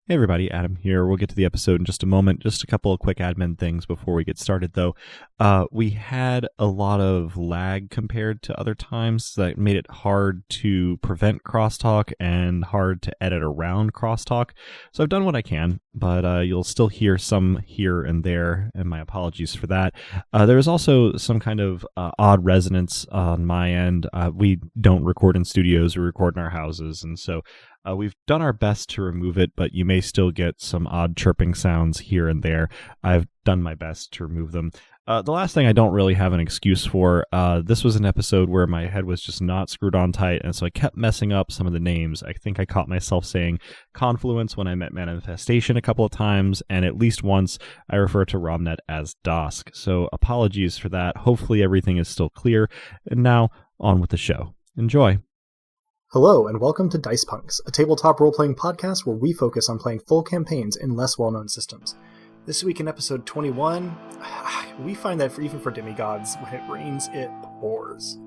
Hey everybody, Adam here. We'll get to the episode in just a moment. Just a couple of quick admin things before we get started though. We had a lot of lag compared to other times that made it hard to prevent crosstalk and hard to edit around crosstalk. So I've done what I can, but you'll still hear some here and there, and my apologies for that. There was also some kind of odd resonance on my end. We don't record in studios, we record in our houses, and so we've done our best to remove it, but you may still get some odd chirping sounds here and there. I've done my best to remove them. The last thing I don't really have an excuse for, this was an episode where my head was just not screwed on tight, and so I kept messing up some of the names. I think I caught myself saying Confluence when I met Manifestation a couple of times, and at least once I referred to Romnet as Dask. So apologies for that. Hopefully everything is still clear. And now, on with the show. Enjoy. Hello, and welcome to Dice Punks, a tabletop role-playing podcast where we focus on playing full campaigns in less well-known systems. This week in episode 21, we find that even for demigods, when it rains, it pours.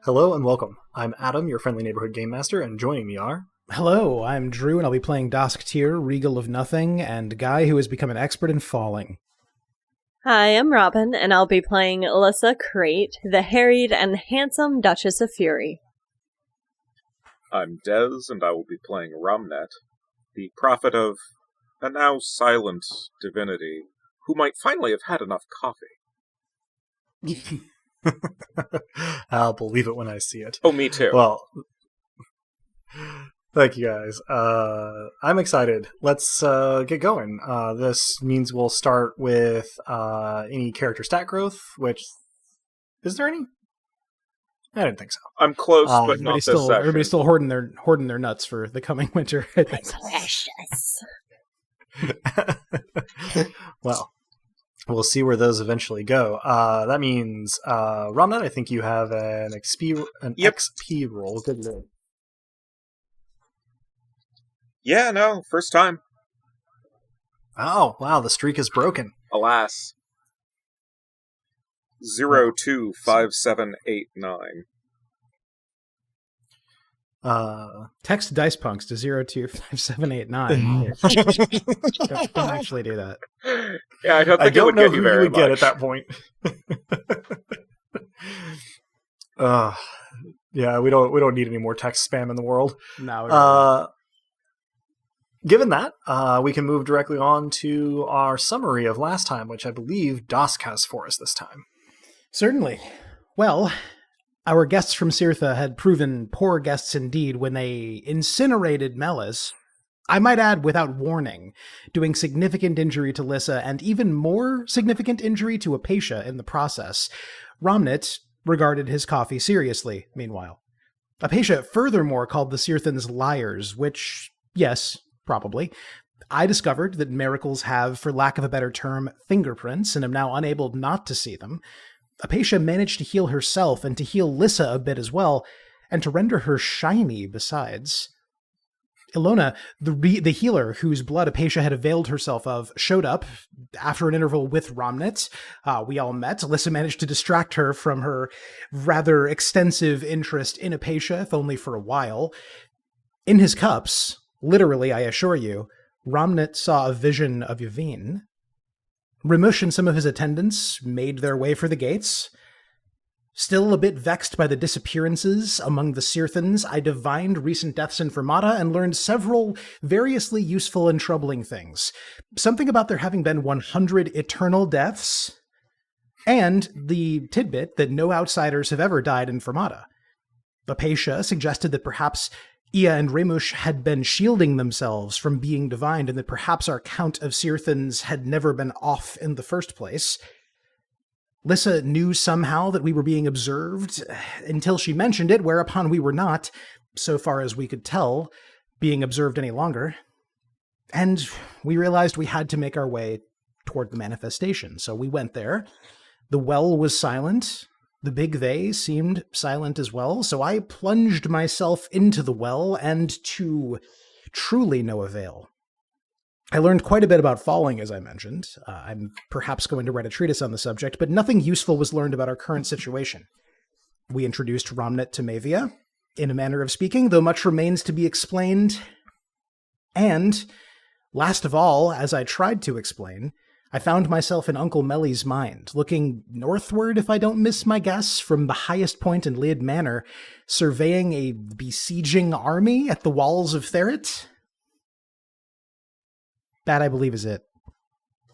Hello and welcome. I'm Adam, your friendly neighborhood game master, and joining me are... Hello, I'm Drew, and I'll be playing Dask Tyr, Regal of Nothing, and Guy, who has become an expert in falling. Hi, I'm Robin, and I'll be playing Alyssa Crate, the harried and handsome Duchess of Fury. I'm Dez, and I will be playing Romnet, the prophet of a now silent divinity, who might finally have had enough coffee. I'll believe it when I see it. Oh, me too. Well, thank you guys. I'm excited. Let's get going. This means we'll start with any character stat growth, which... Is there any? I didn't think so. I'm close, but not this session. Everybody's still hoarding their nuts for the coming winter, I think. Precious. Well... We'll see where those eventually go. That means, Romnet, I think you have an XP roll. Good luck. Yeah, no, first time. Oh, wow, the streak is broken. Alas. 025789. Text Dice Punks to 025789. Don't actually do that. Yeah, I don't think it would get you very much. Get at that point. Yeah, we don't need any more text spam in the world. No. Given that, we can move directly on to our summary of last time, which I believe Dask has for us this time. Certainly. Well, our guests from Cirtha had proven poor guests indeed when they incinerated Melis, I might add without warning, doing significant injury to Lissa and even more significant injury to Apatia in the process. Romnet regarded his coffee seriously, meanwhile. Apatia furthermore called the Cirthans liars, which, yes, probably. I discovered that miracles have, for lack of a better term, fingerprints, and am now unable not to see them. Apatia managed to heal herself and to heal Lissa a bit as well, and to render her shiny besides. Ilona, the healer whose blood Apatia had availed herself of, showed up after an interval with Romnet. We all met. Lissa managed to distract her from her rather extensive interest in Apatia, if only for a while. In his cups, literally I assure you, Romnet saw a vision of Yavin. Rimush and some of his attendants made their way for the gates. Still a bit vexed by the disappearances among the Cirthans, I divined recent deaths in Fermata and learned several variously useful and troubling things. Something about there having been 100 eternal deaths, and the tidbit that no outsiders have ever died in Fermata. Apatia suggested that perhaps Ia and Rimush had been shielding themselves from being divined, and that perhaps our count of Cirthans had never been off in the first place. Lissa knew somehow that we were being observed until she mentioned it, whereupon we were not, so far as we could tell. being observed any longer. And we realized we had to make our way toward the manifestation. So we went there. The well was silent. The big they seemed silent as well. So I plunged myself into the well, and to truly no avail. I learned quite a bit about falling, as I mentioned. I'm perhaps going to write a treatise on the subject, but nothing useful was learned about our current situation. We introduced Romnet to Mavia, in a manner of speaking, though much remains to be explained. And, last of all, as I tried to explain, I found myself in Uncle Melly's mind, looking northward, if I don't miss my guess, from the highest point in Lid Manor, surveying a besieging army at the walls of Theret. That, I believe, is it.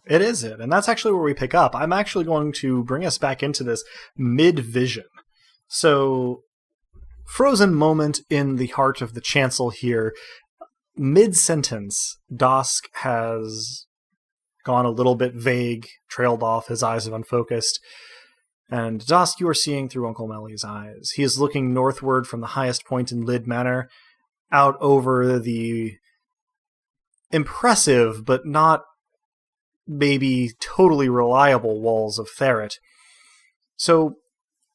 It is it, and that's actually where we pick up. I'm actually going to bring us back into this mid-vision. So, frozen moment in the heart of the chancel here. Mid-sentence, Dask has gone a little bit vague, trailed off, his eyes have unfocused. And Dask, you are seeing through Uncle Melly's eyes. He is looking northward from the highest point in Lid Manor, out over the impressive, but not maybe totally reliable walls of Theret. So,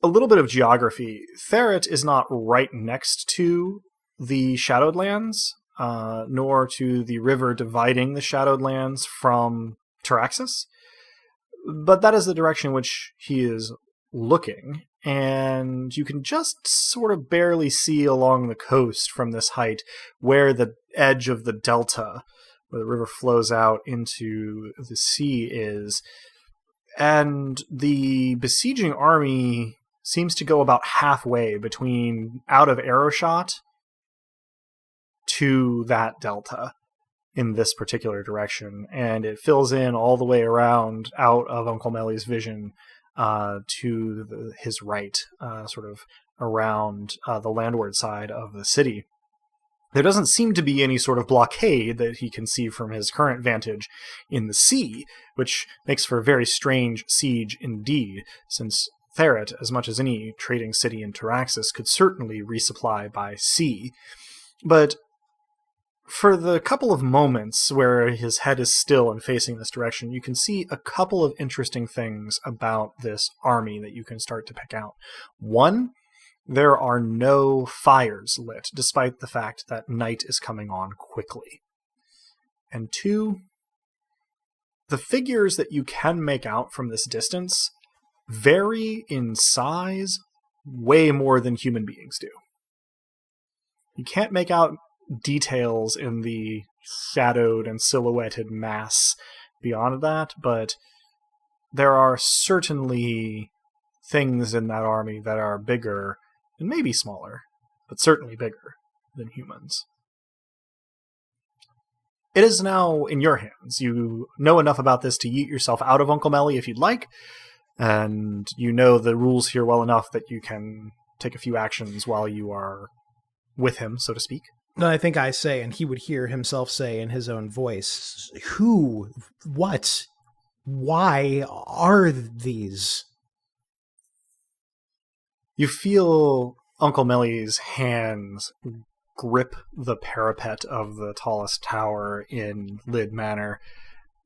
a little bit of geography. Theret is not right next to the Shadowed Lands, nor to the river dividing the Shadowed Lands from Taraxis, but that is the direction in which he is looking, and you can just sort of barely see along the coast from this height where the edge of the delta, where the river flows out into the sea, is. And the besieging army seems to go about halfway between out of arrow shot to that delta in this particular direction, and it fills in all the way around out of Uncle Melly's vision to his right, sort of around the landward side of the city. There doesn't seem to be any sort of blockade that he can see from his current vantage in the sea, which makes for a very strange siege indeed, since Theret, as much as any trading city in Taraxis, could certainly resupply by sea. But for the couple of moments where his head is still and facing this direction, you can see a couple of interesting things about this army that you can start to pick out. One, there are no fires lit, despite the fact that night is coming on quickly. And two, the figures that you can make out from this distance vary in size way more than human beings do. You can't make out details in the shadowed and silhouetted mass beyond that, but there are certainly things in that army that are bigger, and maybe smaller, but certainly bigger than humans. It is now in your hands. You know enough about this to yeet yourself out of Uncle Melly if you'd like, and you know the rules here well enough that you can take a few actions while you are with him, so to speak. I think I say, and he would hear himself say in his own voice, who, what, why are these? You feel Uncle Melly's hands grip the parapet of the tallest tower in Lid Manor,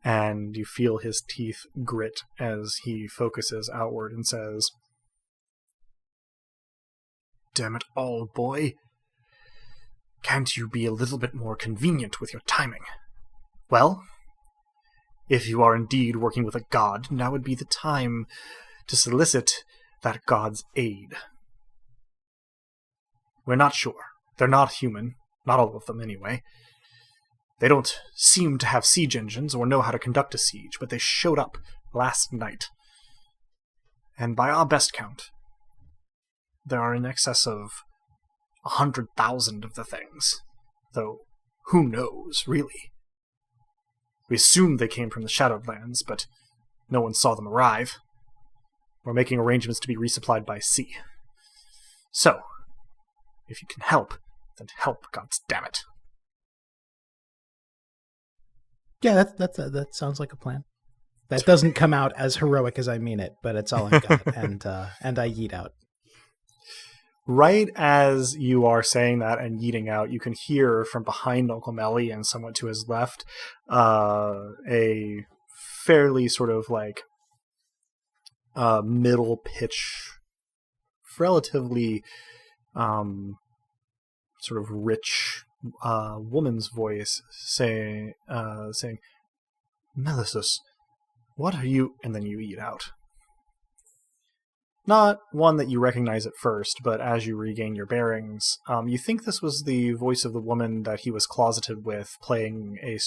and you feel his teeth grit as he focuses outward and says, "Damn it all, boy. Can't you be a little bit more convenient with your timing? Well, if you are indeed working with a god, now would be the time to solicit that god's aid. We're not sure. They're not human. Not all of them, anyway. They don't seem to have siege engines or know how to conduct a siege, but they showed up last night. And by our best count, there are in excess of 100,000 of the things, though who knows, really. We assumed they came from the Shadowed Lands, but no one saw them arrive. We're making arrangements to be resupplied by sea. So, if you can help, then help, goddammit." Yeah, that sounds like a plan. That doesn't come out as heroic as I mean it, but it's all I got, and I yeet out. Right as you are saying that and yeeting out, you can hear from behind Uncle Melly and somewhat to his left a fairly sort of like middle pitch, relatively sort of rich woman's voice saying, Melissus, what are you? And then you eat out. Not one that you recognize at first, but as you regain your bearings, you think this was the voice of the woman that he was closeted with playing a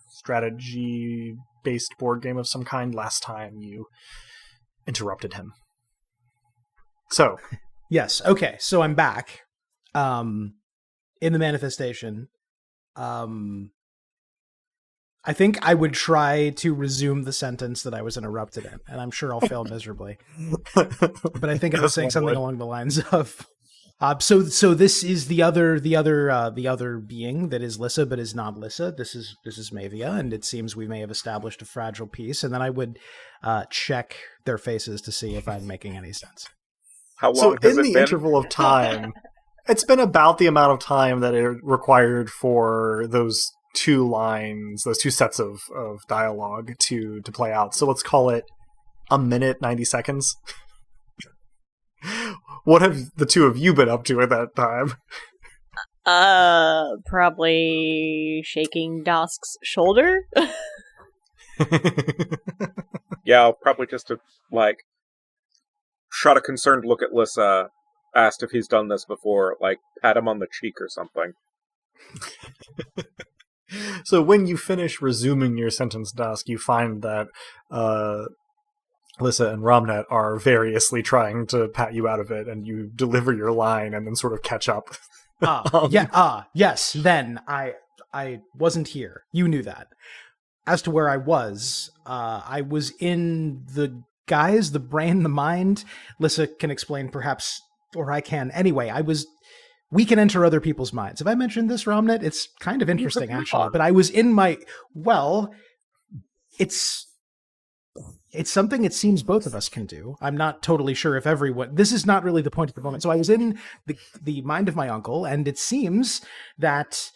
strategy-based board game of some kind last time you interrupted him. So. Yes, okay, so I'm back in the manifestation. I think I would try to resume the sentence that I was interrupted in, and I'm sure I'll fail miserably. But I think I was saying something along the lines of, "So this is the other being that is Lissa, but is not Lissa. This is Mavia, and it seems we may have established a fragile peace." And then I would check their faces to see if I'm making any sense. How long so has in it the been? interval of time, it's been about the amount of time that it required for those two lines, those two sets of dialogue to play out. So let's call it a minute, 90 seconds. What have the two of you been up to at that time? Probably shaking Dask's shoulder. Yeah, I'll probably just have, shot a concerned look at Lissa, asked if he's done this before, pat him on the cheek or something. So when you finish resuming your sentence, Dask, you find that Lissa and Ramnet are variously trying to pat you out of it, and you deliver your line and then sort of catch up. Yes, then I wasn't here. You knew that. As to where I was in the guise, the brain, the mind. Lissa can explain perhaps, or I can. Anyway, we can enter other people's minds. Have I mentioned this, Ramnet? It's kind of interesting, actually. But I was in my... Well, it's something it seems both of us can do. I'm not totally sure if everyone... This is not really the point at the moment. So I was in the mind of my uncle, and it seems that,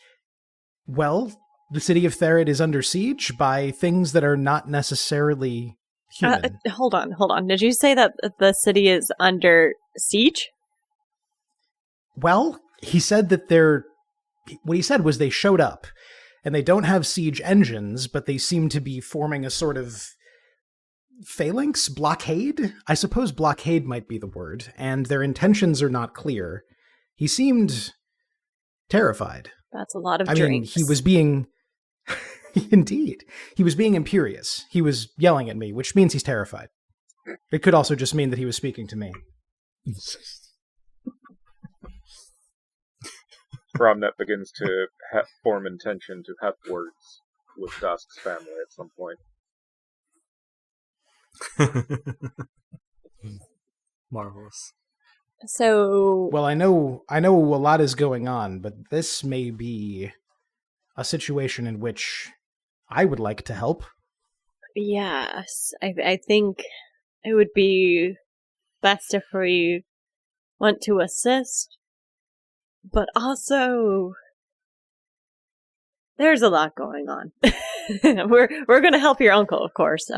well, the city of Theret is under siege by things that are not necessarily human. Hold on. Did you say that the city is under siege? Well, he said that what he said was they showed up, and they don't have siege engines, but they seem to be forming a sort of phalanx? Blockade? I suppose blockade might be the word, and their intentions are not clear. He seemed terrified. That's a lot of drinks. Mean, he was being... Indeed. He was being imperious. He was yelling at me, which means he's terrified. It could also just mean that he was speaking to me. Ramnet begins to form intention to have words with Dask's family at some point. Marvelous. So... Well, I know a lot is going on, but this may be a situation in which I would like to help. Yes, I think it would be best if we want to assist, but also there's a lot going on. We're going to help your uncle, of course.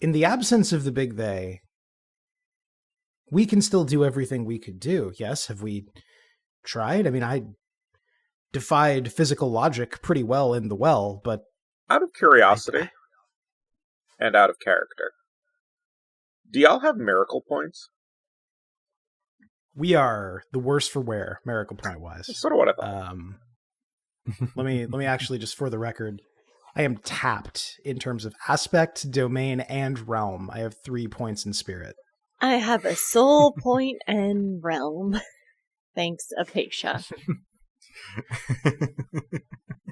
In the absence of the big they, we can still do everything we could do. Yes, have we tried? I mean, I defied physical logic pretty well in the well, but... Out of curiosity, and out of character, do y'all have miracle points? We are the worst for wear, miracle point-wise. That's sort of what I thought. Let me actually, just for the record, I am tapped in terms of aspect, domain, and realm. I have 3 points in spirit. I have a soul point and realm. Thanks, Apatia.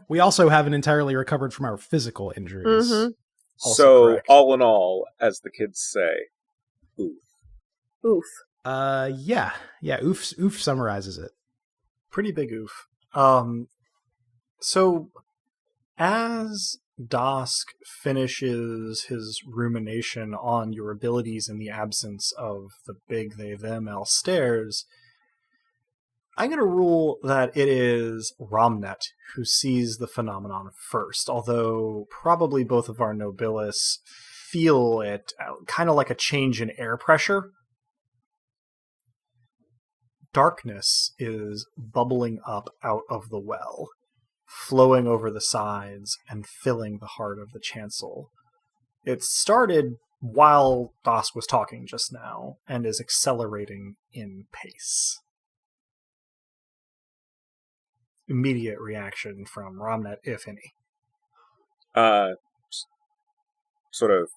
We also haven't entirely recovered from our physical injuries. Mm-hmm. So, correct. all in all, as the kids say, oof. Oof. Yeah, oof summarizes it. Pretty big oof. So, as Dask finishes his rumination on your abilities in the absence of the big they them else stairs, I'm going to rule that it is Romnet who sees the phenomenon first, although probably both of our Nobilis feel it kind of like a change in air pressure. Darkness is bubbling up out of the well, flowing over the sides and filling the heart of the chancel. It started while Dask was talking just now and is accelerating in pace. Immediate reaction from Romnet, if any. Sort of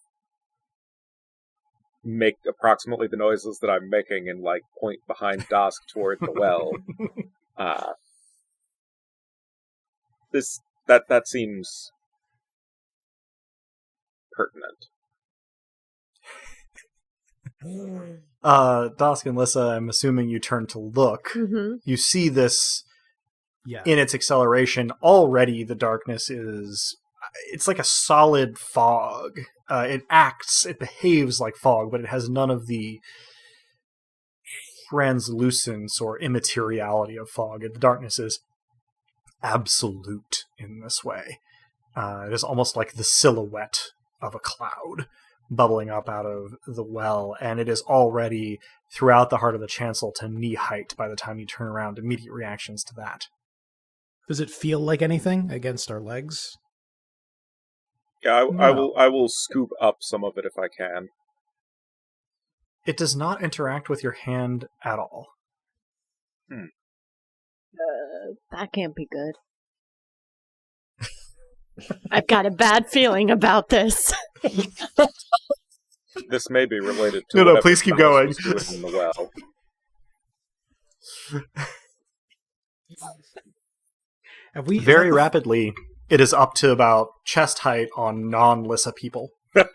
make approximately the noises that I'm making and like point behind Dask toward the well. That seems pertinent. Dask and Lissa, I'm assuming you turn to look. Mm-hmm. You see this Yeah. in its acceleration. Already the darkness it's like a solid fog. It behaves like fog, but it has none of the translucence or immateriality of fog. The darkness is absolute in this way. It is almost like the silhouette of a cloud bubbling up out of the well, and it is already throughout the heart of the chancel to knee height by the time you turn around. Immediate reactions to that. Does it feel like anything against our legs? Yeah, No. I will scoop up some of it if I can. It does not interact with your hand at all. That can't be good. I've got a bad feeling about this. This may be related to No, whatever please keep Thomas going. was doing in the well. Have we Very rapidly, it is up to about chest height on non-Lissa people. You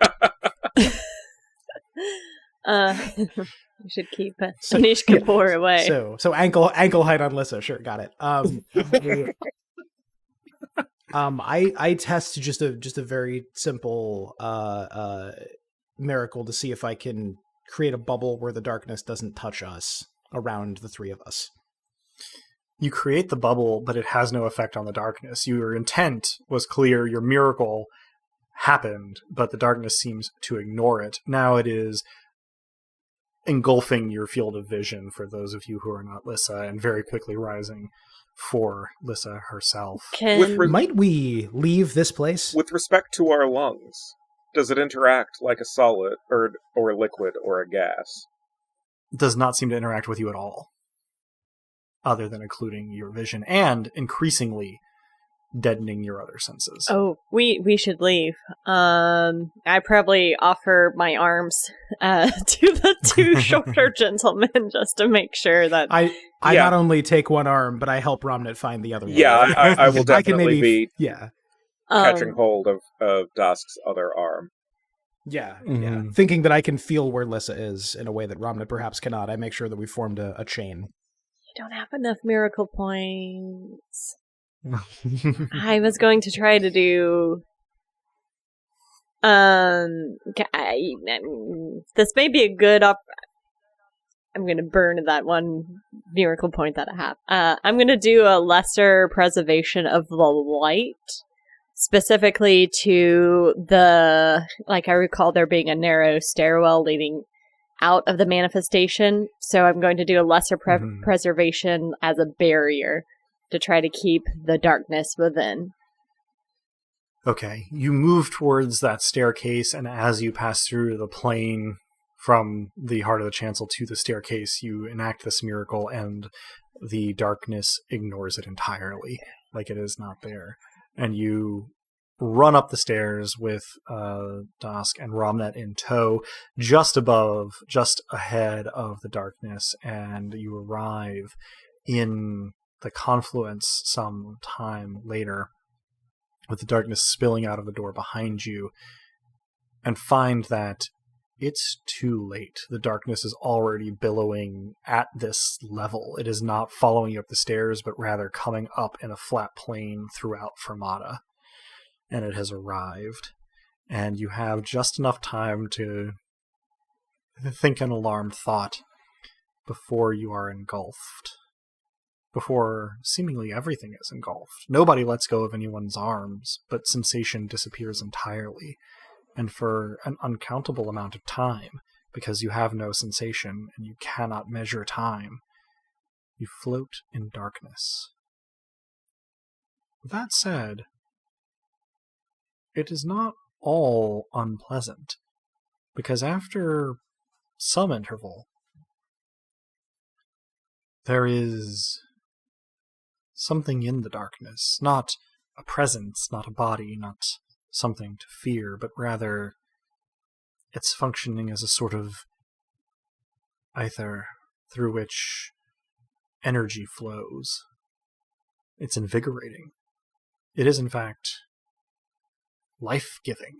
should keep Anish Kapoor away. So ankle height on Lissa, sure, got it. I test just a very simple miracle to see if I can create a bubble where the darkness doesn't touch us around the three of us. You create the bubble, but it has no effect on the darkness. Your intent was clear, your miracle happened, but the darkness seems to ignore it. Now it is engulfing your field of vision for those of you who are not Lissa, and very quickly rising for Lissa herself. Might we leave this place? With respect to our lungs, does it interact like a solid or a liquid or a gas? Does not seem to interact with you at all, other than occluding your vision and increasingly deadening your other senses. Oh, we should leave. I probably offer my arms to the two shorter gentlemen just to make sure that I not only take one arm, but I help Romnet find the other one. Yeah, I will definitely be catching hold of Dask's other arm. Yeah, Mm-hmm. yeah. Thinking that I can feel where Lissa is in a way that Romnet perhaps cannot, I make sure that we formed a chain. you don't have enough miracle points. I was going to try to do. This may be a good I'm going to burn that one miracle point that I have. I'm going to do a lesser preservation of the light, specifically to the. Like I recall there being a narrow stairwell leading out of the manifestation, so I'm going to do a lesser preservation as a barrier to try to keep the darkness within. Okay, you move towards that staircase, and as you pass through the plane from the heart of the chancel to the staircase, you enact this miracle, and the darkness ignores it entirely, like it is not there. And you run up the stairs with Dask and Romnet in tow, just ahead of the darkness, and you arrive in the confluence some time later, with the darkness spilling out of the door behind you, and find that it's too late. The darkness is already billowing at this level. It is not following you up the stairs, but rather coming up in a flat plane throughout Fermata. and it has arrived, and you have just enough time to think an alarmed thought before you are engulfed. Before seemingly everything is engulfed. Nobody lets go of anyone's arms, but sensation disappears entirely. And for an uncountable amount of time, because you have no sensation and you cannot measure time, you float in darkness. That said, it is not all unpleasant, because after some interval, there is something in the darkness, not a presence, not a body, not something to fear, but rather it's functioning as a sort of ether through which energy flows. It's invigorating. It is, in fact, life-giving.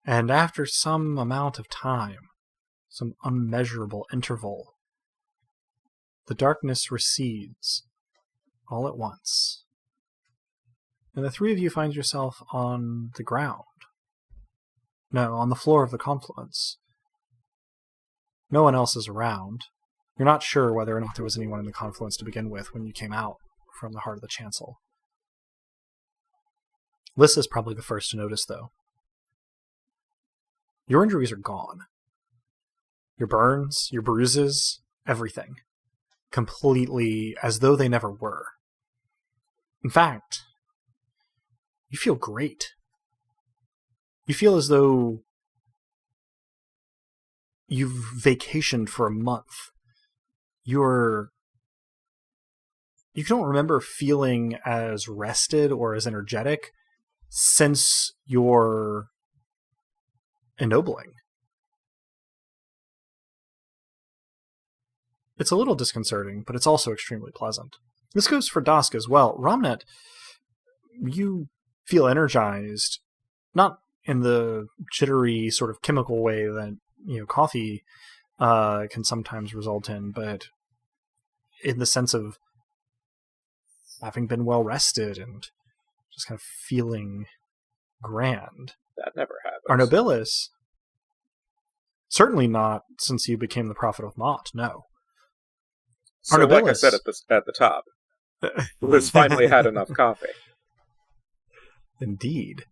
And after some amount of time, some unmeasurable interval, the darkness recedes all at once, and the three of you find yourself on the ground. No, on the floor of the confluence. No one else is around. You're not sure whether or not there was anyone in the confluence to begin with when you came out from the heart of the chancel. Lissa's probably the first to notice, though. Your injuries are gone. Your burns, your bruises, everything. Completely as though they never were. In fact, you feel great. You feel as though you've vacationed for a month. You don't remember feeling as rested or as energetic since your ennobling. It's a little disconcerting, but it's also extremely pleasant. This goes for Dask as well. Ramnet, you feel energized, not in the jittery sort of chemical way that coffee can sometimes result in, but in the sense of having been well rested and just kind of feeling grand. That never happens. Our Nobilis, certainly not since you became the Prophet of Mott, no. So, like I said at the top, Liz finally had enough coffee. Indeed.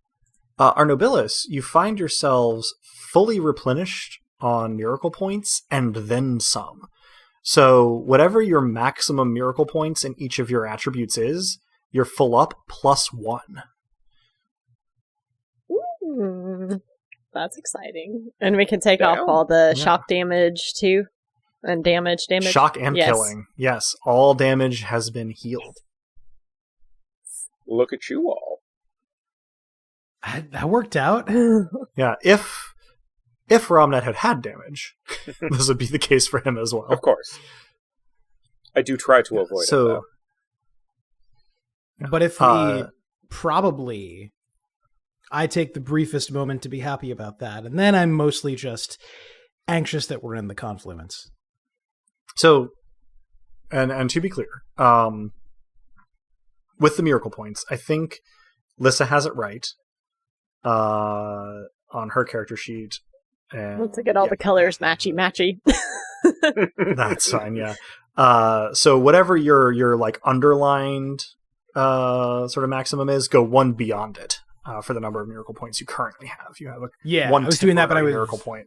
Our Nobilis, you find yourselves fully replenished on miracle points and then some. So whatever your maximum miracle points in each of your attributes is, you're full up +1. That's exciting. And we can take off all the shock damage too. And damage. Shock and killing. Yes, all damage has been healed. Look at you all. That worked out. Yeah, if Ramnet had damage, this would be the case for him as well. Of course. I do try to avoid it, though. But if we probably... I take the briefest moment to be happy about that, and then I'm mostly just anxious that we're in the confluence. So, and to be clear, with the miracle points, I think Lissa has it right on her character sheet. And, let's get all the colors matchy. That's fine, yeah. So whatever your like underlined sort of maximum is, go one beyond it for the number of miracle points you currently have. You have one. I was doing that, but I was miracle point.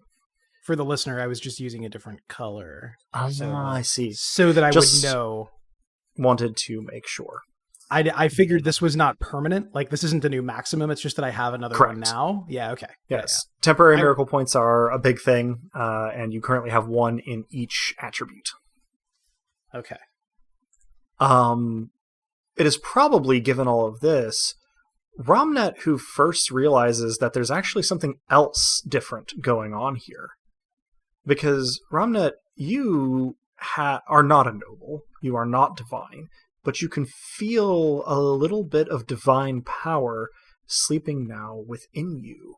For the listener, I was just using a different color. I see. So that I would know. Wanted to make sure. I figured this was not permanent. Like, this isn't a new maximum. It's just that I have another one now. Yeah, okay. Yes. Yeah. Temporary miracle points are a big thing, and you currently have one in each attribute. Okay. It is probably, given all of this, Ramnet who first realizes that there's actually something else different going on here. Because, Ramnet, you are not a noble. You are not divine. But you can feel a little bit of divine power sleeping now within you.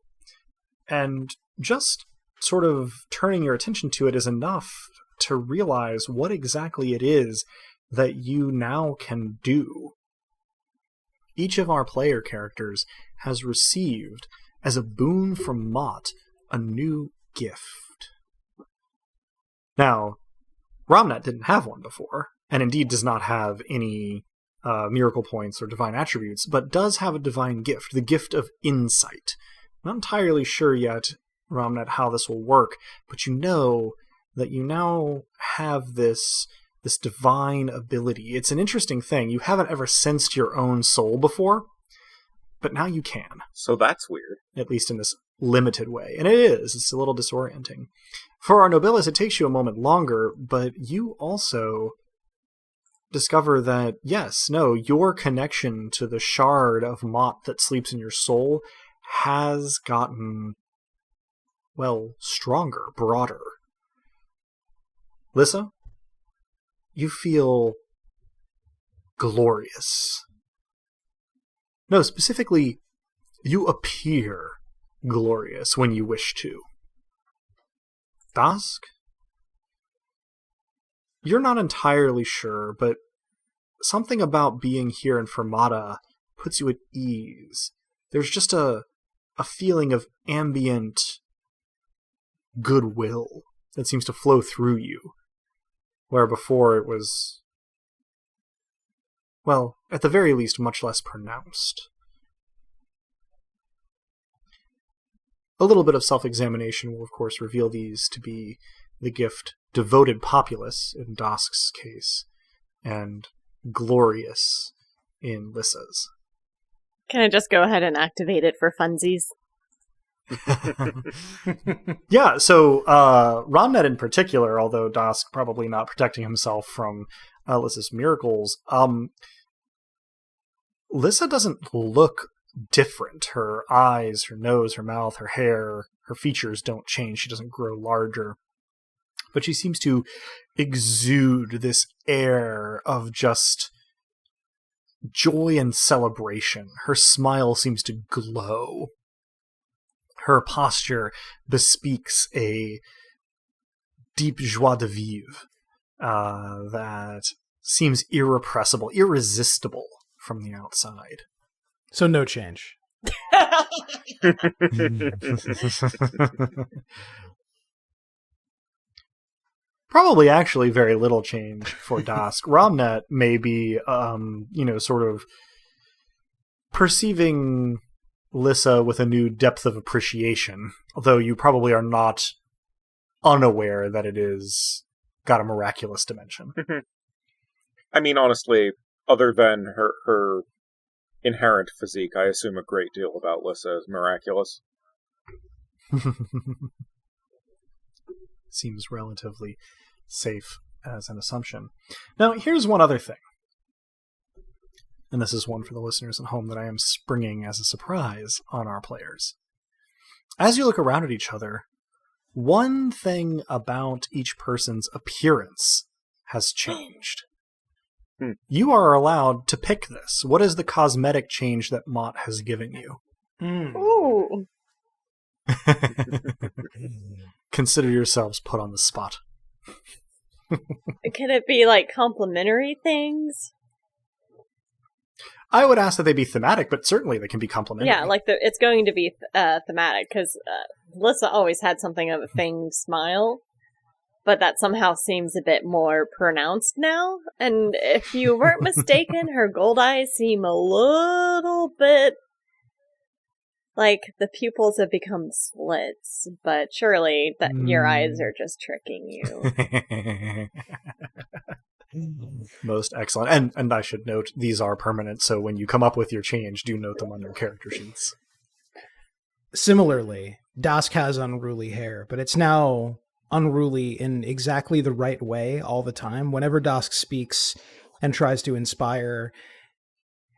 And just sort of turning your attention to it is enough to realize what exactly it is that you now can do. each of our player characters has received, as a boon from Mott, a new gift. Now, Ramnet didn't have one before, and indeed does not have any miracle points or divine attributes, but does have a divine gift, the gift of insight. Not entirely sure yet, Ramnet, how this will work, but you know that you now have this divine ability. It's an interesting thing. You haven't ever sensed your own soul before, but now you can. So that's weird. At least in this limited way. And it is. It's a little disorienting. For our Nobilis, it takes you a moment longer, but you also discover that, yes, no, your connection to the shard of Mott that sleeps in your soul has gotten, well, stronger, broader. Lissa, you feel glorious. No, specifically, you appear glorious when you wish to. Dask? You're not entirely sure, but something about being here in Fermata puts you at ease. There's just a feeling of ambient goodwill that seems to flow through you, where before it was, well, at the very least, much less pronounced. A little bit of self-examination will, of course, reveal these to be the gift Devoted Populace, in Dask's case, and Glorious in Lissa's. Can I just go ahead and activate it for funsies? Yeah, so Ramnet in particular, although Dask probably not protecting himself from Lissa's miracles, Lissa doesn't look different. Her eyes, her nose, her mouth, her hair, her features don't change. She doesn't grow larger. But she seems to exude this air of just joy and celebration. Her smile seems to glow. Her posture bespeaks a deep joie de vivre that seems irrepressible, irresistible from the outside. So no change. Probably actually very little change for Dask. Ramnet may be, sort of perceiving Lissa with a new depth of appreciation, although you probably are not unaware that it is got a miraculous dimension. I mean, honestly, other than her inherent physique, I assume a great deal about Lissa is miraculous. Seems relatively safe as an assumption. Now, here's one other thing. And this is one for the listeners at home that I am springing as a surprise on our players. As you look around at each other, one thing about each person's appearance has changed. You are allowed to pick this. What is the cosmetic change that Mott has given you? Ooh. Consider yourselves put on the spot. Can it be like complimentary things? I would ask that they be thematic, but certainly they can be complimentary. Yeah, like it's going to be thematic, because Lissa always had something of a fanged smile, but that somehow seems a bit more pronounced now. And if you weren't mistaken, her gold eyes seem a little bit like the pupils have become slits, but surely that your eyes are just tricking you. Most excellent. And I should note, these are permanent, so when you come up with your change, do note them on your character sheets. Similarly, Dask has unruly hair, but it's now unruly in exactly the right way all the time. Whenever Dask speaks and tries to inspire,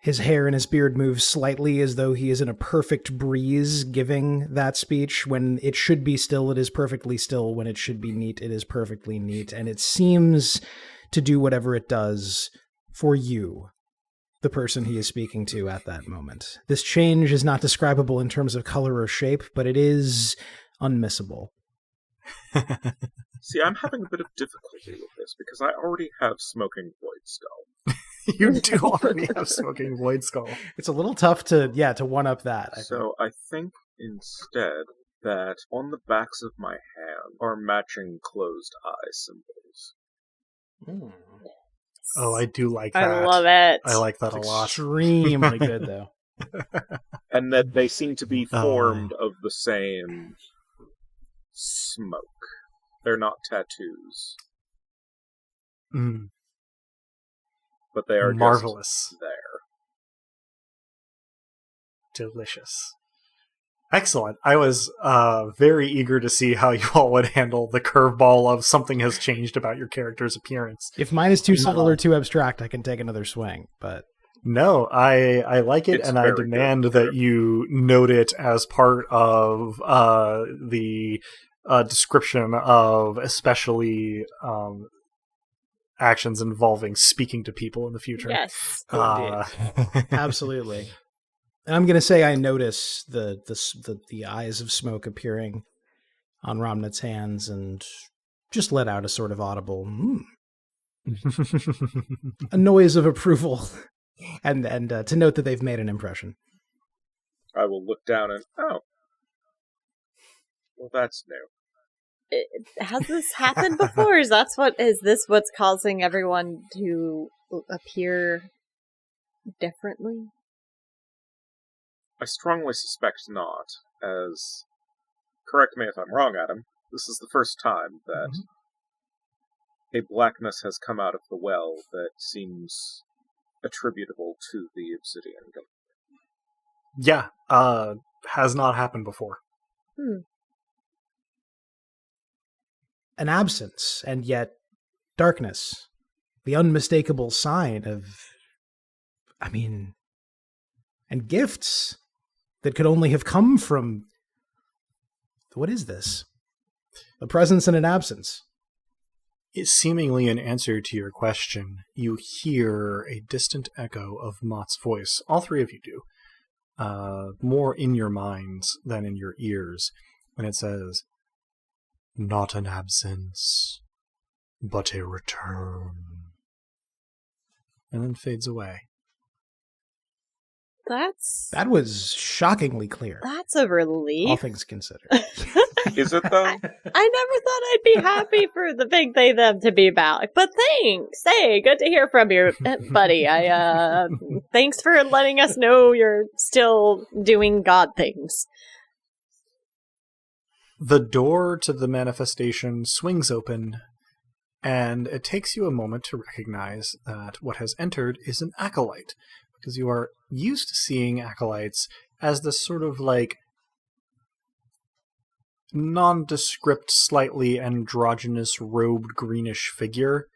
his hair and his beard move slightly as though he is in a perfect breeze giving that speech. When it should be still, it is perfectly still. When it should be neat, it is perfectly neat. And it seems to do whatever it does for you, the person he is speaking to at that moment. This change is not describable in terms of color or shape, but it is unmissable. See, I'm having a bit of difficulty with this, because I already have Smoking Void Skull. You do already have Smoking Void Skull. It's a little tough to one up that. I think instead that on the backs of my hand are matching closed eye symbols. Oh, I do like that. I love it. I like that a lot. Extremely good, though. And that they seem to be formed of the same smoke. They're not tattoos. But they are marvelous. Just there. Delicious. Excellent. I was very eager to see how you all would handle the curveball of something has changed about your character's appearance. If mine is too subtle or too abstract, I can take another swing, but... No, I like it, and I demand that you note it as part of the description of especially actions involving speaking to people in the future. Yes. Absolutely. And I'm going to say I notice the eyes of smoke appearing on Romnet's hands and just let out a sort of audible a noise of approval and to note that they've made an impression. I will look down and, well, that's new. Has this happened before? Is this what's causing everyone to appear differently? I strongly suspect not, as, correct me if I'm wrong, Adam, this is the first time that a blackness has come out of the well that seems attributable to the Obsidian Government. Yeah, has not happened before. An absence, and yet darkness. The unmistakable sign of... and gifts that could only have come from... What is this? A presence and an absence. It's seemingly in answer to your question, you hear a distant echo of Mott's voice. All three of you do. More in your minds than in your ears. And it says, "Not an absence, but a return." And then fades away. That was shockingly clear. That's a relief. All things considered. Is it, though? I never thought I'd be happy for the big they them to be back, but thanks. Hey, good to hear from you, buddy. Thanks for letting us know you're still doing God things. The door to the manifestation swings open, and it takes you a moment to recognize that what has entered is an acolyte, because you are used to seeing acolytes as this sort of nondescript, slightly androgynous, robed greenish figure.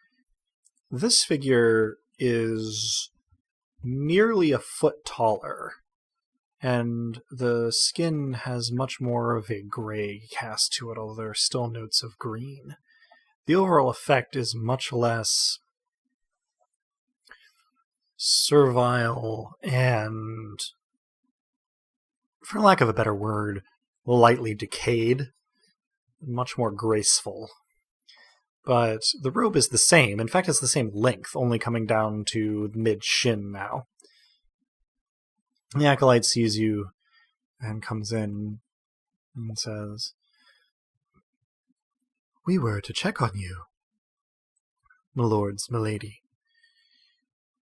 This figure is nearly a foot taller, and the skin has much more of a gray cast to it, although there are still notes of green. The overall effect is much less servile and, for lack of a better word, lightly decayed, much more graceful. But the robe is the same. In fact, it's the same length, only coming down to mid-shin now. The acolyte sees you and comes in and says, "We were to check on you, my lords, my lady.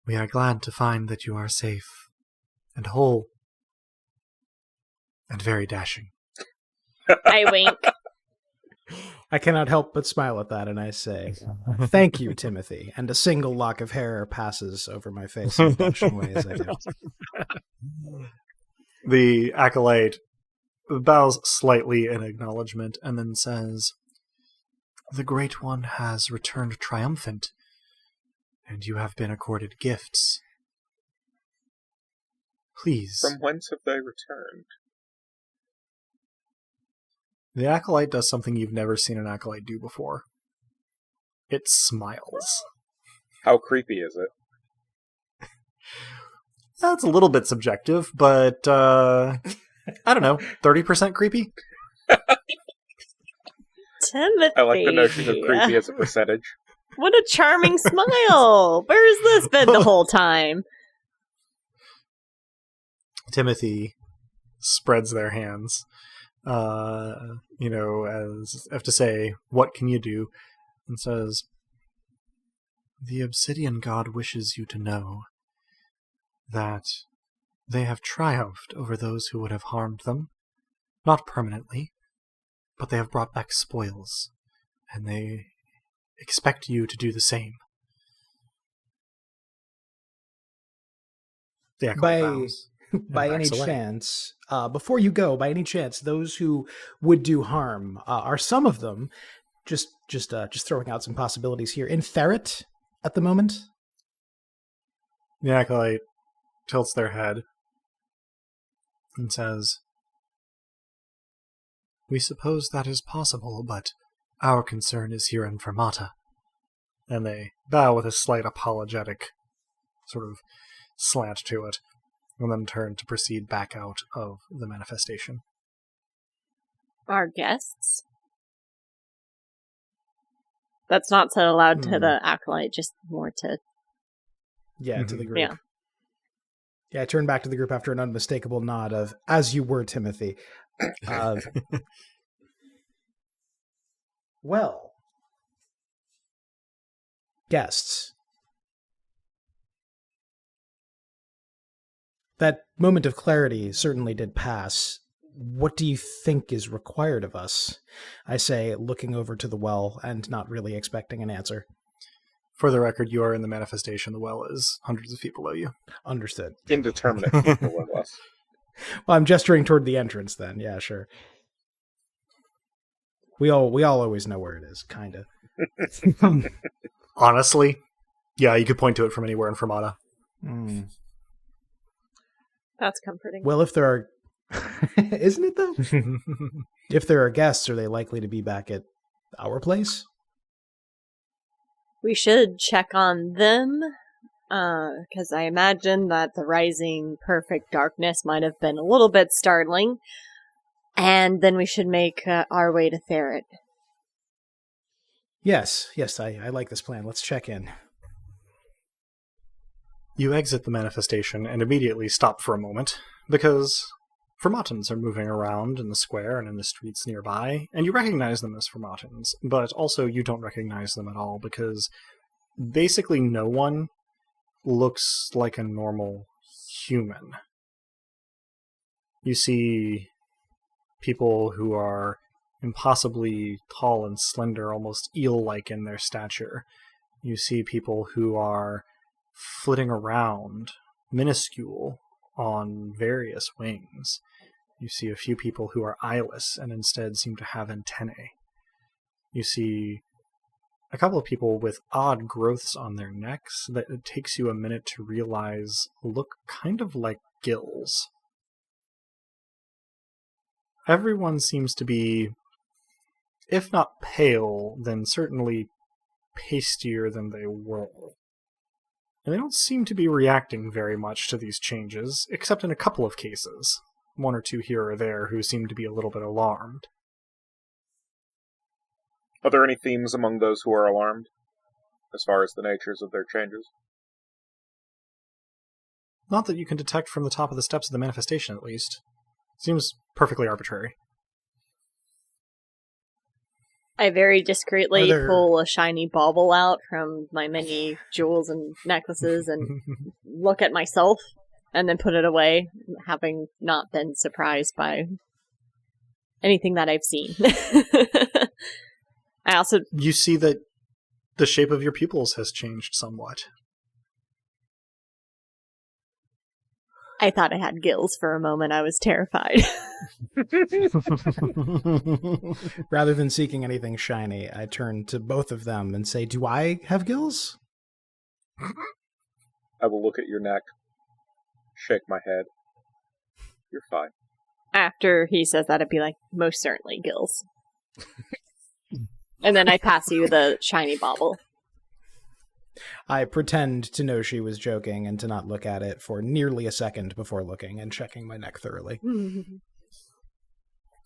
We are glad to find that you are safe and whole and very dashing." I wink. I cannot help but smile at that, and I say, "Thank you, Timothy." And a single lock of hair passes over my face in a dashing way as I do. The acolyte bows slightly in acknowledgement and then says, "The Great One has returned triumphant, and you have been accorded gifts. Please." From whence have they returned? The acolyte does something you've never seen an acolyte do before. It smiles. How creepy is it? That's a little bit subjective, but I don't know, 30% creepy? Timothy. I like the notion of creepy as a percentage. What a charming smile! Where's this been the whole time? Timothy spreads their hands, as if to say, what can you do? And says, the Obsidian God wishes you to know that they have triumphed over those who would have harmed them. Not permanently, but they have brought back spoils, and they expect you to do the same. The acolyte bows and By any backs away. chance, before you go, by any chance, those who would do harm, are some of them, just throwing out some possibilities here, in Theret at the moment? The acolyte tilts their head and says, we suppose that is possible, but our concern is here in Fermata. And they bow with a slight apologetic sort of slant to it, and then turn to proceed back out of the manifestation. Our guests? That's not said aloud to the acolyte, just more to... Yeah, to the group. Yeah. Yeah, I turn back to the group after an unmistakable nod of, as you were, Timothy. Well, guests. That moment of clarity certainly did pass. What do you think is required of us? I say, looking over to the well and not really expecting an answer. For the record, you are in the manifestation. The well is hundreds of feet below you. Understood. Indeterminate people with us. Well, I'm gesturing toward the entrance then. Yeah, sure. We all always know where it is, kind of. Honestly, yeah, you could point to it from anywhere in Fermata. That's comforting. Well, if there are... Isn't it, though? If there are guests, are they likely to be back at our place? We should check on them, because I imagine that the rising perfect darkness might have been a little bit startling. And then we should make our way to Theret. Yes, I like this plan. Let's check in. You exit the manifestation and immediately stop for a moment, because Fermatans are moving around in the square and in the streets nearby, and you recognize them as Fermatans, but also you don't recognize them at all, because basically no one looks like a normal human. You see people who are impossibly tall and slender, almost eel-like in their stature. You see people who are flitting around, minuscule, on various wings. You see a few people who are eyeless and instead seem to have antennae. You see a couple of people with odd growths on their necks that it takes you a minute to realize look kind of like gills. Everyone seems to be, if not pale, then certainly pastier than they were. And they don't seem to be reacting very much to these changes, except in a couple of cases. One or two here or there who seem to be a little bit alarmed. Are there any themes among those who are alarmed, as far as the natures of their changes? Not that you can detect from the top of the steps of the manifestation, at least. Seems perfectly arbitrary. I very discreetly pull a shiny bauble out from my many jewels and necklaces and look at myself and then put it away, having not been surprised by anything that I've seen. I also... You see that the shape of your pupils has changed somewhat. I thought I had gills for a moment. I was terrified. Rather than seeking anything shiny, I turn to both of them and say, do I have gills? I will look at your neck, shake my head. You're fine. After he says that, I'd be like, most certainly gills. And then I pass you the shiny bauble. I pretend to know she was joking and to not look at it for nearly a second before looking and checking my neck thoroughly.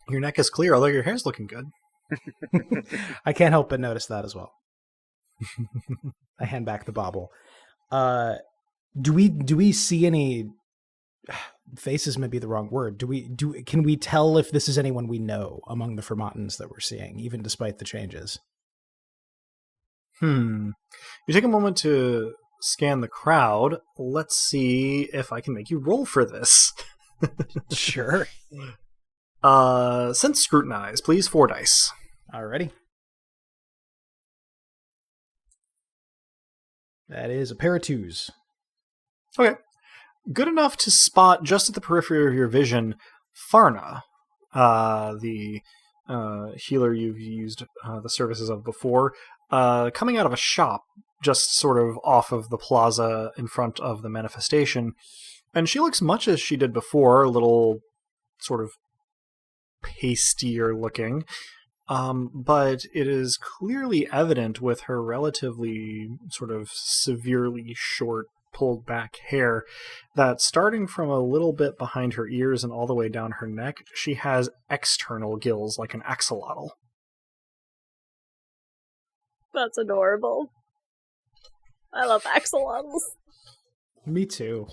Your neck is clear, although your hair's looking good. I can't help but notice that as well. I hand back the bauble. Do we see any faces? May be the wrong word. Can we tell if this is anyone we know among the Fermatans that we're seeing, even despite the changes? You take a moment to scan the crowd. Let's see if I can make you roll for this. Sure. Sense scrutinize, please. 4 dice. Alrighty. That is a pair of 2s. Okay. Good enough to spot just at the periphery of your vision Farna, the healer you've used the services of before, coming out of a shop just sort of off of the plaza in front of the manifestation. And she looks much as she did before, a little sort of pastier looking. But it is clearly evident with her relatively sort of severely short, pulled back hair that starting from a little bit behind her ears and all the way down her neck, she has external gills like an axolotl. That's adorable. I love axolotls. Me too.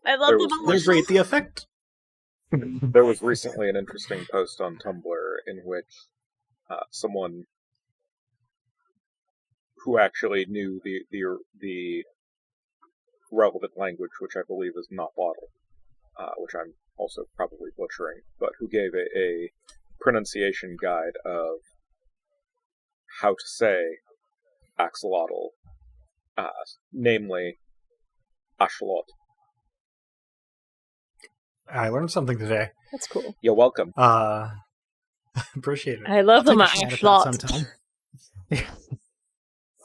I love them all. They're great. The effect... There was recently an interesting post on Tumblr in which someone who actually knew the relevant language, which I believe is Notbottle, which I'm also probably butchering, but who gave a pronunciation guide of how to say axolotl, namely axolot. I learned something today. That's cool. You're welcome. Appreciate it. I love them I'll take a shot at that axolotls. sometime.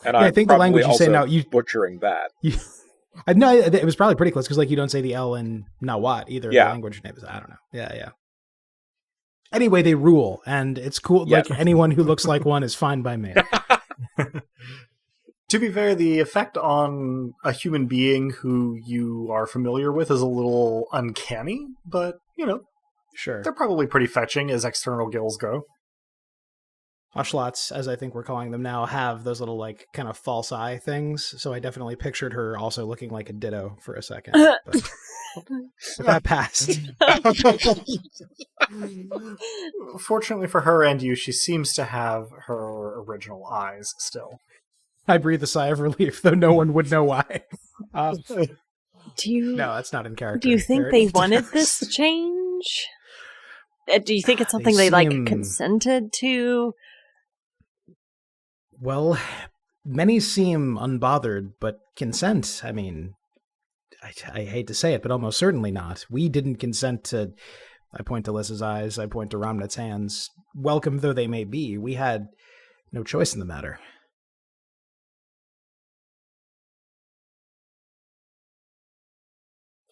And Yeah, I think the language you say now, butchering that. No, it was probably pretty close because like you don't say the L in Nawat either. Yeah. The language name is, I don't know. Yeah. Anyway, they rule, and it's cool. Yes. Like anyone who looks like one is fine by me. To be fair, the effect on a human being who you are familiar with is a little uncanny, but, you know, Sure. they're probably pretty fetching as external gills go. Oshlots, as I think we're calling them now, have those little like kind of false eye things. So I definitely pictured her also looking like a ditto for a second. But that passed. Fortunately for her and you, she seems to have her original eyes still. I breathe a sigh of relief, though no one would know why. Do you No, that's not in character. do you think They're- they wanted this change? Do you think it's something they like seem- consented to? Well, many seem unbothered, but consent, I mean, I hate to say it, but almost certainly not. We didn't consent to, I point to Lys's eyes, I point to Ramnet's hands, welcome though they may be, we had no choice in the matter.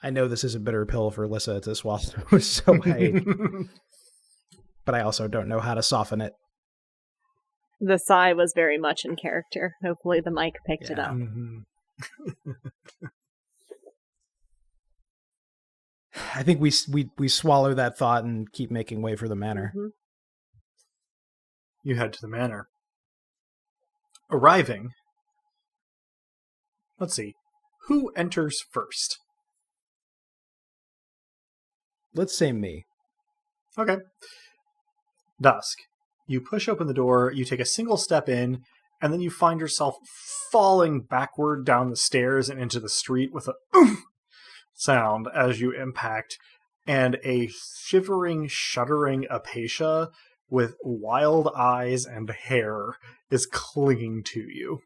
I know this is a bitter pill for Lyssa to swallow, but I also don't know how to soften it. The sigh was very much in character. Hopefully the mic picked it Yeah. up. Mhm. I think we swallow that thought and keep making way for the manor. Mhm. You head to the manor. Arriving. Let's see. Who enters first? Let's say me. Okay. Dusk. You push open the door, you take a single step in, and then you find yourself falling backward down the stairs and into the street with a sound as you impact, and a shivering, shuddering Apacia with wild eyes and hair is clinging to you.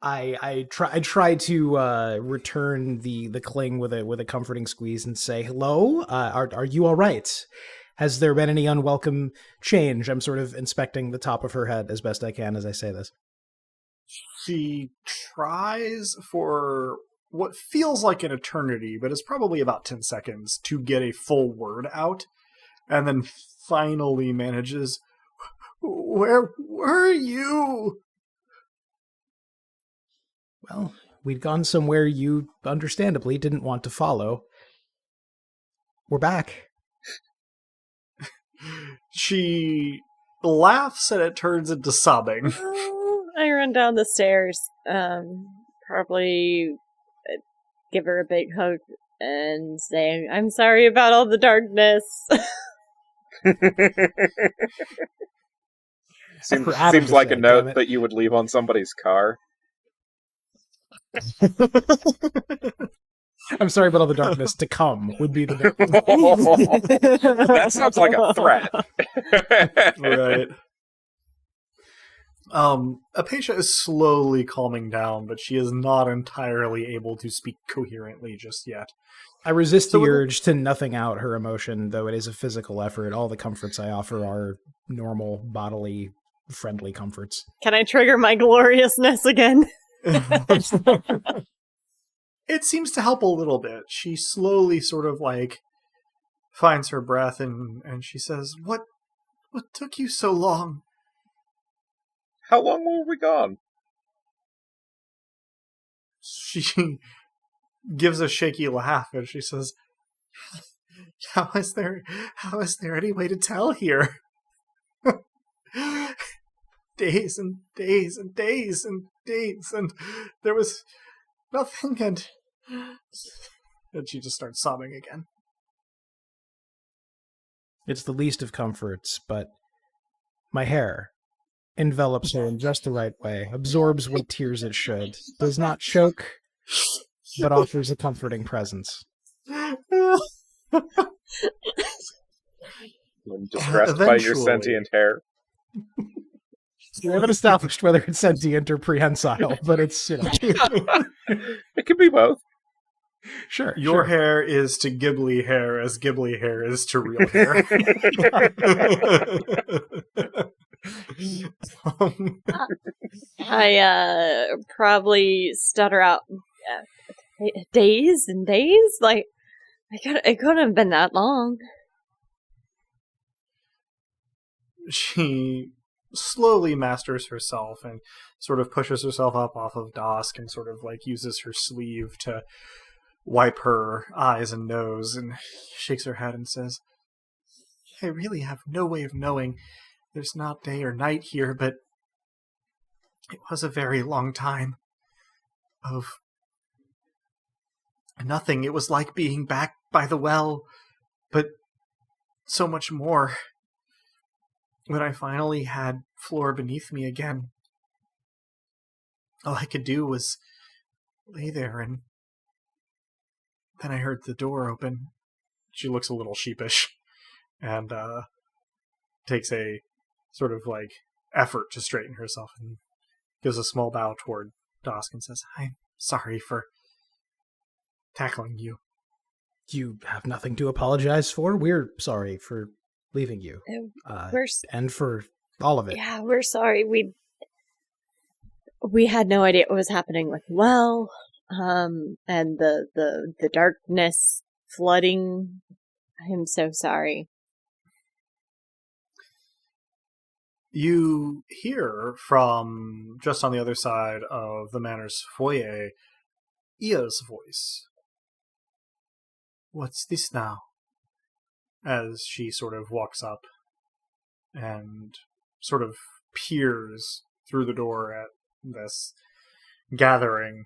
I try to return the cling with a comforting squeeze and say, "Hello, are you all right? Has there been any unwelcome change?" I'm sort of inspecting the top of her head as best I can as I say this. She tries for what feels like an eternity, but it's probably about 10 seconds to get a full word out, and then finally manages, "Where were you?" Well, we'd gone somewhere you understandably didn't want to follow. We're back. She laughs and it turns into sobbing. I run down the stairs. Probably give her a big hug and say, "I'm sorry about all the darkness." Seems like a note that you would leave on somebody's car. I'm sorry about all the darkness to come would be the That sounds like a threat. Right. Apatia is slowly calming down, but she is not entirely able to speak coherently just yet. I resist the urge to nothing out her emotion, though it is a physical effort. All the comforts I offer are normal, bodily, friendly comforts. Can I trigger my gloriousness again? It seems to help a little bit. She slowly sort of like finds her breath and she says, What took you so long? How long were we gone? She gives a shaky laugh and she says, How is there any way to tell here? Days and days and days and days, and there was nothing, and she just starts sobbing again. It's the least of comforts, but my hair envelops her in just the right way, absorbs what tears it should, does not choke, but offers a comforting presence. I'm distressed by your sentient hair. We haven't established whether it's sentient or prehensile, but it's, you know. It could be both. Sure. Your hair is to Ghibli hair as Ghibli hair is to real hair. I probably stutter out, days and days? Like, it couldn't have been that long. She slowly masters herself and sort of pushes herself up off of Dask and sort of like uses her sleeve to wipe her eyes and nose and shakes her head and says, I really have no way of knowing. There's not day or night here, but it was a very long time of nothing. It was like being back by the well, but so much more. When I finally had floor beneath me again, all I could do was lay there, and then I heard the door open. She looks a little sheepish and takes a sort of like effort to straighten herself and gives a small bow toward Dask and says, I'm sorry for tackling you. You have nothing to apologize for. We're sorry for leaving you. And for all of it. Yeah, we're sorry. We had no idea what was happening with the well, and the darkness flooding. I'm so sorry. You hear from just on the other side of the manor's foyer, Ia's voice. What's this now? As she sort of walks up and sort of peers through the door at this gathering.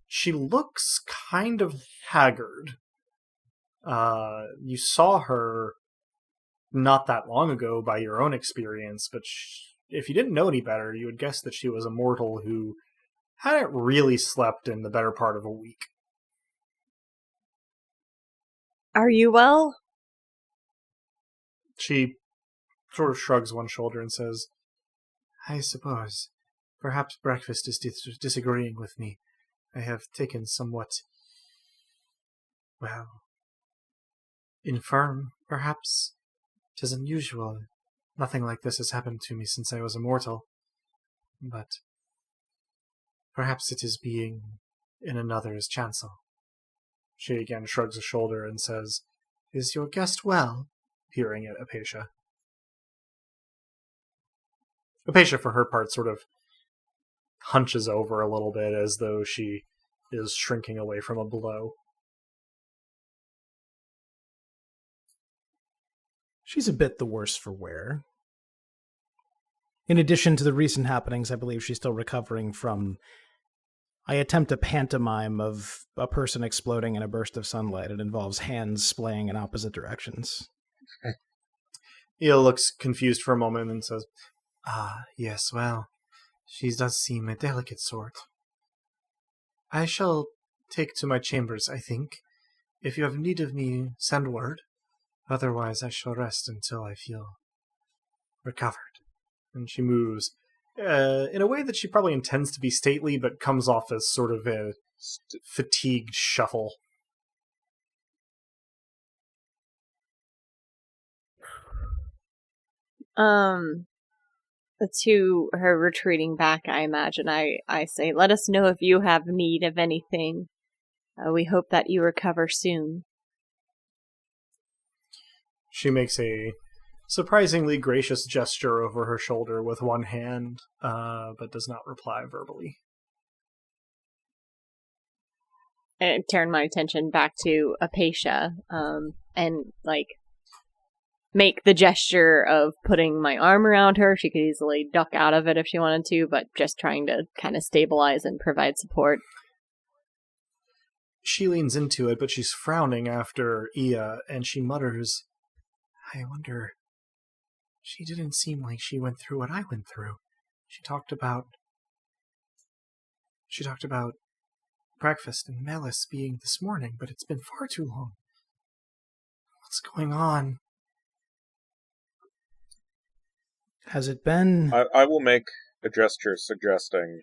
She looks kind of haggard. You saw her not that long ago by your own experience, but if you didn't know any better, you would guess that she was a mortal who hadn't really slept in the better part of a week. Are you well? She sort of shrugs one shoulder and says, I suppose. Perhaps breakfast is disagreeing with me. I have taken somewhat, infirm, perhaps. 'Tis unusual. Nothing like this has happened to me since I was a mortal. But perhaps it is being in another's chancel. She again shrugs a shoulder and says, Is your guest well? Peering at Apatia. Apatia, for her part, sort of hunches over a little bit as though she is shrinking away from a blow. She's a bit the worse for wear. In addition to the recent happenings, I believe she's still recovering from... I attempt a pantomime of a person exploding in a burst of sunlight. It involves hands splaying in opposite directions. Ea looks confused for a moment and says, yes, well, she does seem a delicate sort. I shall take to my chambers, I think. If you have need of me, send word. Otherwise, I shall rest until I feel recovered. And she moves in a way that she probably intends to be stately, but comes off as sort of a fatigued shuffle. To her retreating back, I imagine, I say, let us know if you have need of anything. We hope that you recover soon. She makes a surprisingly gracious gesture over her shoulder with one hand, but does not reply verbally. I turn my attention back to Apatia, and, make the gesture of putting my arm around her. She could easily duck out of it if she wanted to, but just trying to kind of stabilize and provide support. She leans into it, but she's frowning after Ea, and she mutters, I wonder... She didn't seem like she went through what I went through. She talked about breakfast and Melis being this morning, but it's been far too long. What's going on? Has it been... I will make a gesture suggesting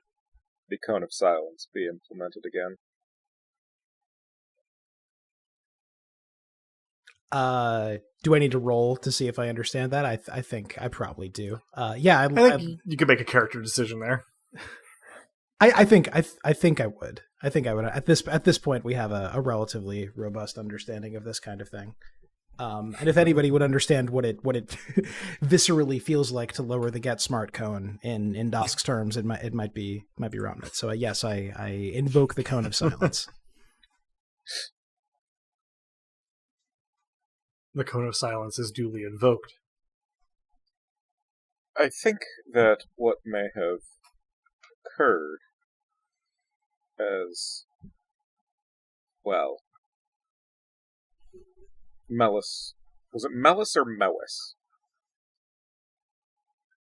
the Cone of Silence be implemented again. Do I need to roll to see if I understand that? I think I probably do. Yeah, I think you could make a character decision there. I think I would. I think I would. At this point, we have a relatively robust understanding of this kind of thing. And if anybody would understand what it viscerally feels like to lower the Get Smart cone in Dask's terms, it might be Romnit. So yes, I invoke the Cone of Silence. The Cone of Silence is duly invoked. I think that what may have occurred as, well, Melis. Was it Melis or Mewis?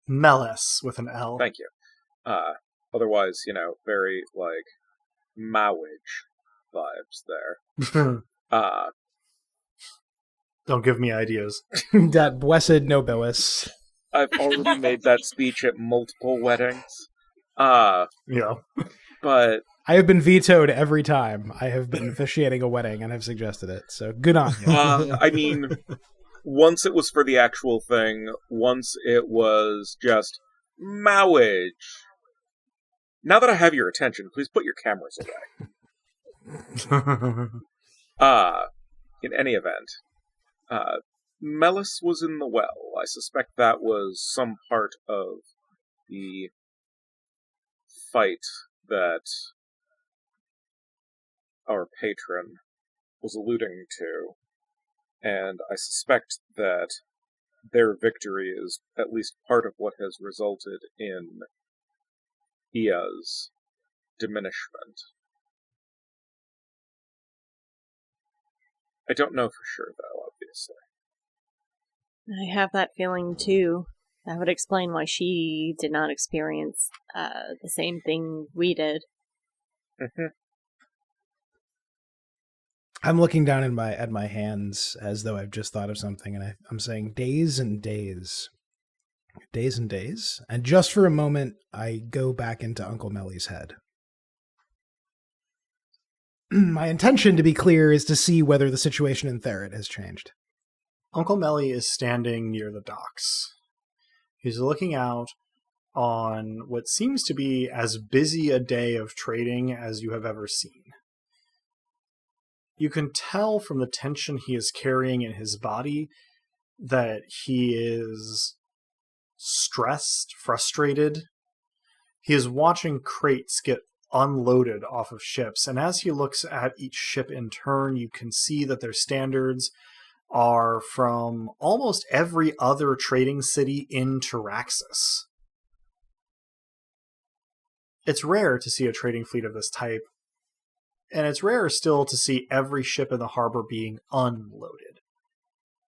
Melis with an L. Thank you. Otherwise, very, Mowage vibes there. Don't give me ideas. That blessed Nobilis. I've already made that speech at multiple weddings. Yeah. But I have been vetoed every time I have been officiating a wedding and have suggested it, so good on you. I mean, once it was for the actual thing, once it was just Mowage. Now that I have your attention, please put your cameras away. In any event, Melis was in the well. I suspect that was some part of the fight that our patron was alluding to, and I suspect that their victory is at least part of what has resulted in Ea's diminishment. I don't know for sure, though, obviously. I have that feeling, too. That would explain why she did not experience the same thing we did. Mm-hmm. I'm looking down at my hands as though I've just thought of something, and I'm saying days and days. Days and days. And just for a moment, I go back into Uncle Melly's head. My intention, to be clear, is to see whether the situation in Theret has changed. Uncle Melly is standing near the docks. He's looking out on what seems to be as busy a day of trading as you have ever seen. You can tell from the tension he is carrying in his body that he is stressed, frustrated. He is watching crates get unloaded off of ships, and as he looks at each ship in turn, you can see that their standards are from almost every other trading city in Taraxis. It's rare to see a trading fleet of this type, and it's rarer still to see every ship in the harbor being unloaded.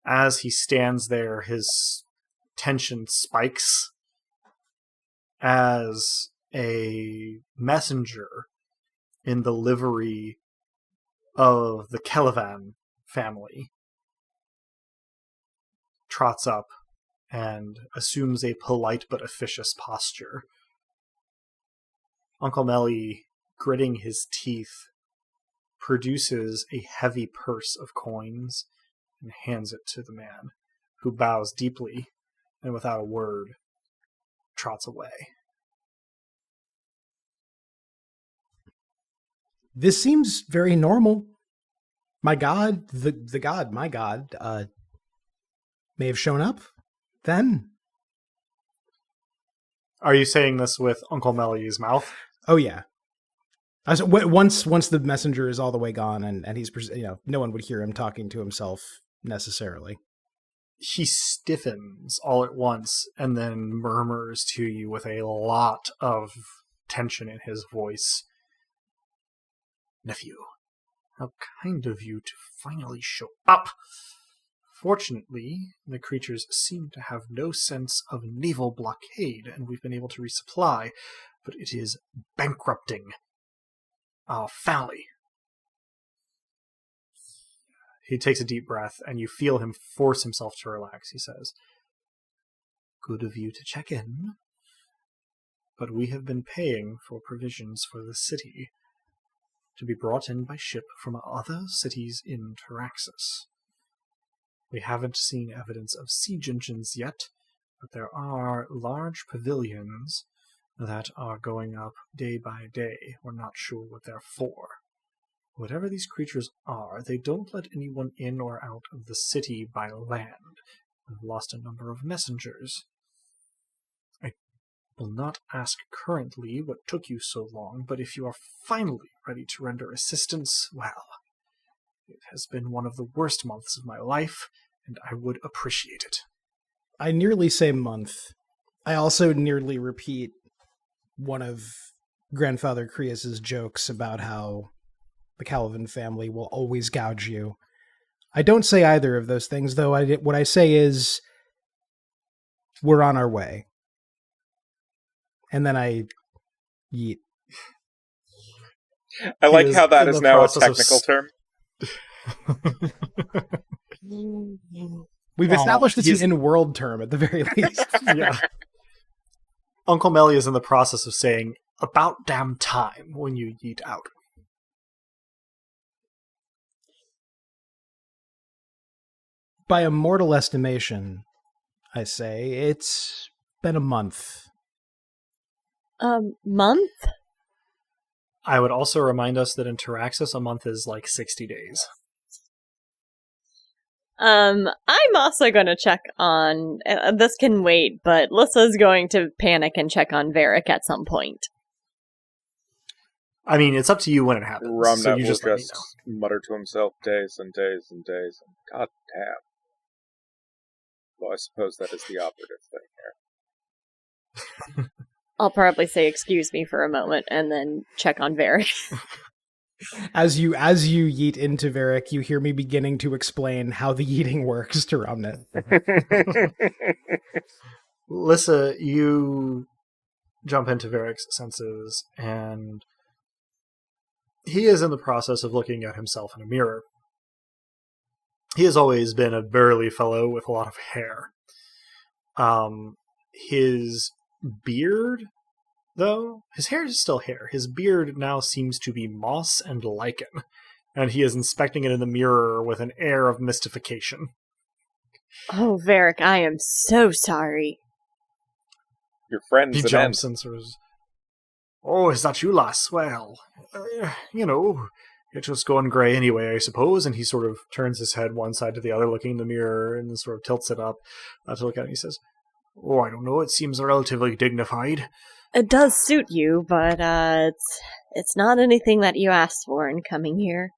As he stands there, his tension spikes as a messenger in the livery of the Kelevan family trots up and assumes a polite but officious posture. Uncle Melly, gritting his teeth, produces a heavy purse of coins and hands it to the man, who bows deeply and without a word trots away. This seems very normal. My god, my god, may have shown up then. Are you saying this with Uncle Melly's mouth? Oh yeah. Once the messenger is all the way gone and he's, no one would hear him talking to himself necessarily. He stiffens all at once and then murmurs to you with a lot of tension in his voice. Nephew, how kind of you to finally show up. Fortunately, the creatures seem to have no sense of naval blockade, and we've been able to resupply, but it is bankrupting our family. He takes a deep breath, and you feel him force himself to relax. He says, good of you to check in, but we have been paying for provisions for the city to be brought in by ship from other cities in Taraxis. We haven't seen evidence of siege engines yet, but there are large pavilions that are going up day by day. We're not sure what they're for. Whatever these creatures are, they don't let anyone in or out of the city by land. We've lost a number of messengers. I will not ask currently what took you so long, but if you are finally ready to render assistance, well, it has been one of the worst months of my life, and I would appreciate it. I nearly say month. I also nearly repeat one of Grandfather Krias's jokes about how the Kelevan family will always gouge you. I don't say either of those things, though. What I say is, we're on our way. And then I yeet. I like how that is now a technical term. We've established it's an in-world term at the very least. Yeah. Uncle Melly is in the process of saying, about damn time, when you yeet out. By a mortal estimation, I say, it's been a month. Month? I would also remind us that in Taraxis, a month is like 60 days. I'm also going to check on... this can wait, but Lissa's going to panic and check on Varric at some point. I mean, it's up to you when it happens. Rumnut so you will just mutter to himself days and days and days. And God damn. Well, I suppose that is the operative thing here. I'll probably say excuse me for a moment and then check on Varric. As you yeet into Varric, you hear me beginning to explain how the yeeting works to Rumnut. Lissa, you jump into Varric's senses, and he is in the process of looking at himself in a mirror. He has always been a burly fellow with a lot of hair. His beard, though, his hair is still hair. His beard now seems to be moss and lichen, and he is inspecting it in the mirror with an air of mystification. Oh, Varric, I am so sorry. Your friend's He jumps and says, "Oh, is that you, lass? Well, it's just going grey anyway, I suppose." And he sort of turns his head one side to the other, looking in the mirror, and sort of tilts it up to look at it. He says, "Oh, I don't know, it seems relatively dignified." It does suit you, but it's not anything that you asked for in coming here.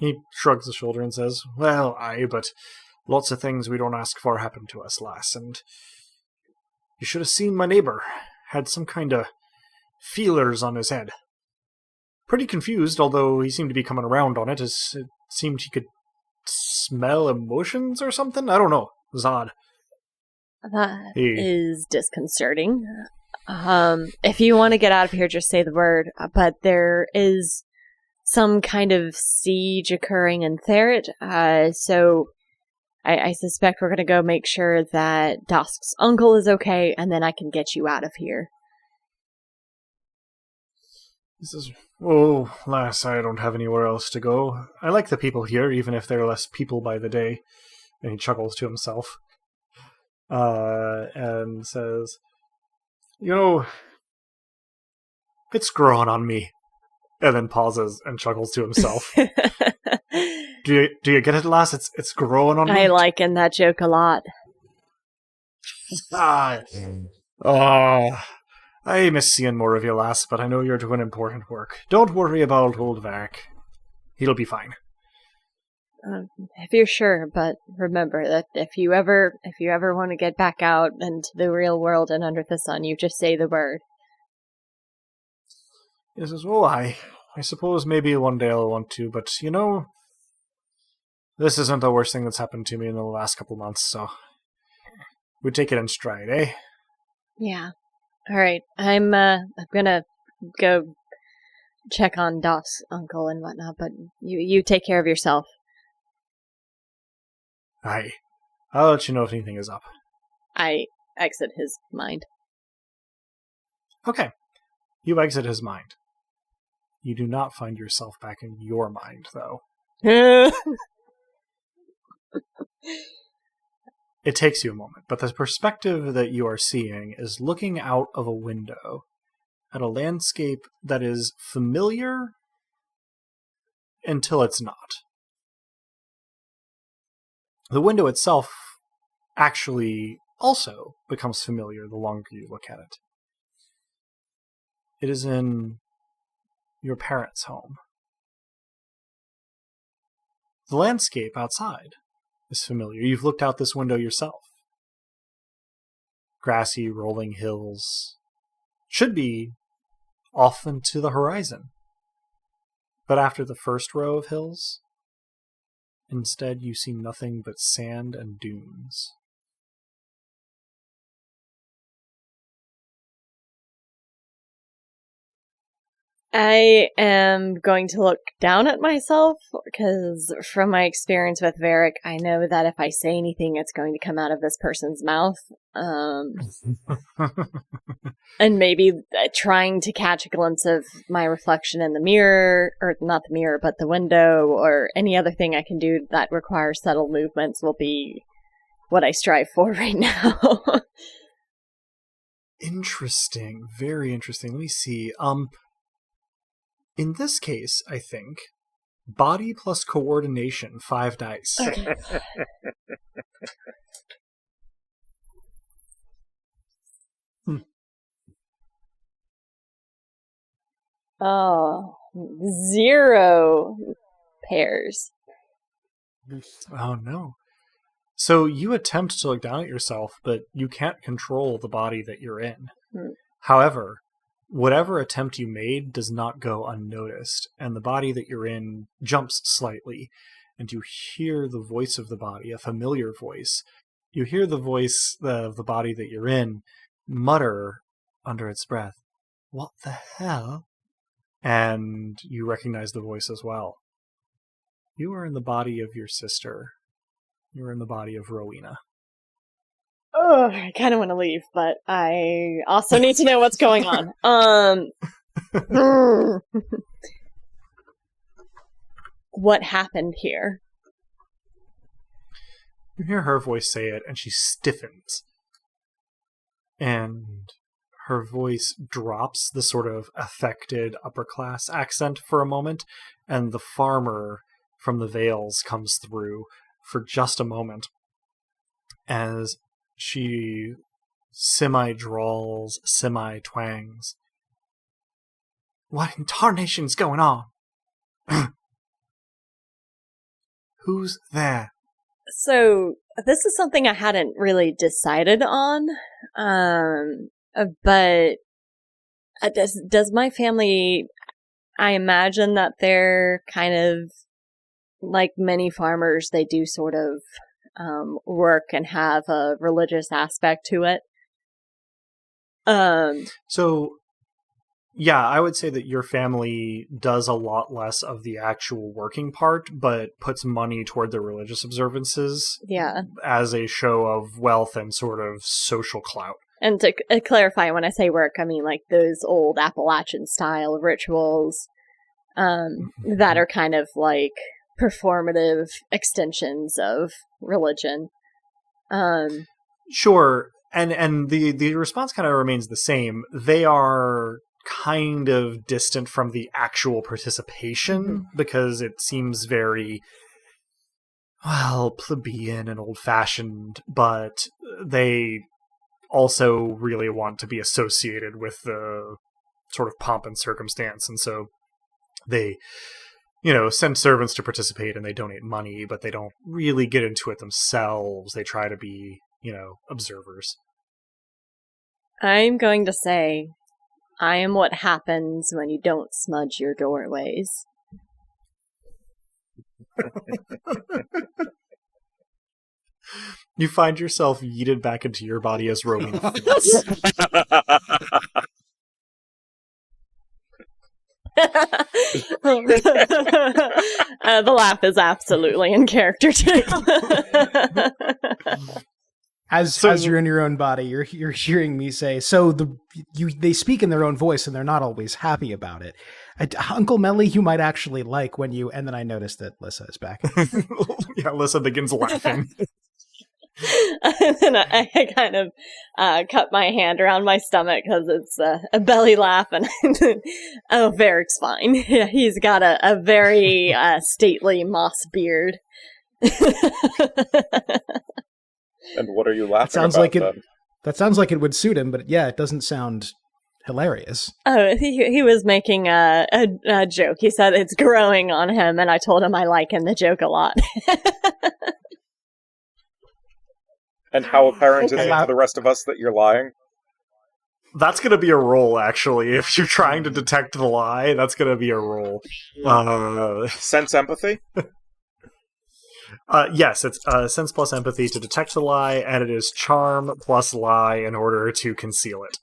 He shrugs his shoulder and says, "Well, aye, but lots of things we don't ask for happen to us, lass, and you should have seen my neighbour. Had some kind of feelers on his head. Pretty confused, although he seemed to be coming around on it, as it seemed he could smell emotions or something. I don't know. It was odd." That is disconcerting. If you want to get out of here, just say the word. But there is some kind of siege occurring in Theret, so I suspect we're going to go make sure that Dask's uncle is okay, and then I can get you out of here. He says, "Oh, lass, I don't have anywhere else to go. I like the people here, even if they're less people by the day." And he chuckles to himself. And says, "You know, it's growing on me." And then pauses and chuckles to himself. Do you get it, lass? It's growing on me. I liken that joke a lot. I miss seeing more of you, lass, but I know you're doing important work. Don't worry about old Varric. He'll be fine. If you're sure, but remember that if you ever want to get back out into the real world and under the sun, you just say the word. He says, "Oh, I suppose maybe one day I'll want to, but you know, this isn't the worst thing that's happened to me in the last couple months, so we take it in stride, eh?" Yeah. All right. I'm gonna go check on Dask's uncle and whatnot, but you take care of yourself. Aye. I'll let you know if anything is up. I exit his mind. Okay. You exit his mind. You do not find yourself back in your mind, though. It takes you a moment, but the perspective that you are seeing is looking out of a window at a landscape that is familiar until it's not. The window itself actually also becomes familiar the longer you look at it. It is in your parents' home. The landscape outside is familiar. You've looked out this window yourself. Grassy, rolling hills should be off into the horizon. But after the first row of hills, instead you see nothing but sand and dunes. I am going to look down at myself, because from my experience with Varric, I know that if I say anything, it's going to come out of this person's mouth. And maybe trying to catch a glimpse of my reflection in the mirror, or not the mirror, but the window, or any other thing I can do that requires subtle movements will be what I strive for right now. Interesting. Very interesting. Let me see. In this case, I think, body plus coordination, 5 dice. Okay. Oh, 0 pairs. Oh, no. So you attempt to look down at yourself, but you can't control the body that you're in. However, whatever attempt you made does not go unnoticed, and the body that you're in jumps slightly, and you hear the voice of the body, a familiar voice. You hear the voice of the body that you're in mutter under its breath, "What the hell?" And you recognize the voice as well. You are in the body of your sister. You are in the body of Rowena. Oh, I kind of want to leave, but I also need to know what's going on. What happened here? You hear her voice say it, and she stiffens. And her voice drops the sort of affected upper-class accent for a moment, and the farmer from the Vales comes through for just a moment as she semi-drawls, semi-twangs. "What in tarnation's going on?" Who's there? So this is something I hadn't really decided on, but does my family? I imagine that they're kind of like many farmers. They do sort of work and have a religious aspect to it. So, yeah, I would say that your family does a lot less of the actual working part, but puts money toward the religious observances as a show of wealth and sort of social clout. And to clarify, when I say work, I mean like those old Appalachian-style rituals that are kind of like performative extensions of religion. Sure. And the response kind of remains the same. They are kind of distant from the actual participation because it seems very, well, plebeian and old-fashioned, but they also really want to be associated with the sort of pomp and circumstance, and so they, send servants to participate and they donate money, but they don't really get into it themselves. They try to be, observers. I'm going to say, I am what happens when you don't smudge your doorways. You find yourself yeeted back into your body as roaming fits. The laugh is absolutely in character too. As you're in your own body, you're hearing me say, so they speak in their own voice and they're not always happy about it. Uncle Melly, you might actually like when you, and then I noticed that Lissa is back. Yeah, Lissa begins laughing. And then I kind of cut my hand around my stomach because it's a belly laugh, and oh, Varric's fine. Yeah, he's got a very stately moss beard. And what are you laughing sounds about, like it. then? That sounds like it would suit him, but yeah, it doesn't sound hilarious. Oh, he was making a joke. He said it's growing on him, and I told him I liken the joke a lot. And how apparent is it to the rest of us that you're lying? That's going to be a roll, actually. If you're trying to detect the lie, that's going to be a roll. Sense empathy? Yes, it's sense plus empathy to detect the lie, and it is charm plus lie in order to conceal it.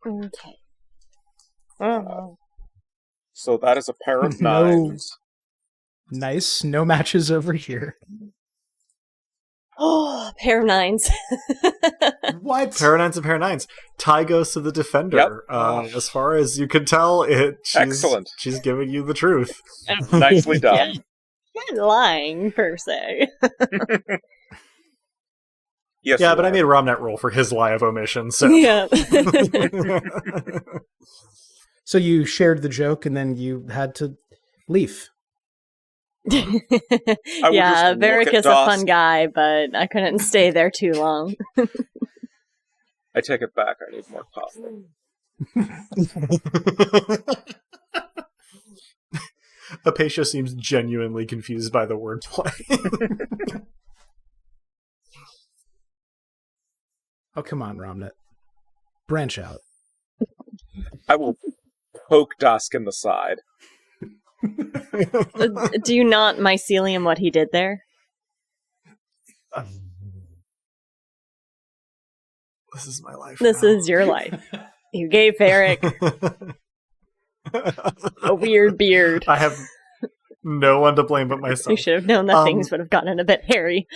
Okay. So that is a pair of nines. Nice. No matches over here. Oh, pair of nines. What? Pair of nines and pair of nines. Tie goes to the defender. Yep. As far as you can tell, Excellent. She's giving you the truth. Nicely done. Not lying, per se. Yes, yeah, but I made Romnet roll for his lie of omission, so... Yeah. So you shared the joke and then you had to leave. Yeah, Varric is a fun guy, but I couldn't stay there too long. I take it back. I need more coffee. Apatia seems genuinely confused by the wordplay. Oh, come on, Romnet. Branch out. I will poke Dask in the side. Do you not mycelium what he did there? This is my life. This now. is your life. You gave Varric a weird beard. I have no one to blame but myself. You should have known that things would have gotten a bit hairy.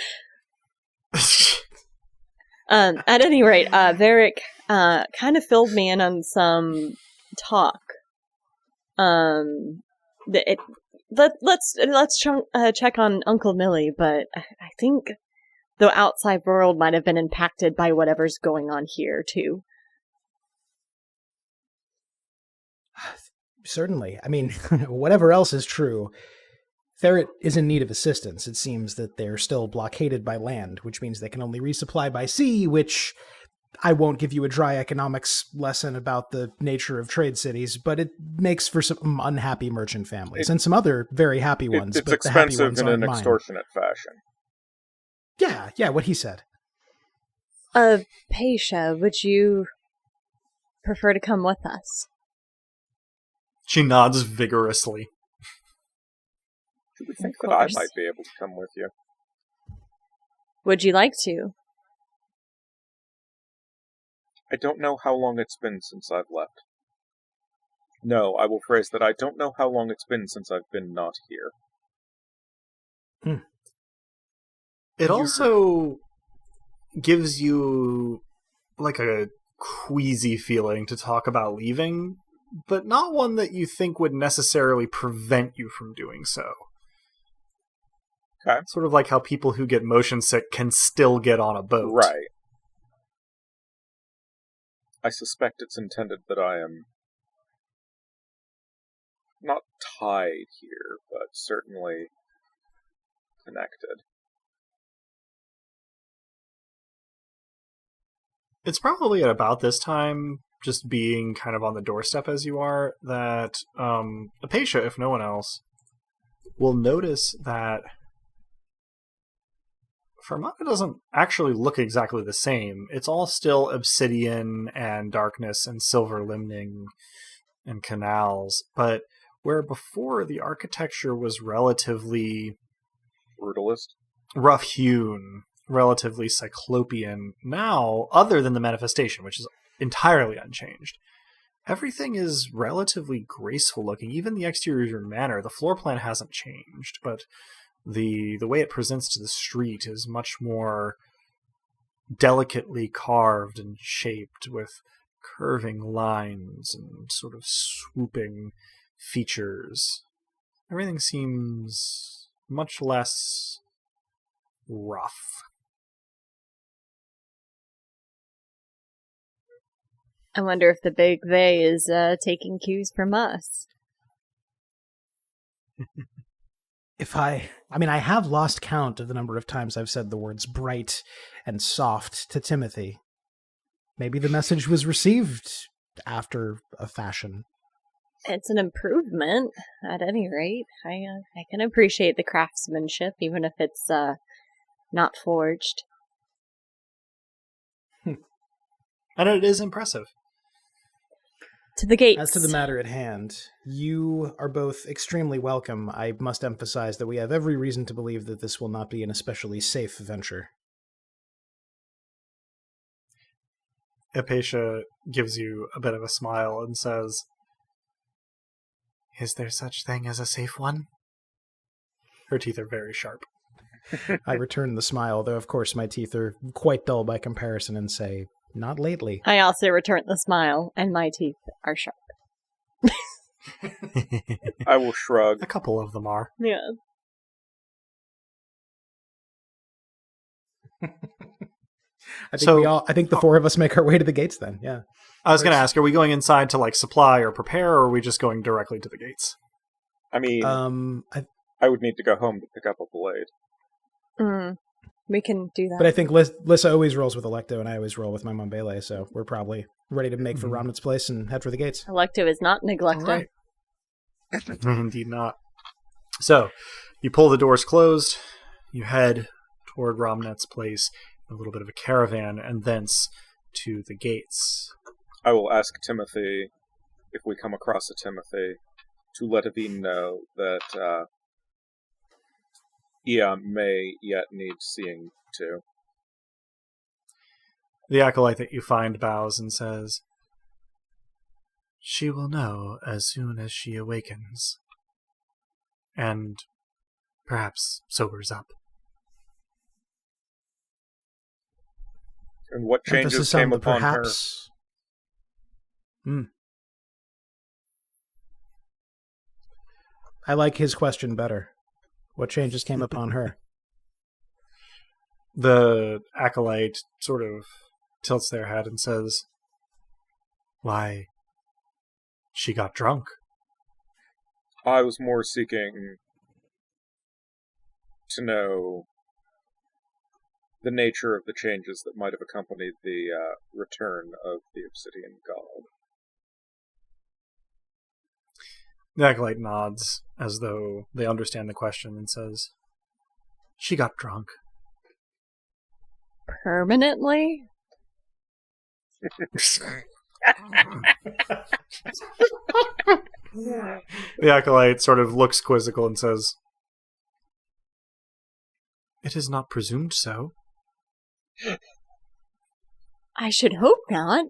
At any rate, Varric kind of filled me in on some talk. Let's check on Uncle Millie, but I think the outside world might have been impacted by whatever's going on here too. Certainly. I mean, whatever else is true, Theret is in need of assistance. It seems that they're still blockaded by land, which means they can only resupply by sea, which I won't give you a dry economics lesson about the nature of trade cities, but it makes for some unhappy merchant families and some other very happy ones. It's but the happy expensive ones in aren't an mine. extortionate fashion. Yeah, what he said. Paisha, would you prefer to come with us? She nods vigorously. You would think Of that I course. might be able to come with you. Would you like to? I don't know how long it's been since I've left. No, I will phrase that I don't know how long it's been since I've been not here. It also gives you like a queasy feeling to talk about leaving, but not one that you think would necessarily prevent you from doing so. Okay. Sort of like how people who get motion sick can still get on a boat. Right. I suspect it's intended that I am not tied here, but certainly connected. It's probably at about this time, just being kind of on the doorstep as you are, that Apatia, if no one else, will notice that Fermata doesn't actually look exactly the same. It's all still obsidian and darkness and silver limning and canals, but where before the architecture was relatively Brutalist? rough-hewn, relatively cyclopean, now, other than the manifestation, which is entirely unchanged, everything is relatively graceful looking. Even the exterior manner, the floor plan hasn't changed, but the way it presents to the street is much more delicately carved and shaped, with curving lines and sort of swooping features. Everything seems much less rough. I wonder if the big they is taking cues from us. I have lost count of the number of times I've said the words bright and soft to Timothy. Maybe the message was received after a fashion. It's an improvement, at any rate. I can appreciate the craftsmanship, even if it's not forged. And it is impressive. To the gates. As to the matter at hand, you are both extremely welcome. I must emphasize that we have every reason to believe that this will not be an especially safe venture. Apatia gives you a bit of a smile and says, "Is there such thing as a safe one?" Her teeth are very sharp. I return the smile, though of course my teeth are quite dull by comparison, and say, not lately. I also return the smile, and my teeth are sharp. I will shrug. A couple of them are. Yeah. I think the four of us make our way to the gates then, yeah. I was going to ask, are we going inside to like supply or prepare, or are we just going directly to the gates? I mean, I would need to go home to pick up a blade. We can do that. But I think Lissa always rolls with Electo, and I always roll with my Mombele, so we're probably ready to make for Ramnet's place and head for the gates. Electo is not neglected. Right. Indeed not. So, you pull the doors closed, you head toward Ramnet's place, a little bit of a caravan, and thence to the gates. I will ask Timothy, if we come across a Timothy, to let Avine know that Ia may yet need seeing to. The acolyte that you find bows and says, "She will know as soon as she awakens, and perhaps sobers up." And what changes Emphasis on came the upon perhaps. I like his question better. What changes came upon her? The acolyte sort of tilts their head and says, "Why, she got drunk." her? I was more seeking to know the nature of the changes that might have accompanied the return of the Obsidian God. The acolyte nods as though they understand the question and says, "She got drunk." Permanently? The acolyte sort of looks quizzical and says, "It is not presumed so." I should hope not.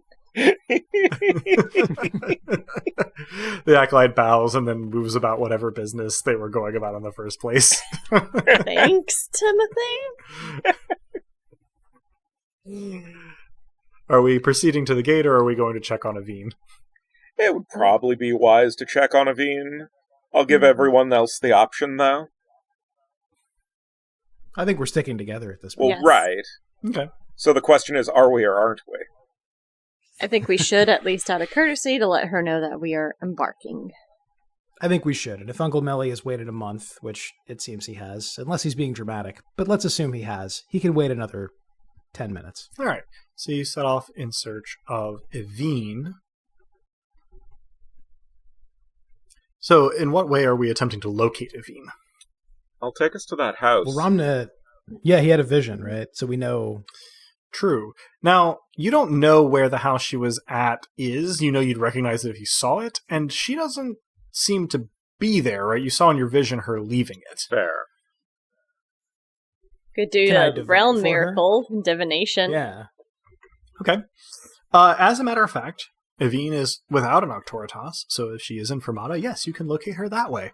The acolyte bows and then moves about whatever business they were going about in the first place. Thanks, Timothy. Are we proceeding to the gate, or are we going to check on Aveen? It would probably be wise to check on Aveen. I'll give everyone else the option, though. I think we're sticking together at this Well, point. Yes. right. Okay. So the question is, are we or aren't we? I think we should, at least out of courtesy, to let her know that we are embarking. I think we should. And if Uncle Melly has waited a month, which it seems he has, unless he's being dramatic, but let's assume he has, he can wait another 10 minutes. All right. So you set off in search of Aveen. So in what way are we attempting to locate Aveen? I'll take us to that house. Well, Ramna, yeah, he had a vision, right? So we know. True. Now, you don't know where the house she was at is. You know you'd recognize it if you saw it, and she doesn't seem to be there, right? You saw in your vision her leaving it. Fair. Could do Can I a divine realm for her? miracle, divination. Yeah. Okay. As a matter of fact, Aveen is without an Octoritas, so if she is in Fermata, yes, you can locate her that way.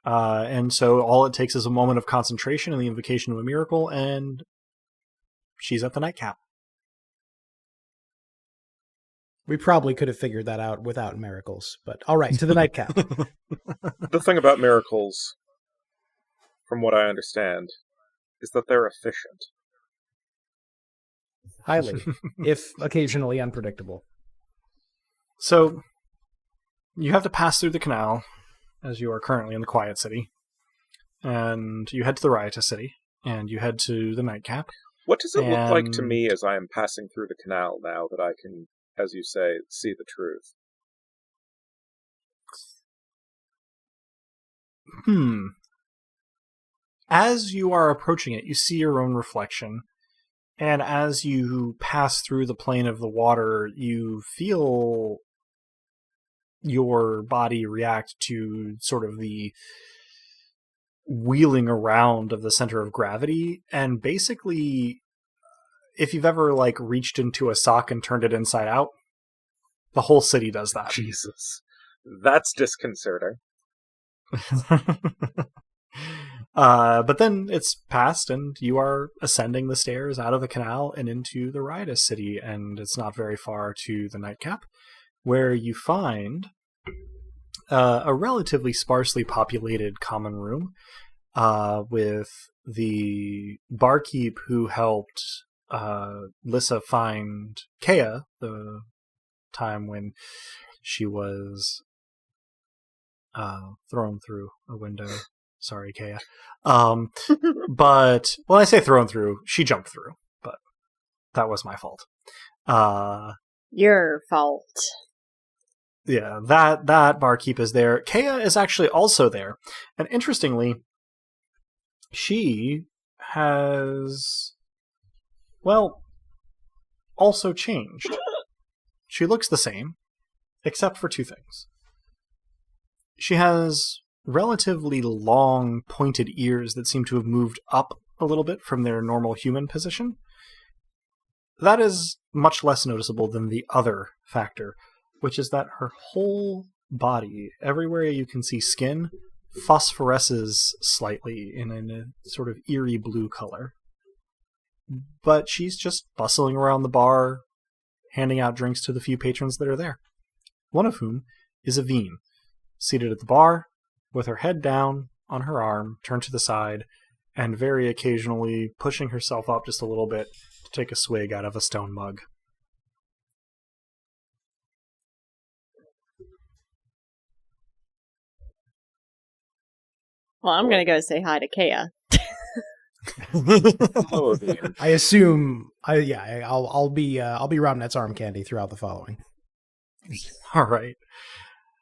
And so all it takes is a moment of concentration and the invocation of a miracle, and she's at the nightcap. We probably could have figured that out without miracles, but all right, to the nightcap. The thing about miracles, from what I understand, is that they're efficient. Highly, if occasionally unpredictable. So you have to pass through the canal, as you are currently in the Quiet City, and you head to the Riotous City, and you head to the nightcap. What does it look like to And- me as I am passing through the canal now that I can, as you say, see the truth? As you are approaching it, you see your own reflection, and as you pass through the plane of the water, you feel your body react to sort of the wheeling around of the center of gravity, and basically, if you've ever reached into a sock and turned it inside out, the whole city does that. Jesus. That's disconcerting. But then it's passed, and you are ascending the stairs out of the canal and into the Riotous City, and it's not very far to the nightcap, where you find a relatively sparsely populated common room with the barkeep who helped Lissa find Kea the time when she was thrown through a window. Sorry, Kea. But, well, I say thrown through. She jumped through, but that was my fault. Your fault. Yeah, that barkeep is there. Kea is actually also there. And interestingly, she has, well, also changed. She looks the same, except for two things. She has relatively long, pointed ears that seem to have moved up a little bit from their normal human position. That is much less noticeable than the other factor, which is that her whole body, everywhere you can see skin, phosphoresces slightly in a sort of eerie blue color. But she's just bustling around the bar, handing out drinks to the few patrons that are there. One of whom is Aveen, seated at the bar, with her head down on her arm, turned to the side, and very occasionally pushing herself up just a little bit to take a swig out of a stone mug. Well, I'm going to go say hi to Kea. Hello, Aveen. I assume, I'll be Robnet's arm candy throughout the following. All right.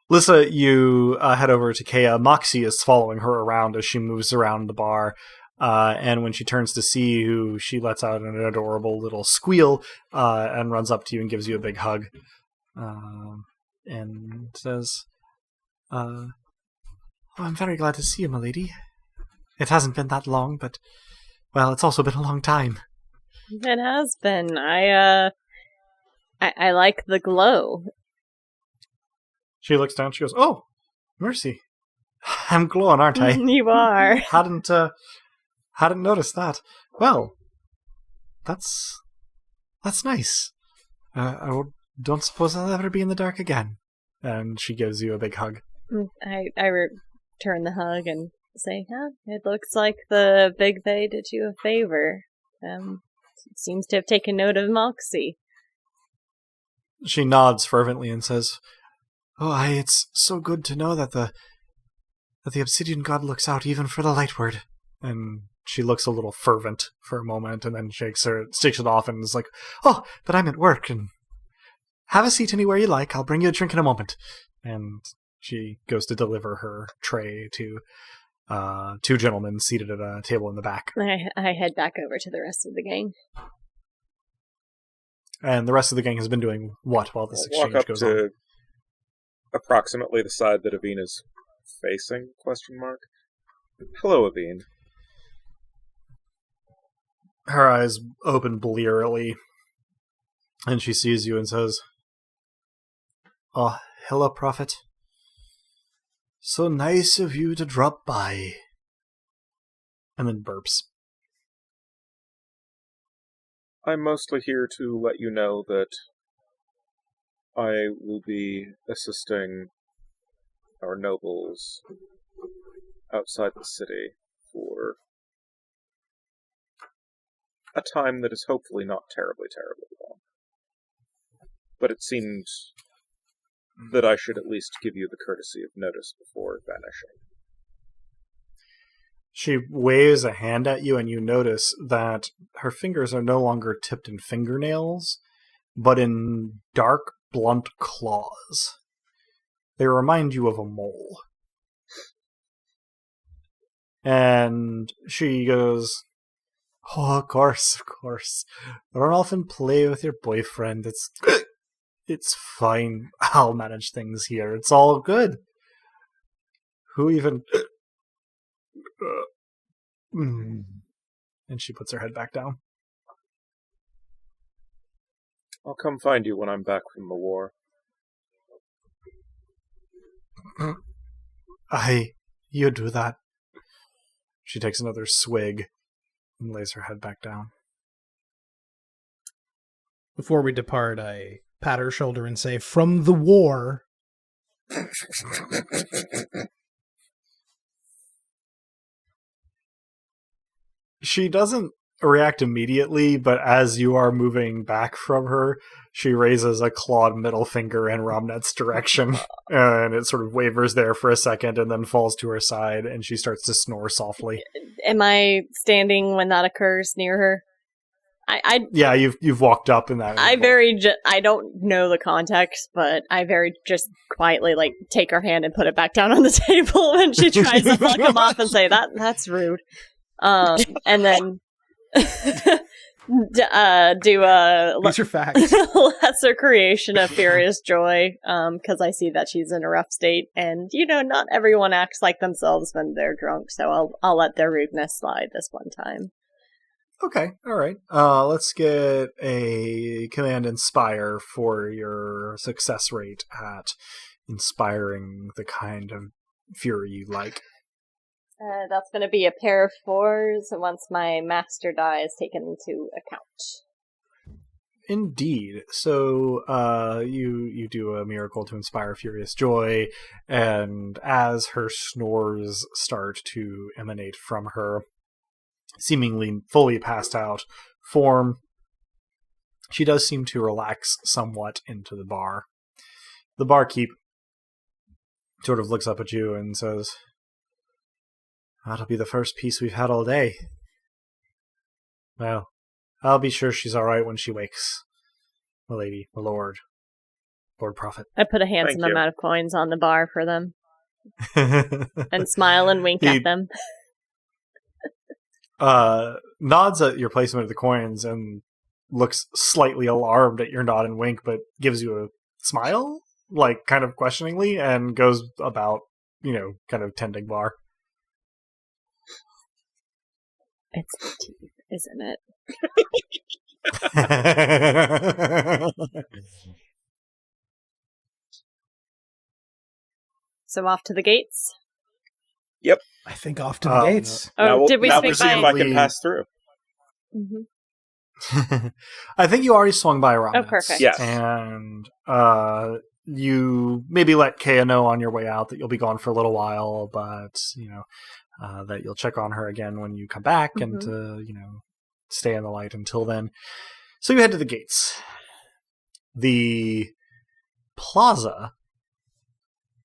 Lissa, you head over to Kea. Moxie is following her around as she moves around the bar. And when she turns to see you, she lets out an adorable little squeal and runs up to you and gives you a big hug. And says, oh, I'm very glad to see you, my lady. It hasn't been that long, but, well, it's also been a long time. It has been. I like the glow. She looks down, she goes, oh, mercy. I'm glowing, aren't I? You are. Hadn't noticed that. Well, that's nice. I don't suppose I'll ever be in the dark again. And she gives you a big hug. I return the hug and say, it looks like the Big Fae did you a favor. Seems to have taken note of Moxie. She nods fervently and says, oh, it's so good to know that the Obsidian God looks out even for the Lightward. And she looks a little fervent for a moment and then shakes it off and is like, oh, but I'm at work and have a seat anywhere you like. I'll bring you a drink in a moment. And she goes to deliver her tray to two gentlemen seated at a table in the back. I head back over to the rest of the gang. And the rest of the gang has been doing what while this exchange Walk up goes to on? approximately the side that Aveen is facing, ? Hello, Aveen. Her eyes open blearily, and she sees you and says, oh, hello, Prophet. So nice of you to drop by. And then burps. I'm mostly here to let you know that I will be assisting our nobles outside the city for a time that is hopefully not terribly, terribly long. But it seemed that I should at least give you the courtesy of notice before vanishing. She waves a hand at you, and you notice that her fingers are no longer tipped in fingernails, but in dark, blunt claws. They remind you of a mole. And she goes, oh, of course. Don't often play with your boyfriend. It's fine. I'll manage things here. It's all good. Who even... And she puts her head back down. I'll come find you when I'm back from the war. You do that. She takes another swig and lays her head back down. Before we depart, I pat her shoulder and say, from the war. She doesn't react immediately, but as you are moving back from her, she raises a clawed middle finger in Romnet's direction, and it sort of wavers there for a second and then falls to her side, and she starts to snore softly. Am I standing when that occurs near her? Yeah, you've walked up in that. I don't know the context, but I very just quietly take her hand and put it back down on the table when she tries to fuck him off and say that's rude. And then do a These are facts. lesser creation of furious joy, because I see that she's in a rough state, and not everyone acts like themselves when they're drunk, so I'll let their rudeness slide this one time. Okay, all right. Let's get a command inspire for your success rate at inspiring the kind of fury you like. That's going to be a pair of 4s once my master die is taken into account. Indeed. So you do a miracle to inspire furious joy, and as her snores start to emanate from her seemingly fully passed out form, she does seem to relax somewhat into the bar. The barkeep sort of looks up at you and says, that'll be the first piece we've had all day. Well, I'll be sure she's all right when she wakes. Milady, my lord. Lord Prophet. I put a handsome Thank you. amount of coins on the bar for them and smile and wink He at them. nods at your placement of the coins and looks slightly alarmed at your nod and wink, but gives you a smile, like kind of questioningly, and goes about, kind of tending bar. It's the teeth, isn't it? So off to the gates? I think off to the gates. Oh, did we now speak we'll see if by... I can pass through. Mhm. I think you already swung by around. Oh, perfect. Yes. And you maybe let Kea know on your way out that you'll be gone for a little while, but that you'll check on her again when you come back, and stay in the light until then. So you head to the gates. The plaza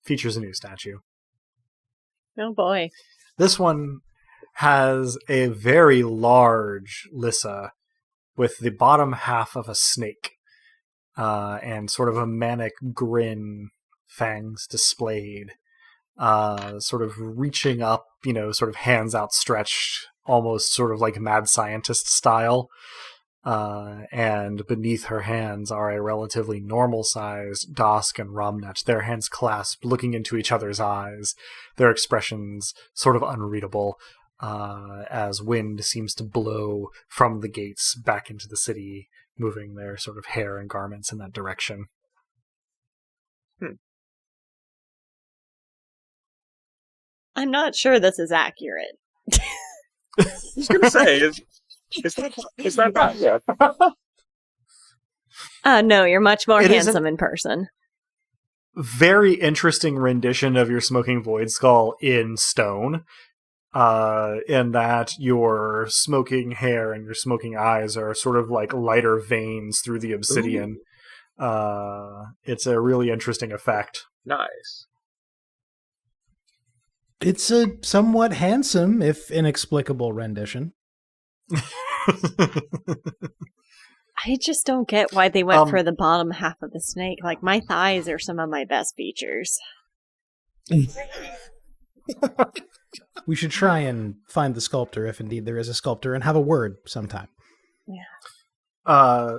features a new statue. Oh boy. This one has a very large Lissa with the bottom half of a snake and sort of a manic grin, fangs displayed, sort of reaching up, sort of hands outstretched, almost sort of like mad scientist style. And beneath her hands are a relatively normal-sized Dask and Ramnet, their hands clasped, looking into each other's eyes, their expressions sort of unreadable, as wind seems to blow from the gates back into the city, moving their sort of hair and garments in that direction. I'm not sure this is accurate. I was going to say, is that bad? Yeah. No, you're much more It is handsome in person. Very interesting rendition of your Smoking Void Skull in stone, in that your smoking hair and your smoking eyes are sort of like lighter veins through the obsidian. It's a really interesting effect. Nice. It's a somewhat handsome, if inexplicable, rendition. I just don't get why they went for the bottom half of the snake. Like, my thighs are some of my best features. We should try and find the sculptor, if indeed there is a sculptor, and have a word sometime. Yeah.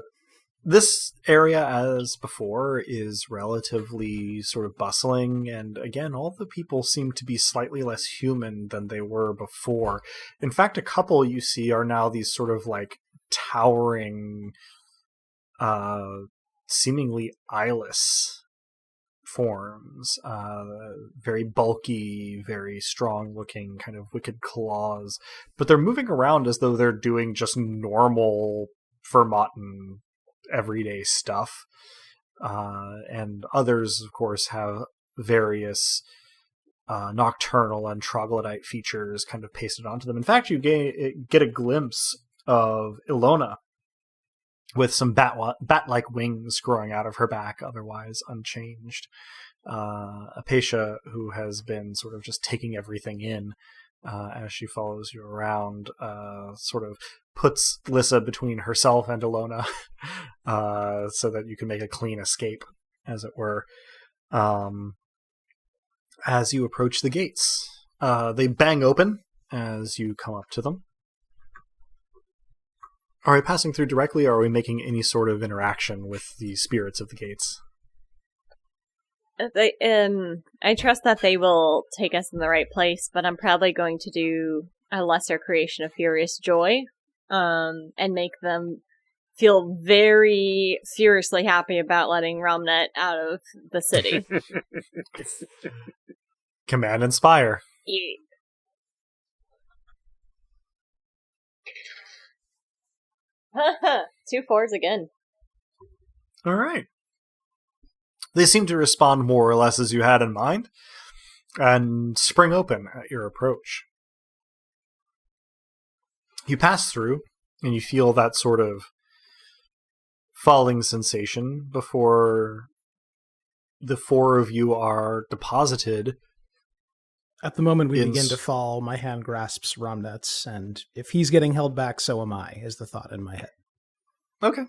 This area, as before, is relatively sort of bustling, and again, all the people seem to be slightly less human than they were before. In fact, a couple you see are now these sort of like towering, seemingly eyeless forms, very bulky, very strong looking, kind of wicked claws, but they're moving around as though they're doing just normal Fermotan everyday stuff, and others of course have various nocturnal and troglodyte features kind of pasted onto them. In fact, you get a glimpse of Ilona with some bat-like wings growing out of her back, otherwise unchanged. Apatia, who has been sort of just taking everything in as she follows you around, sort of puts Lissa between herself and Ilona so that you can make a clean escape, as it were. As you approach the gates, they bang open as you come up to them. Are we passing through directly, or are we making any sort of interaction with the spirits of the gates? I trust that they will take us in the right place, but I'm probably going to do a lesser creation of Furious Joy, and make them feel very furiously happy about letting Ramnet out of the city. Command Inspire. Yeah. Two fours again. All right. They seem to respond more or less as you had in mind, and spring open at your approach. You pass through, and you feel that sort of falling sensation before the four of you are deposited At the moment we begin to fall, my hand grasps Romnet's, and if he's getting held back, so am I, is the thought in my head. Okay.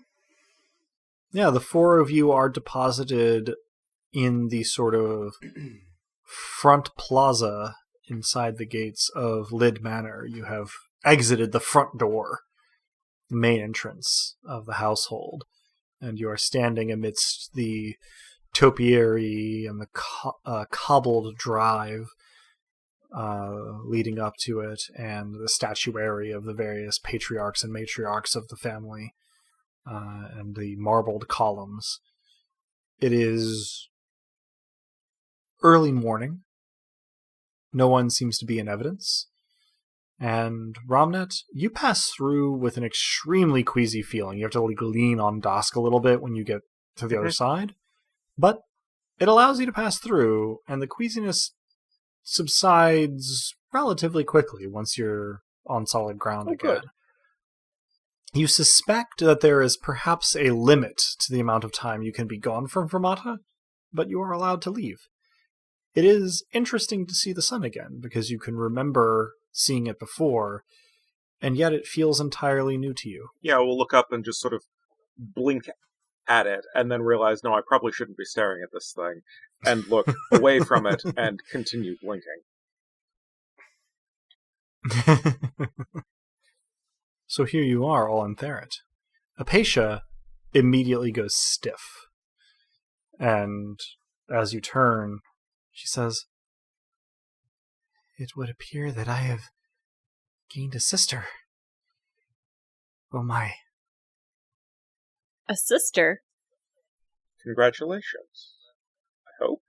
Yeah, the four of you are deposited in the sort of front plaza inside the gates of Lid Manor. You have exited the front door, the main entrance of the household, and you are standing amidst the topiary and the cobbled drive leading up to it, and the statuary of the various patriarchs and matriarchs of the family, and the marbled columns. It is early morning. No one seems to be in evidence. And Romnet, you pass through with an extremely queasy feeling. You have to lean on Dask a little bit when you get to the other side. But it allows you to pass through, and the queasiness subsides relatively quickly once you're on solid ground again. Good. You suspect that there is perhaps a limit to the amount of time you can be gone from Vermata, but you are allowed to leave. It is interesting to see the sun again, because you can remember seeing it before, and yet it feels entirely new to you. Yeah, we'll look up and just sort of blink at it, and then realize, no, I probably shouldn't be staring at this thing, and look away from it and continue blinking. So here you are, all in Theret. Apatia immediately goes stiff. And as you turn, she says, "It would appear that I have gained a sister. Oh my." A sister? Congratulations. I hope.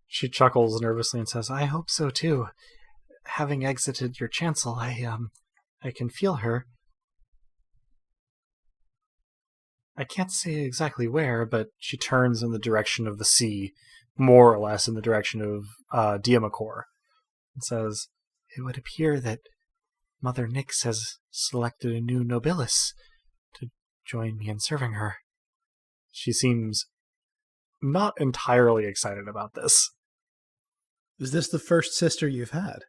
She chuckles nervously and says, "I hope so too. Having exited your chancel, I can feel her. I can't say exactly where, but she turns in the direction of the sea, more or less in the direction of Diamakor, and says, "It would appear that Mother Nyx has selected a new Nobilis to join me in serving her." She seems not entirely excited about this. Is this the first sister you've had?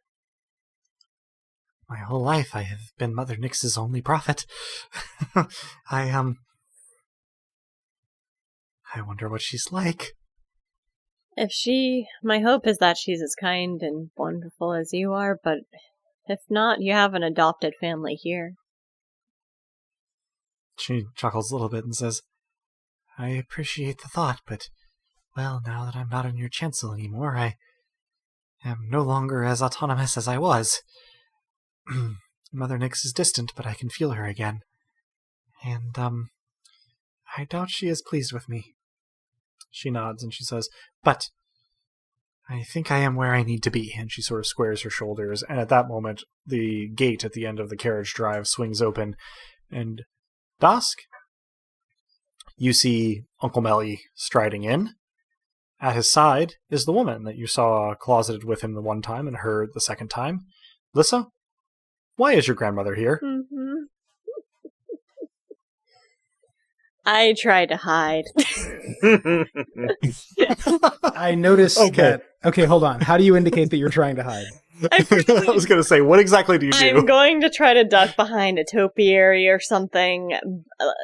My whole life I have been Mother Nyx's only prophet. I wonder what she's like. My hope is that she's as kind and wonderful as you are, but if not, you have an adopted family here. She chuckles a little bit and says, "I appreciate the thought, but, well, now that I'm not in your chancel anymore, I am no longer as autonomous as I was. Mother Nyx is distant, but I can feel her again. And, I doubt she is pleased with me." She nods and she says, "But I think I am where I need to be." And she sort of squares her shoulders, and at that moment, the gate at the end of the carriage drive swings open, and Dask, you see Uncle Melly striding in. At his side is the woman that you saw closeted with him the one time and heard the second time. Lissa, why is your grandmother here? Mm-hmm. I try to hide. I noticed that... Okay, hold on. How do you indicate that you're trying to hide? I was going to say, what exactly do you do? I'm going to try to duck behind a topiary or something.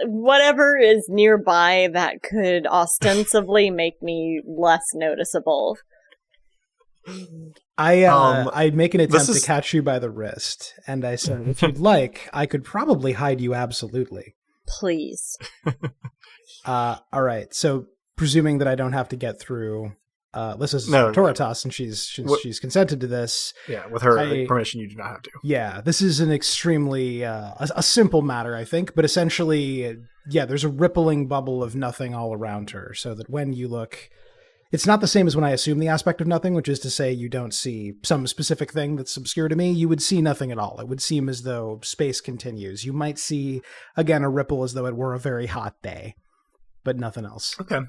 Whatever is nearby that could ostensibly make me less noticeable. I make an attempt to catch you by the wrist, and I said, if you'd like, I could probably hide you absolutely. Please. All right, so presuming that I don't have to get through Lissa's Toritas, and she's consented to this. Yeah, with her permission, you do not have to. Yeah, this is an extremely a simple matter, I think, but essentially, there's a rippling bubble of nothing all around her, so that when you look, it's not the same as when I assume the aspect of nothing, which is to say you don't see some specific thing that's obscure to me. You would see nothing at all. It would seem as though space continues. You might see, again, a ripple as though it were a very hot day, but nothing else. Okay. All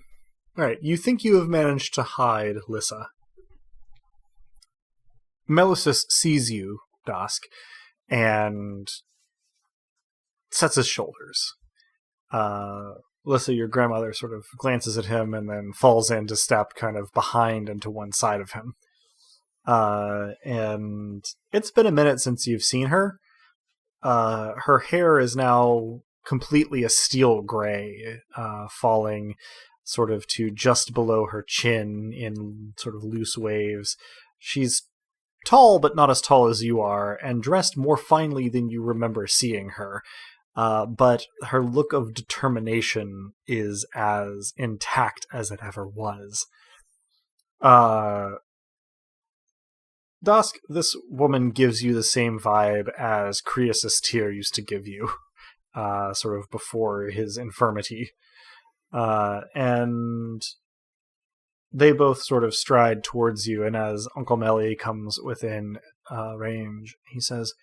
right. You think you have managed to hide Lissa. Melissus sees you, Dask, and sets his shoulders. Lissa, your grandmother, sort of glances at him and then falls into step kind of behind and to one side of him. and it's been a minute since you've seen her. Her hair is now completely a steel gray, falling sort of to just below her chin in sort of loose waves. She's tall, but not as tall as you are, and dressed more finely than you remember seeing her. But her look of determination is as intact as it ever was. Dask, this woman gives you the same vibe as Creasus Tyr used to give you, sort of before his infirmity. And they both sort of stride towards you, and as Uncle Melly comes within range, he says,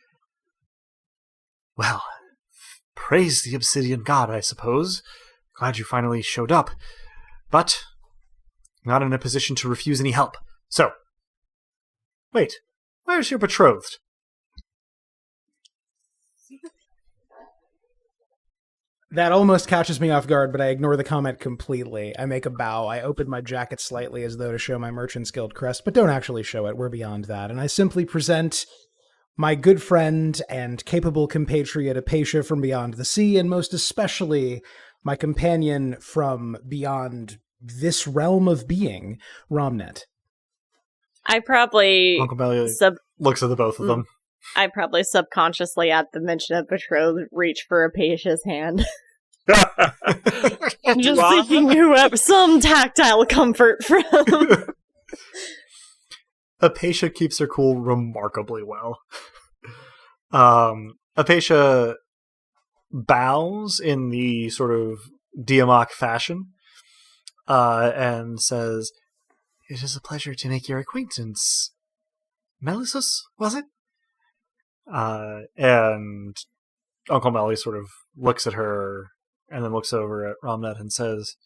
"Well, praise the Obsidian God, I suppose. Glad you finally showed up. But not in a position to refuse any help. So, wait, where's your betrothed?" That almost catches me off guard, but I ignore the comment completely. I make a bow. I open my jacket slightly as though to show my Merchant's Guild crest, but don't actually show it. We're beyond that. And I simply present my good friend and capable compatriot Apatia from beyond the sea, and most especially my companion from beyond this realm of being, Romnet. I probably Uncle Melly looks at the both of them. I probably subconsciously, at the mention of betrothed, reach for Apatia's hand. Just seeking who some tactile comfort from. Apatia keeps her cool remarkably well. Apatia bows in the sort of Diamok fashion, and says, "It is a pleasure to make your acquaintance. Melissus, was it?" And Uncle Melly sort of looks at her and then looks over at Romnet and says,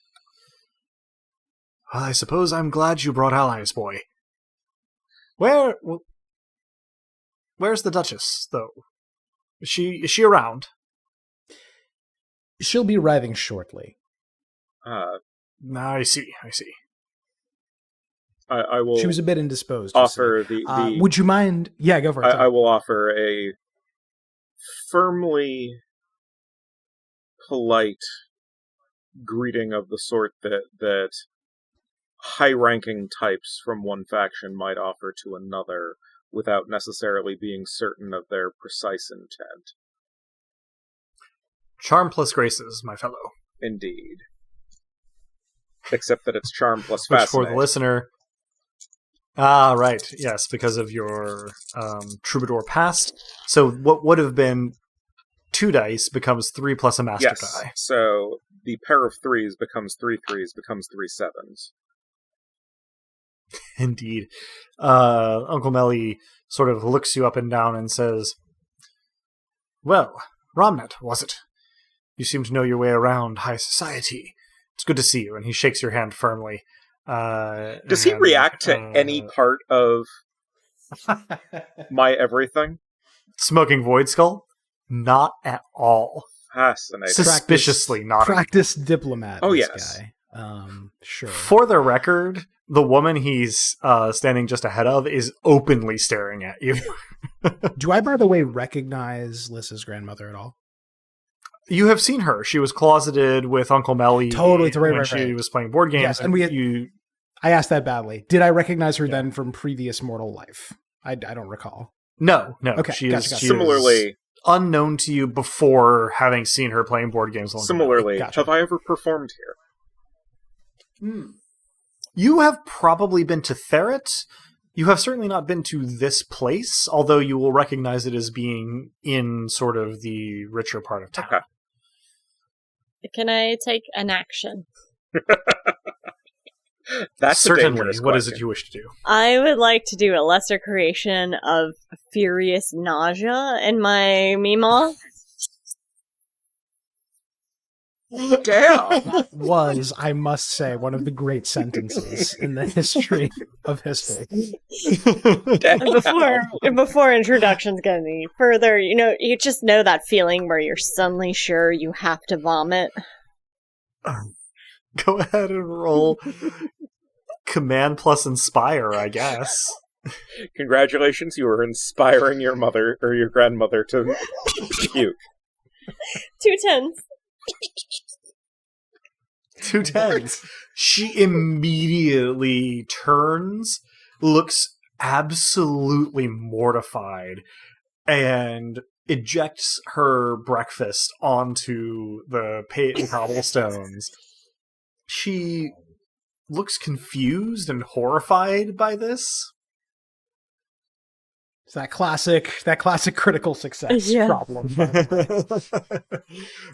"Well, I suppose I'm glad you brought allies, boy. Where's the Duchess, though? Is she around?" She'll be arriving shortly. I see. I will. She was a bit indisposed. Offer the. Would you mind? Yeah, go for it. I will offer a firmly polite greeting of the sort that high-ranking types from one faction might offer to another without necessarily being certain of their precise intent. Charm plus graces, my fellow. Indeed. Except that it's charm plus Which fascinate. for the listener... Ah, right. Yes, because of your troubadour past. So what would have been 2 dice becomes 3 plus a master die. So the pair of 3s becomes 3 3s, becomes 3 7s. Indeed. Uncle Melly sort of looks you up and down and says, "Well, Romnet, was it? You seem to know your way around high society. It's good to see you." And he shakes your hand firmly. Does he react to any part of my everything? Smoking Void Skull? Not at all. Fascinating. Suspiciously not. Practiced diplomat. Oh, this yes. Guy. Sure. For the record, the woman he's standing just ahead of is openly staring at you. Do I, by the way, recognize Lys's grandmother at all? You have seen her. She was closeted with Uncle Melly when she was playing board games. Yes, and I asked that badly. Did I recognize her then from previous mortal life? I don't recall. No. Okay, she gotcha. is Similarly unknown to you before having seen her playing board games. Similarly, Gotcha. have I ever performed here? You have probably been to Theret. You have certainly not been to this place, although you will recognize it as being in sort of the richer part of town. Okay. Can I take an action? That's certainly. A what is question. it you wish to do? I would like to do a lesser creation of furious nausea in my Meemaw. Damn. That was, I must say, one of the great sentences in the history of history. Before introductions get any further, you just know that feeling where you're suddenly sure you have to vomit. Go ahead and roll command plus inspire, I guess. Congratulations, you are inspiring your mother or your grandmother to puke. 2 10s. 2 10s. She immediately turns, looks absolutely mortified, and ejects her breakfast onto the cobblestones. She looks confused and horrified by this. It's that classic critical success Yeah. problem.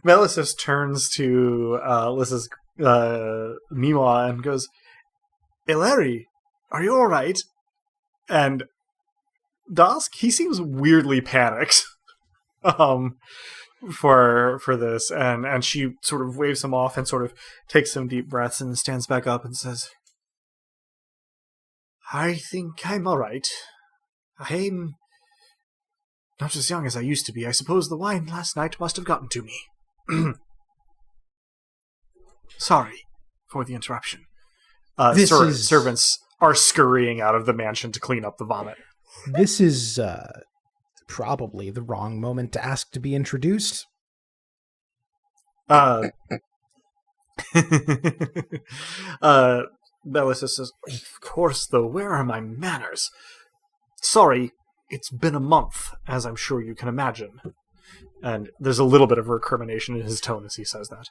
Melissus turns to Lys's Mima and goes, "Ilari, are you all right?" And Dask, he seems weirdly panicked for this, and she sort of waves him off and sort of takes some deep breaths and stands back up and says, "I think I'm all right. I'm not as young as I used to be. I suppose the wine last night must have gotten to me. Sorry for the interruption." Servants are scurrying out of the mansion to clean up the vomit. This is probably the wrong moment to ask to be introduced. Melissus says, "Of course, though, where are my manners? Sorry, it's been a month, as I'm sure you can imagine." And there's a little bit of recrimination in his tone as he says that.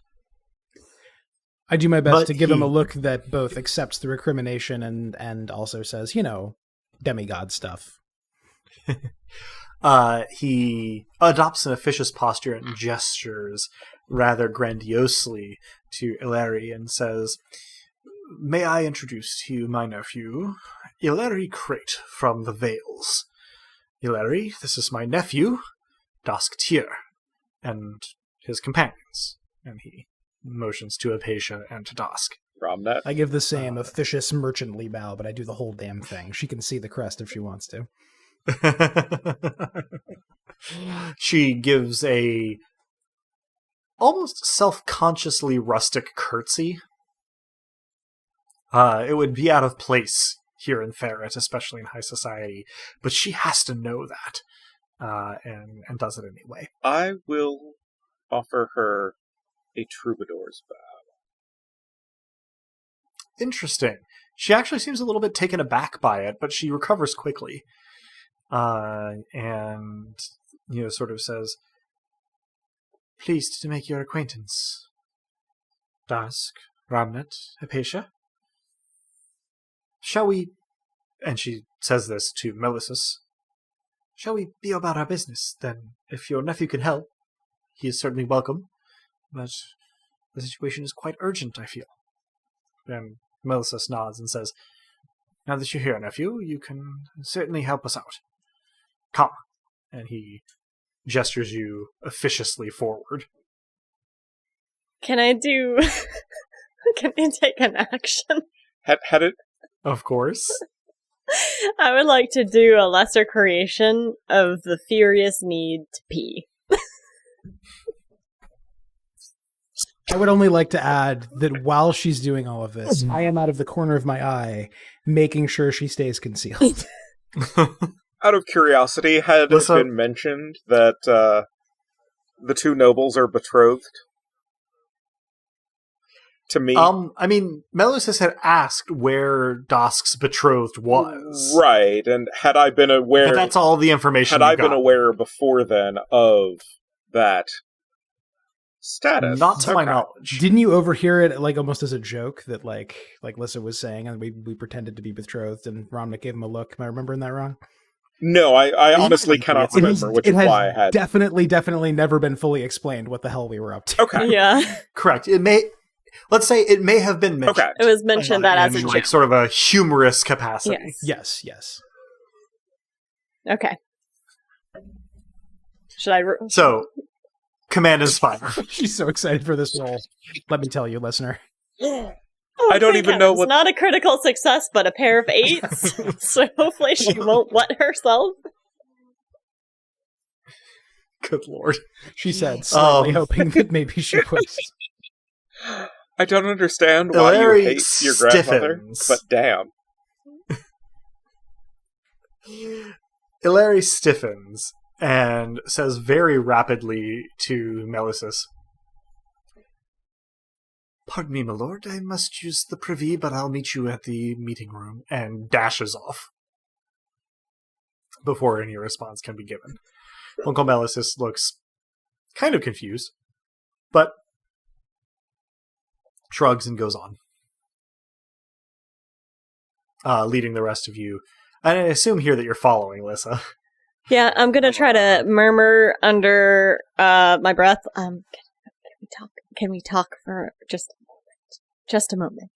I do my best But to give him a look that both accepts the recrimination and also says, demigod stuff. He adopts an officious posture and gestures rather grandiosely to Ilari and says, "May I introduce to you my nephew, Ilari Crate from the Vales. Ilari, this is my nephew, Dask Tyr, and his companions." And he motions to Apatia and to Dask. Romnet. I give the same officious merchantly bow, but I do the whole damn thing. She can see the crest if she wants to. She gives a almost self-consciously rustic curtsy. It would be out of place here in Theret, especially in high society, but she has to know that, and does it anyway. I will offer her a troubadour's bow. Interesting. She actually seems a little bit taken aback by it, but she recovers quickly. And, sort of says, "Pleased to make your acquaintance. Dask, Ramnet, Apatia. Shall we," and she says this to Melissus, "shall we be about our business, then? If your nephew can help, he is certainly welcome, but the situation is quite urgent, I feel." And Melissus nods and says, "Now that you're here, nephew, you can certainly help us out. Come." And he gestures you officiously forward. Can I do... Can I take an action? Had it? Of course. I would like to do a lesser creation of the furious need to pee. I would only like to add that while she's doing all of this, I am out of the corner of my eye, making sure she stays concealed. Out of curiosity, had it been mentioned that the two nobles are betrothed? To me? Melissus had asked where Dask's betrothed was. Right, and had I been aware... But that's all the information Had I been aware before then of that status? Not to my knowledge. Didn't you overhear it almost as a joke that like Lyssa was saying, and we pretended to be betrothed, and Romnick gave him a look? Am I remembering that wrong? No, I honestly cannot remember, which is why I had... definitely never been fully explained what the hell we were up to. Okay. Yeah. Correct. Let's say it may have been mentioned. Okay. It was mentioned that as a joke. Sort of a humorous capacity. Yes. Yes. Okay. Should I... So, command inspire. She's so excited for this role. Let me tell you, listener. I don't even know what... It's not a critical success, but a pair of 8s. So hopefully she won't wet herself. Good lord. She said, slightly hoping that maybe she would. I don't understand why you hate your grandmother, but damn. Ilari stiffens and says very rapidly to Melissus, "Pardon me, my lord, I must use the privy, but I'll meet you at the meeting room," and dashes off before any response can be given. Uncle Melissus looks kind of confused, but shrugs and goes on, leading the rest of you. And I assume here that you're following, Lissa. Yeah, I'm gonna try to murmur under my breath. Can we talk for just a moment?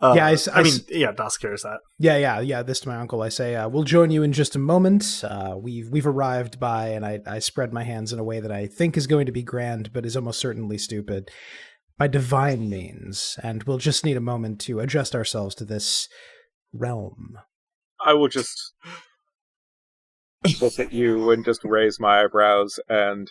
Dask hears that. Yeah. This to my uncle. I say, we'll join you in just a moment. We've arrived by, and I spread my hands in a way that I think is going to be grand, but is almost certainly stupid, by divine means, and we'll just need a moment to adjust ourselves to this realm. I will just look at you and just raise my eyebrows, and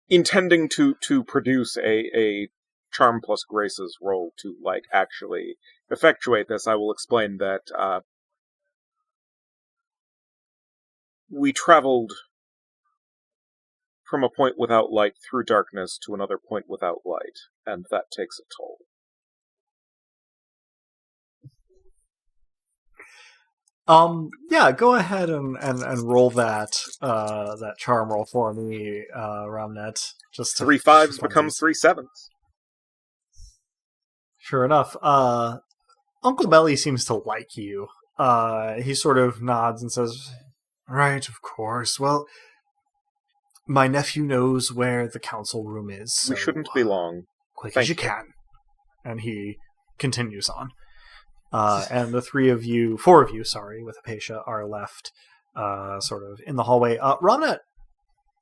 intending to produce a charm plus graces roll to actually effectuate this, I will explain that we traveled from a point without light through darkness to another point without light, and that takes a toll. Go ahead and roll that charm roll for me, Ramnet. Just 3 5s becomes 3 7s. Sure enough, Uncle Belly seems to like you. He sort of nods and says, "Right, of course. Well, my nephew knows where the council room is. So, we shouldn't be long. Quick as you can." And he continues on. And the four of you, with Apatia, are left sort of in the hallway. Ramnet,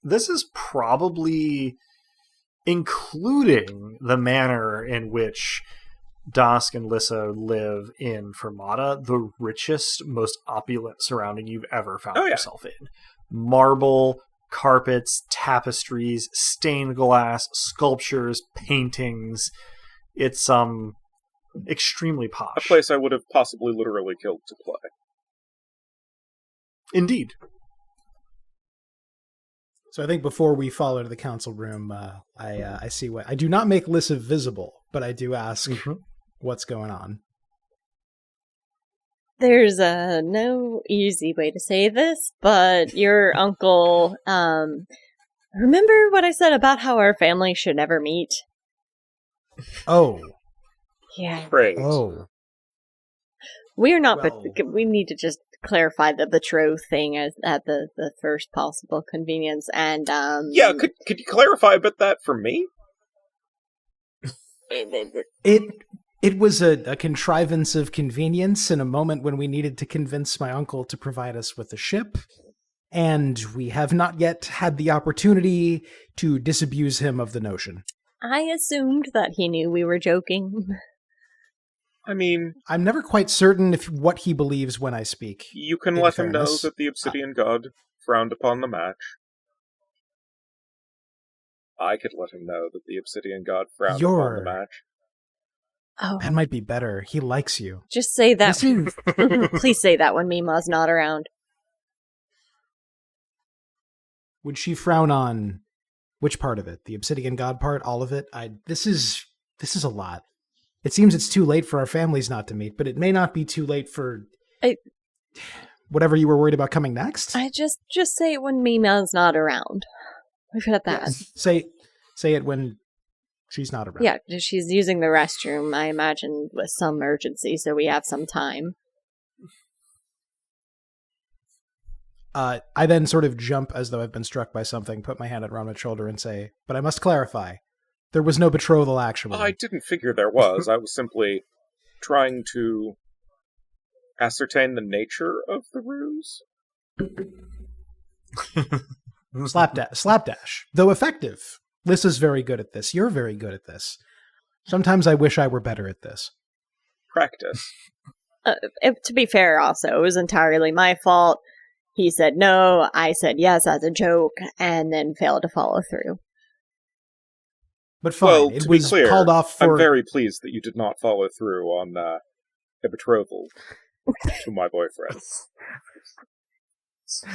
this is probably, including the manner in which Dask and Lissa live in Fermata, the richest, most opulent surrounding you've ever found yourself in. Marble, carpets, tapestries, stained glass, sculptures, paintings. It's extremely posh. A place I would have possibly literally killed to play. Indeed. So I think before we fall into the council room, I see what I do not make Lissa visible, but I do ask what's going on. There's no easy way to say this, but your uncle, remember what I said about how our family should never meet? Oh. Yeah. Great. Oh. We're not, but we need to just clarify the betrothed thing at the first possible convenience, and could you clarify a bit that for me? It was a contrivance of convenience in a moment when we needed to convince my uncle to provide us with a ship, and we have not yet had the opportunity to disabuse him of the notion. I assumed that he knew we were joking. I mean, I'm never quite certain what he believes when I speak. You can let him know that the Obsidian God frowned upon the match. I could let him know that the Obsidian God frowned upon the match. Oh, that might be better. He likes you. Just say that. Please say that when Mima's not around. Would she frown on which part of it? The Obsidian God part? All of it? This is a lot. It seems it's too late for our families not to meet, but it may not be too late for whatever you were worried about coming next. I just say it when Mima's not around. We've got that. Say it when she's not around. Yeah, she's using the restroom, I imagine, with some urgency, so we have some time. I then sort of jump as though I've been struck by something, put my hand around my shoulder and say, but I must clarify. There was no betrothal, actually. I didn't figure there was. I was simply trying to ascertain the nature of the ruse. Slapdash. Though effective. Lissa's very good at this. You're very good at this. Sometimes I wish I were better at this. Practice. To be fair, also, it was entirely my fault. He said no, I said yes as a joke, and then failed to follow through. But fine, Well, it to be was clear, called off for... I'm very pleased that you did not follow through on a betrothal to my boyfriend.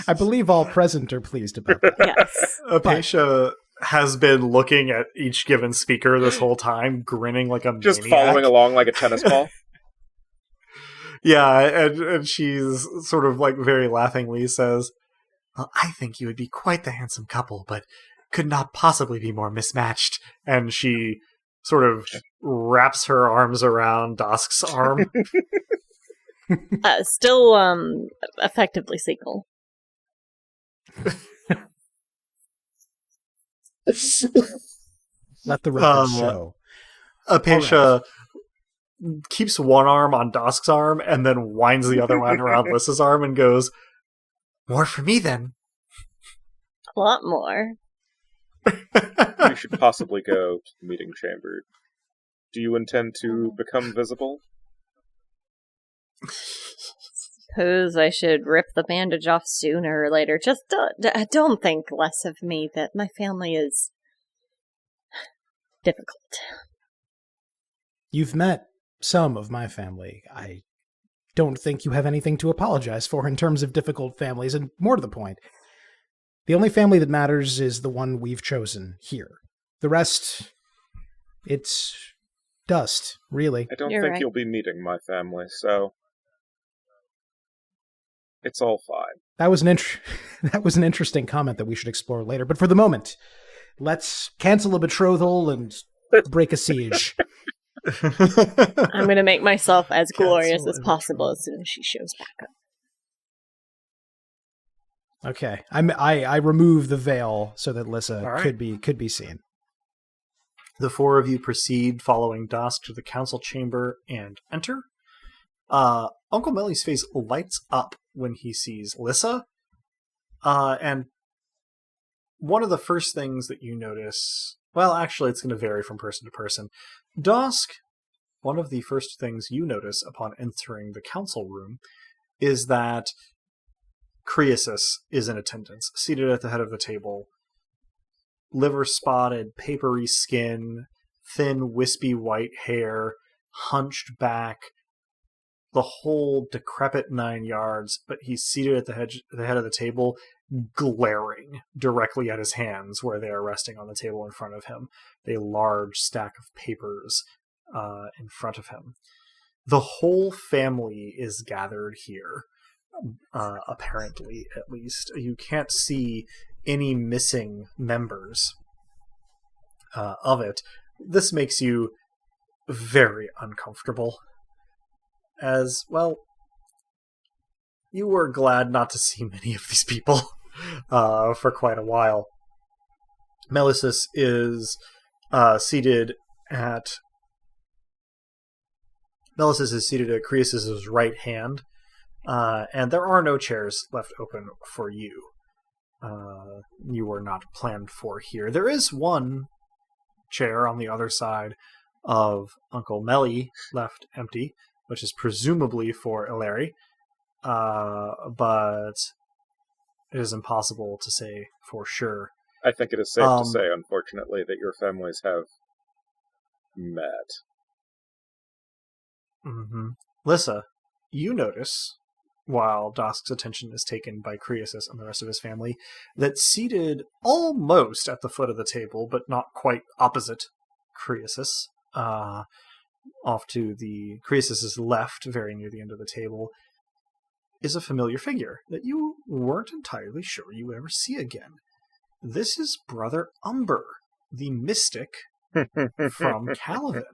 I believe all present are pleased about that. Yes. Apatia has been looking at each given speaker this whole time, grinning like a Just maniac. following along like a tennis ball. Yeah, and she's sort of like very laughingly says, "Well, I think you would be quite the handsome couple, but could not possibly be more mismatched." And she sort of wraps her arms around Dask's arm. Still, effectively single. Let the record show. Apatia keeps one arm on Dask's arm and then winds the other one around Lissa's arm and goes, "More for me, then." A lot more. You should possibly go to the meeting chamber. Do you intend to become visible? Suppose I should rip the bandage off sooner or later. Just don't think less of me, that my family is difficult. You've met some of my family. I don't think you have anything to apologize for in terms of difficult families, and more to the point, the only family that matters is the one we've chosen here. The rest, it's dust, really. I don't You're think right. you'll be meeting my family, so it's all fine. That was an interesting comment that we should explore later. But for the moment, let's cancel a betrothal and break a siege. I'm going to make myself as glorious as Cancel possible as soon as she shows back up. Okay, I remove the veil so that Lissa All right. could be seen. The four of you proceed, following Dask, to the council chamber and enter. Uncle Melly's face lights up when he sees Lissa. And one of the first things that you notice... Well, actually, it's going to vary from person to person. Dask, one of the first things you notice upon entering the council room is that Croesus is in attendance, seated at the head of the table. Liver-spotted, papery skin, thin, wispy white hair, hunched back, the whole decrepit 9 yards, but he's seated at the head of the table, glaring directly at his hands where they are resting on the table in front of him. A large stack of papers in front of him. The whole family is gathered here, apparently, at least. You can't see any missing members of it. This makes you very uncomfortable. As, well, you were glad not to see many of these people for quite a while. Melissus is seated at Croesus' right hand, and there are no chairs left open for you. You were not planned for here. There is one chair on the other side of Uncle Melly left empty, which is presumably for Ilari, but it is impossible to say for sure. I think it is safe to say, unfortunately, that your families have met. Mm-hmm. Lissa, you notice, while Dask's attention is taken by Croesus and the rest of his family, that seated almost at the foot of the table, but not quite opposite Croesus, off to the Croesus' left, very near the end of the table, is a familiar figure that you weren't entirely sure you would ever see again. This is Brother Umber, the mystic from Calavan.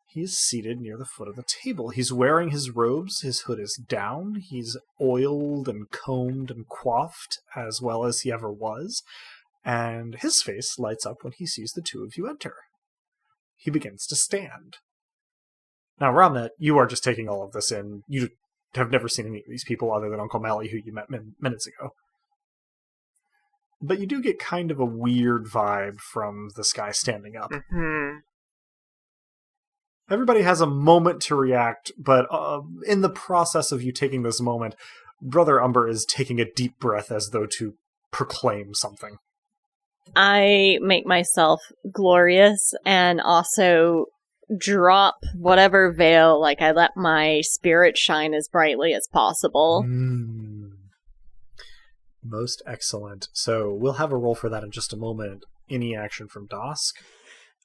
He is seated near the foot of the table. He's wearing his robes, his hood is down, he's oiled and combed and coiffed as well as he ever was, and his face lights up when he sees the two of you enter. He begins to stand. Now, Ramnet, you are just taking all of this in. You have never seen any of these people other than Uncle Mally, who you met minutes ago. But you do get kind of a weird vibe from this guy standing up. Mm-hmm. Everybody has a moment to react, but in the process of you taking this moment, Brother Umber is taking a deep breath as though to proclaim something. I make myself glorious and also drop whatever veil, like I let my spirit shine as brightly as possible. Most excellent. So we'll have a roll for that in just a moment. Any action from Dask?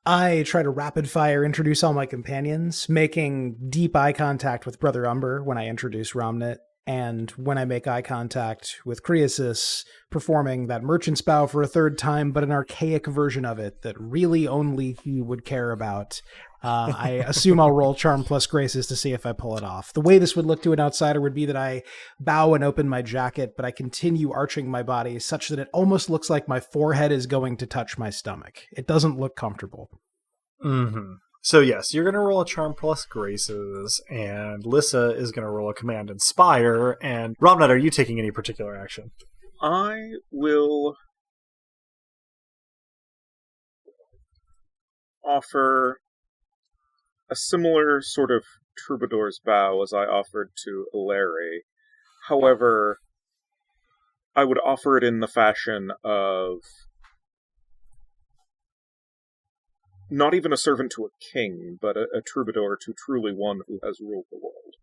I try to rapid fire introduce all my companions, making deep eye contact with Brother Umber when I introduce Romnit, and when I make eye contact with Croesus, performing that merchant's bow for a third time, but an archaic version of it that really only he would care about. I assume I'll roll Charm plus Graces to see if I pull it off. The way this would look to an outsider would be that I bow and open my jacket, but I continue arching my body such that it almost looks like my forehead is going to touch my stomach. It doesn't look comfortable. Mm-hmm. So yes, you're going to roll a Charm plus Graces, and Lissa is going to roll a Command Inspire, and Romnut, are you taking any particular action? I will offer a similar sort of troubadour's bow as I offered to Ilary. However, I would offer it in the fashion of not even a servant to a king, but a troubadour to truly one who has ruled the world.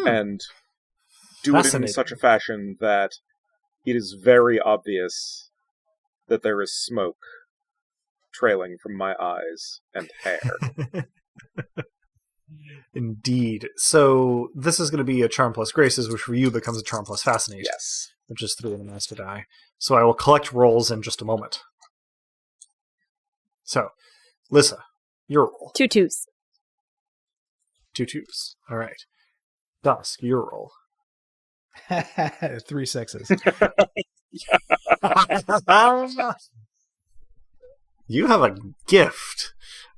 And do it in such a fashion that it is very obvious that there is smoke trailing from my eyes and hair. Indeed. So this is going to be a Charm plus Graces, which for you becomes a Charm plus Fascinate. Yes. Which is 3 in the master die. So I will collect rolls in just a moment. So, Lissa, your roll. 2 2s. 2 2s. All right. Dask, your roll. 3 6s. You have a gift.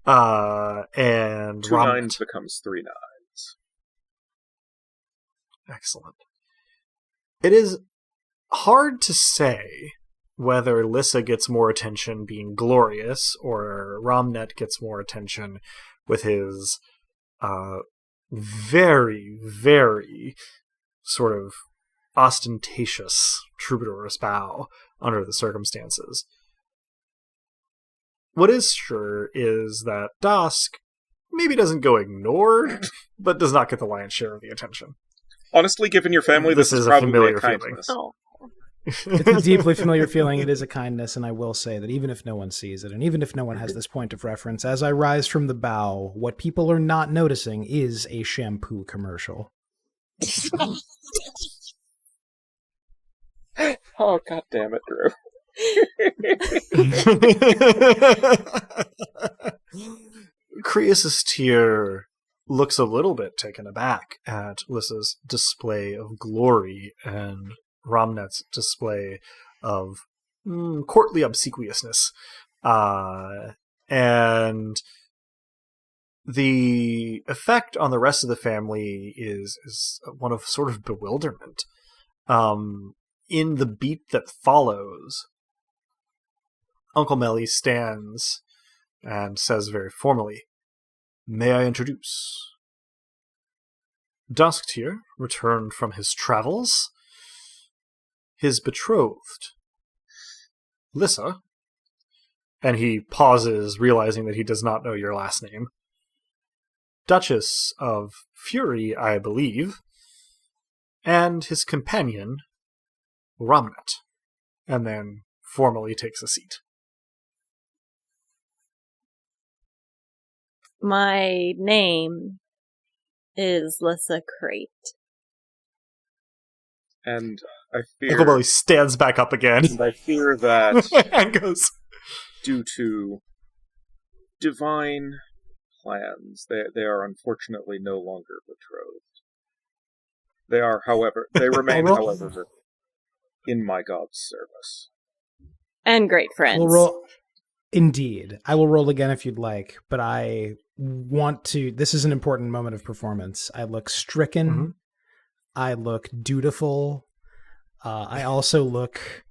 And 2 9s becomes 3 9s. Excellent. It is hard to say whether Lissa gets more attention being glorious or Romnet gets more attention with his very, very sort of ostentatious troubadour's bow under the circumstances. What is sure is that Dask maybe doesn't go ignored, but does not get the lion's share of the attention. Honestly, given your family, this is a familiar probably a feeling. kindness. Oh. It's a deeply familiar feeling. It is a kindness, and I will say that even if no one sees it, and even if no one has this point of reference, as I rise from the bow, what people are not noticing is a shampoo commercial. Oh, god damn it, Drew. Croesus Tyr looks a little bit taken aback at Lissa's display of glory and Romnet's display of courtly obsequiousness. And the effect on the rest of the family is one of sort of bewilderment. In the beat that follows, Uncle Melly stands and says very formally, "May I introduce? Dask Tyr returned from his travels. His betrothed, Lissa," and he pauses, realizing that he does not know your last name, "Duchess of Fury, I believe, and his companion, Romnet," and then formally takes a seat. My name is Lissa Crate. And I fear... Uncle Billy stands back up again. And I fear that and goes, due to divine plans, they are unfortunately no longer betrothed. They are, however, they remain, however, in my God's service. And great friends. We'll roll. Indeed. I will roll again if you'd like, but I want to... This is an important moment of performance. I look stricken. Mm-hmm. I look dutiful. I also look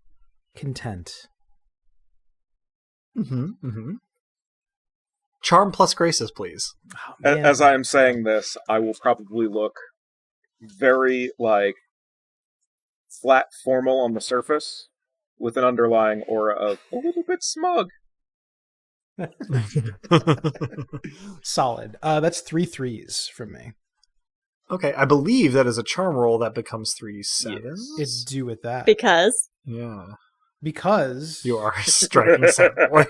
content. Mm-hmm, mm-hmm. Charm plus Graces, please. Oh, As I am saying this, I will probably look very, flat formal on the surface, with an underlying aura of a little bit smug. Solid. That's 3 3s from me. Okay, I believe that is a charm roll that becomes 3 7s. It's due with that. Because Because you are striking 7 boy.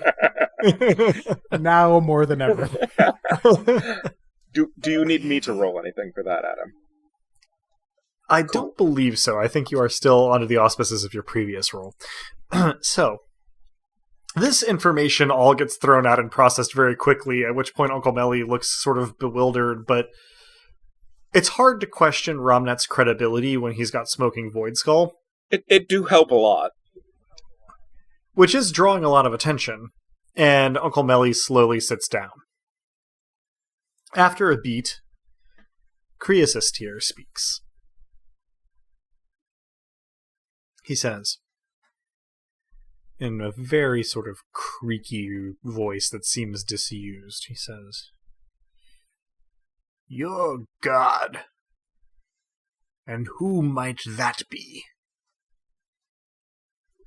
now more than ever. Do you need me to roll anything for that, Adam? I don't believe so. I think you are still under the auspices of your previous roll. So, this information all gets thrown out and processed very quickly, at which point Uncle Melly looks sort of bewildered, but it's hard to question Romnet's credibility when he's got Smoking Void Skull. It do help a lot. Which is drawing a lot of attention, and Uncle Melly slowly sits down. After a beat, Croesus here speaks. He says, in a very sort of creaky voice that seems disused, he says, "Your god. And who might that be?"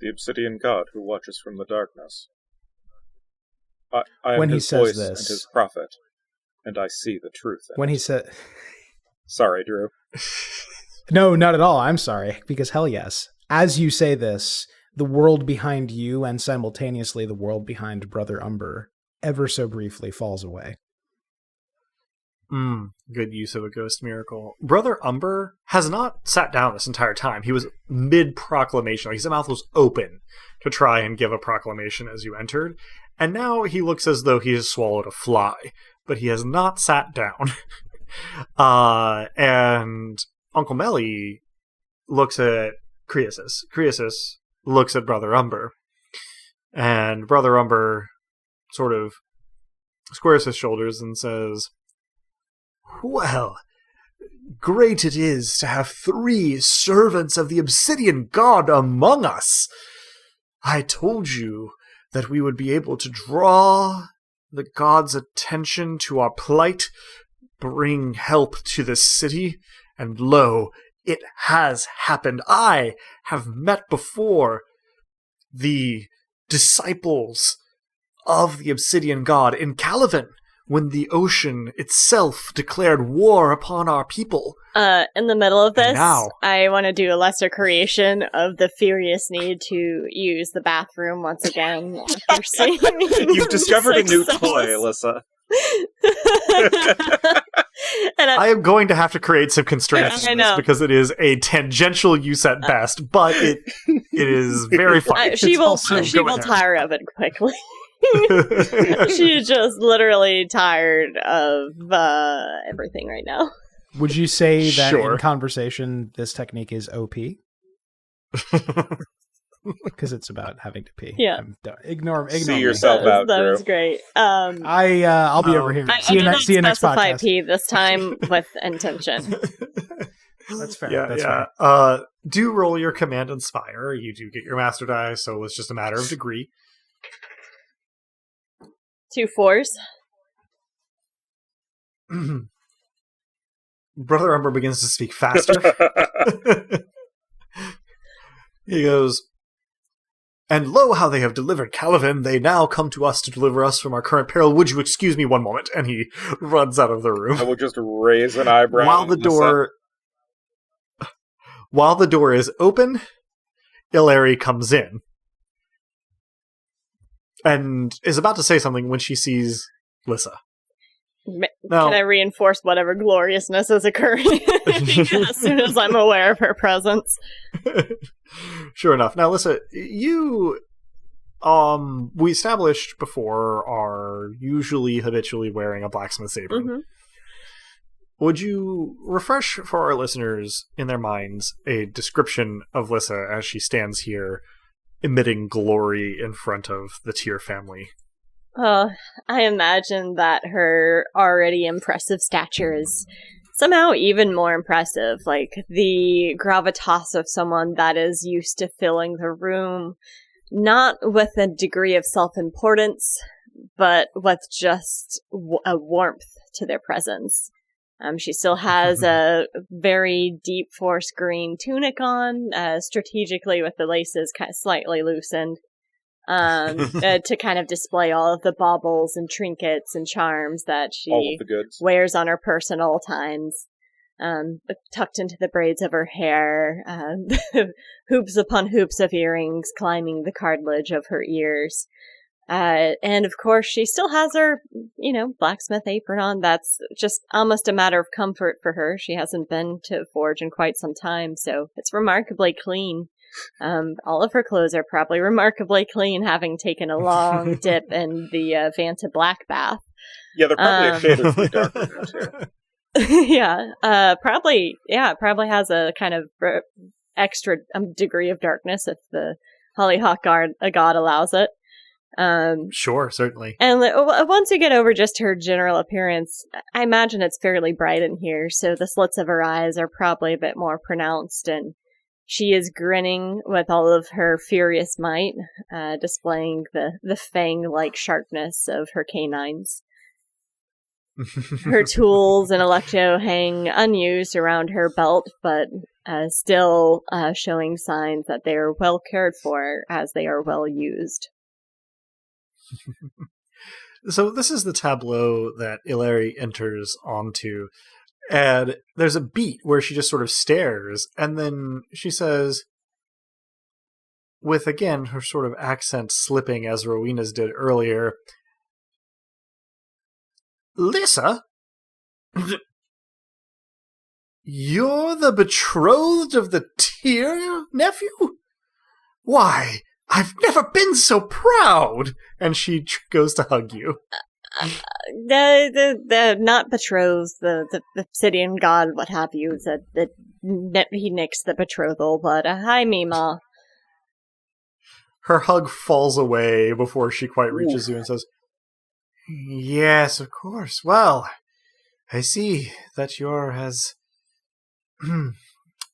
The Obsidian God who watches from the darkness. I am When he his says voice this- and his prophet, and I see the truth in When it. he said... Sorry, Drew. No, not at all. I'm sorry. Because hell yes. As you say this, the world behind you and simultaneously the world behind Brother Umber ever so briefly falls away. Good use of a ghost miracle. Brother Umber has not sat down this entire time. He was mid-proclamation. Like his mouth was open to try and give a proclamation as you entered. And now he looks as though he has swallowed a fly. But he has not sat down. And Uncle Melly looks at Croesus. Croesus looks at Brother Umber. And Brother Umber sort of squares his shoulders and says, "Well, great it is to have 3 servants of the Obsidian God among us. I told you that we would be able to draw the god's attention to our plight, bring help to the city, and lo, it has happened. I have met before the disciples of the Obsidian God in Calavan, when the ocean itself declared war upon our people." in the middle of this, now- I want to do a lesser creation of the furious need to use the bathroom once again. After seeing You've discovered a new success. toy, Alyssa. And I am going to have to create some constraints I in know. this because it is a tangential use at best, but it is very funny. she It's will also she will going there. tire of it quickly. She's just literally tired of everything right now. Would you say that Sure. in conversation, this technique is OP? Because it's about having to pee. Yeah. Ignore See me. yourself out, That Drew. was great. I'll be over here. I See you, did not see you next specify podcast. P this time with intention. That's fair. Yeah, That's yeah. fair. Do roll your Command Inspire. You do get your Master Die, so it's just a matter of degree. 2 4s. Brother Umber begins to speak faster. He goes, "And lo, how they have delivered Calavan. They now come to us to deliver us from our current peril. Would you excuse me one moment?" And he runs out of the room. I will just raise an eyebrow. While the door is open, Ilari comes in and is about to say something when she sees Lissa. Now, Can I reinforce whatever gloriousness is occurring as soon as I'm aware of her presence? Sure enough. Now, Lissa, you, we established before, are usually habitually wearing a blacksmith's apron. Mhm. Would you refresh for our listeners in their minds a description of Lissa as she stands here emitting glory in front of the Tyr family? I imagine that her already impressive stature is somehow even more impressive. Like the gravitas of someone that is used to filling the room, not with a degree of self-importance, but with just a warmth to their presence. She still has a very deep forest green tunic on, strategically with the laces kind of slightly loosened, to kind of display all of the baubles and trinkets and charms that All she of the goods. wears on her person at all times. Tucked into the braids of her hair, hoops upon hoops of earrings climbing the cartilage of her ears. And of course, she still has her, blacksmith apron on. That's just almost a matter of comfort for her. She hasn't been to forge in quite some time, so it's remarkably clean. All of her clothes are probably remarkably clean, having taken a long dip in the Vanta Black bath. Yeah, they're probably a shade or two darker now, too. Probably has a kind of extra degree of darkness if the Hollyhock god allows it. Sure, certainly. And once you get over just her general appearance, I imagine it's fairly bright in here, so the slits of her eyes are probably a bit more pronounced, and she is grinning with all of her furious might, displaying the fang-like sharpness of her canines. Her tools and electro hang unused around her belt, but still showing signs that they are well cared for as they are well used. So this is the tableau that Ilari enters onto, and there's a beat where she just sort of stares, and then she says, with again her sort of accent slipping as Rowena's did earlier, "Lissa, you're the betrothed of the Tyr, nephew? Why, I've never been so proud!" And she goes to hug you. The not betrothed, the obsidian god, what have you, he nixed the betrothal, but hi, Mima. Her hug falls away before she quite reaches you and says, "Yes, of course. Well, I see that you're as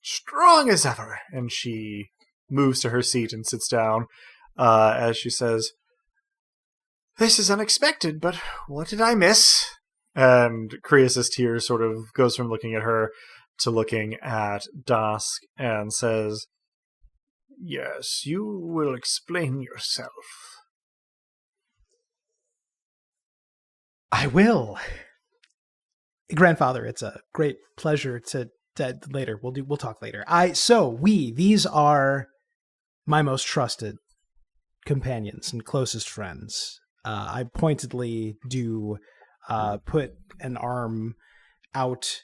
strong as ever." And she moves to her seat and sits down as she says, "This is unexpected, but what did I miss?" And Krios' tears sort of goes from looking at her to looking at Dask and says, "Yes, you will explain yourself." I will. Grandfather, it's a great pleasure to later. We'll talk later. These are my most trusted companions and closest friends. I pointedly do put an arm out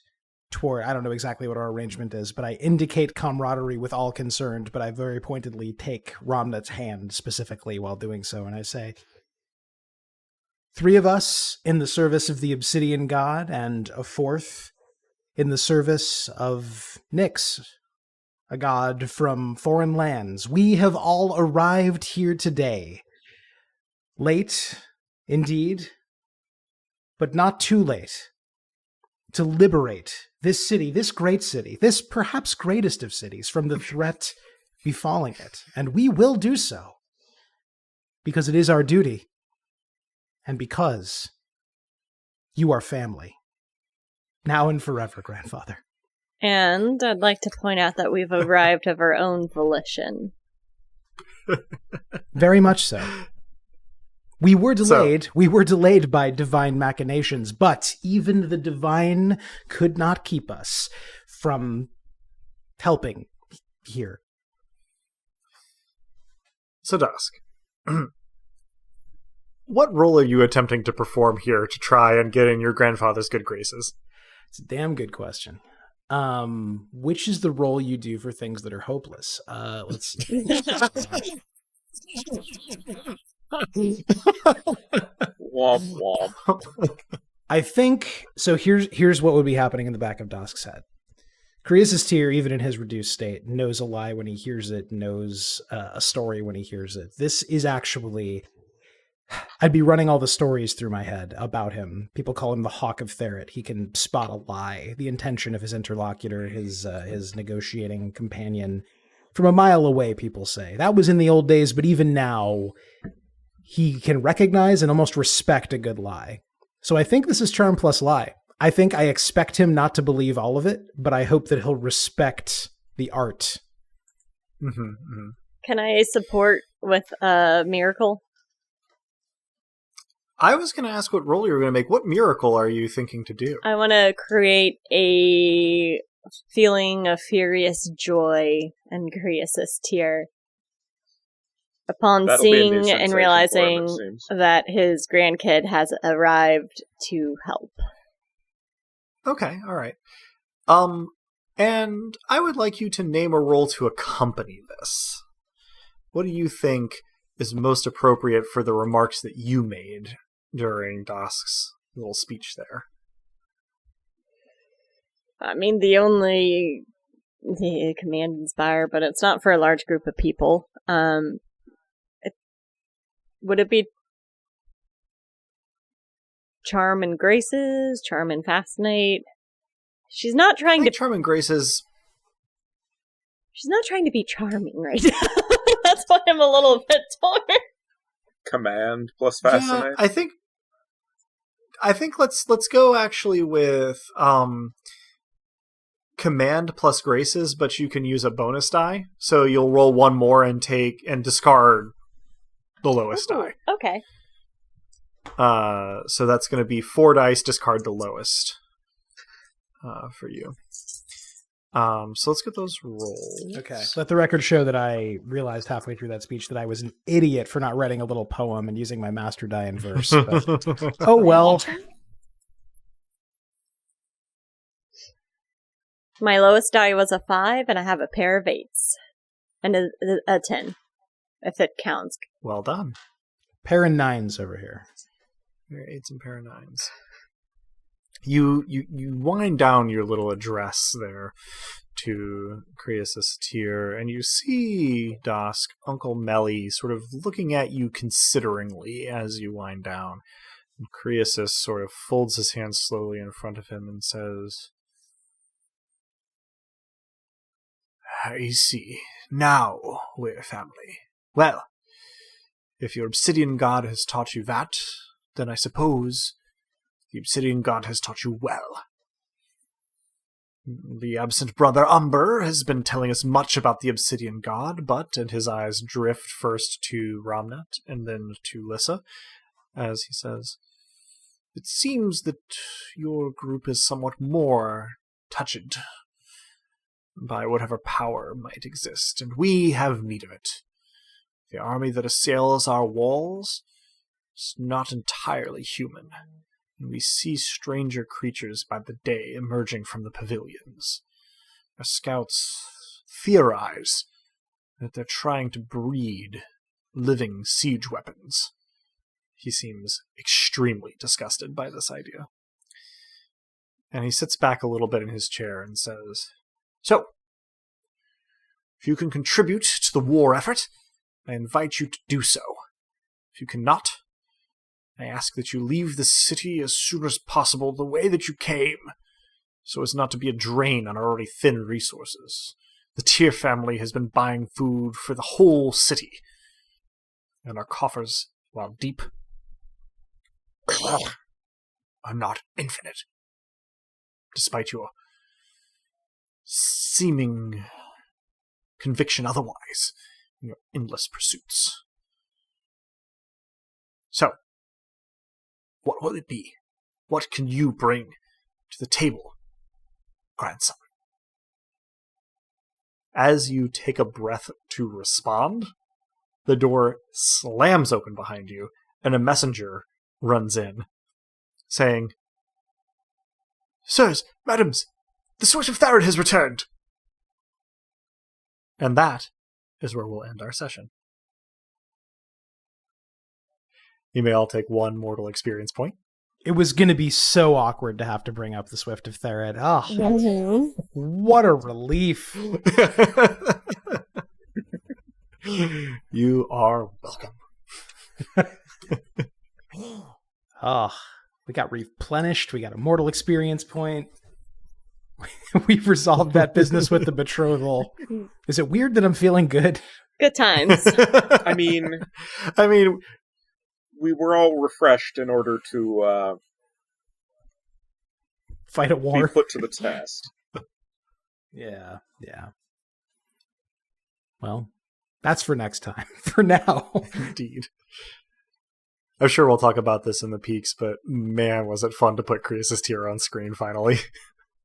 toward, I don't know exactly what our arrangement is, but I indicate camaraderie with all concerned, but I very pointedly take Ramnat's hand specifically while doing so, and I say, 3 of us in the service of the Obsidian God, and a 4th in the service of Nyx, a god from foreign lands. We have all arrived here today. Late, indeed, but not too late, to liberate this city, this great city, this perhaps greatest of cities, from the threat befalling it. And we will do so, because it is our duty, and because you are family, now and forever, Grandfather. And I'd like to point out that we've arrived of our own volition. Very much so. We were delayed by divine machinations, but even the divine could not keep us from helping here. So, Dask, what role are you attempting to perform here to try and get in your grandfather's good graces? It's a damn good question. Which is the role you do for things that are hopeless? Let's see. Womp womp. I think so. Here's what would be happening in the back of Dask's head. Krios' Tyr, even in his reduced state, knows a lie when he hears it, knows a story when he hears it. This is actually, I'd be running all the stories through my head about him. People call him the Hawk of Theret. He can spot a lie, the intention of his interlocutor, his negotiating companion, from a mile away, people say. That was in the old days, but even now, he can recognize and almost respect a good lie. So I think this is charm plus lie. I think I expect him not to believe all of it, but I hope that he'll respect the art. Mm-hmm, mm-hmm. Can I support with a miracle? I was going to ask what roll you were going to make. What miracle are you thinking to do? I want to create a feeling of furious joy and Croesus tear upon That'll be a new seeing and sensation realizing for him, it seems. that his grandkid has arrived to help. Okay, all right. And I would like you to name a role to accompany this. What do you think is most appropriate for the remarks that you made during Dask's little speech there? I mean, the command inspire, but it's not for a large group of people. Would it be charm and graces, charm and fascinate? She's not trying to Charm and Graces. She's not trying to be charming right now. That's why I'm a little bit torn. Command plus fascinate. Yeah, I think let's go actually with command plus graces, but you can use a bonus die. So you'll roll one more and discard the lowest die. Okay. So that's going to be 4 dice, discard the lowest for you. So let's get those rolled. Okay. Let the record show that I realized halfway through that speech that I was an idiot for not writing a little poem and using my master die in verse. But, oh well. My lowest die was a 5, and I have a pair of 8s. And a 10, if it counts. Well done. Pair of 9s over here. Pair of 8s and pair of 9s. You wind down your little address there to Croesus Tyr, and you see Dask, Uncle Melly, sort of looking at you consideringly as you wind down. And Croesus sort of folds his hands slowly in front of him and says, I see. Now we're family. Well, if your obsidian god has taught you that, then I suppose the obsidian god has taught you well. The absent brother Umber has been telling us much about the obsidian god, and his eyes drift first to Ramnet and then to Lissa, as he says, it seems that your group is somewhat more touched by whatever power might exist, and we have need of it. The army that assails our walls is not entirely human, and we see stranger creatures by the day emerging from the pavilions. Our scouts theorize that they're trying to breed living siege weapons. He seems extremely disgusted by this idea. And he sits back a little bit in his chair and says, So, if you can contribute to the war effort, I invite you to do so. If you cannot, I ask that you leave the city as soon as possible the way that you came, so as not to be a drain on our already thin resources. The Tyr family has been buying food for the whole city, and our coffers, while deep, are not infinite, despite your seeming conviction otherwise in your endless pursuits. So, what will it be? What can you bring to the table, grandson? As you take a breath to respond, the door slams open behind you, and a messenger runs in, saying, Sirs, madams, the Sword of Theret has returned! And that is where we'll end our session. You may all take 1 mortal experience point. It was going to be so awkward to have to bring up the Swift of Theret. Oh, what a relief. You are welcome. Oh, we got replenished. We got a mortal experience point. We've resolved that business with the betrothal. Is it weird that I'm feeling good? Good times. I mean, we were all refreshed in order to Fight a war. Be put to the test. Yeah. Well, that's for next time. For now. Indeed. I'm sure we'll talk about this in the peaks, but man, was it fun to put Krios' tier on screen finally,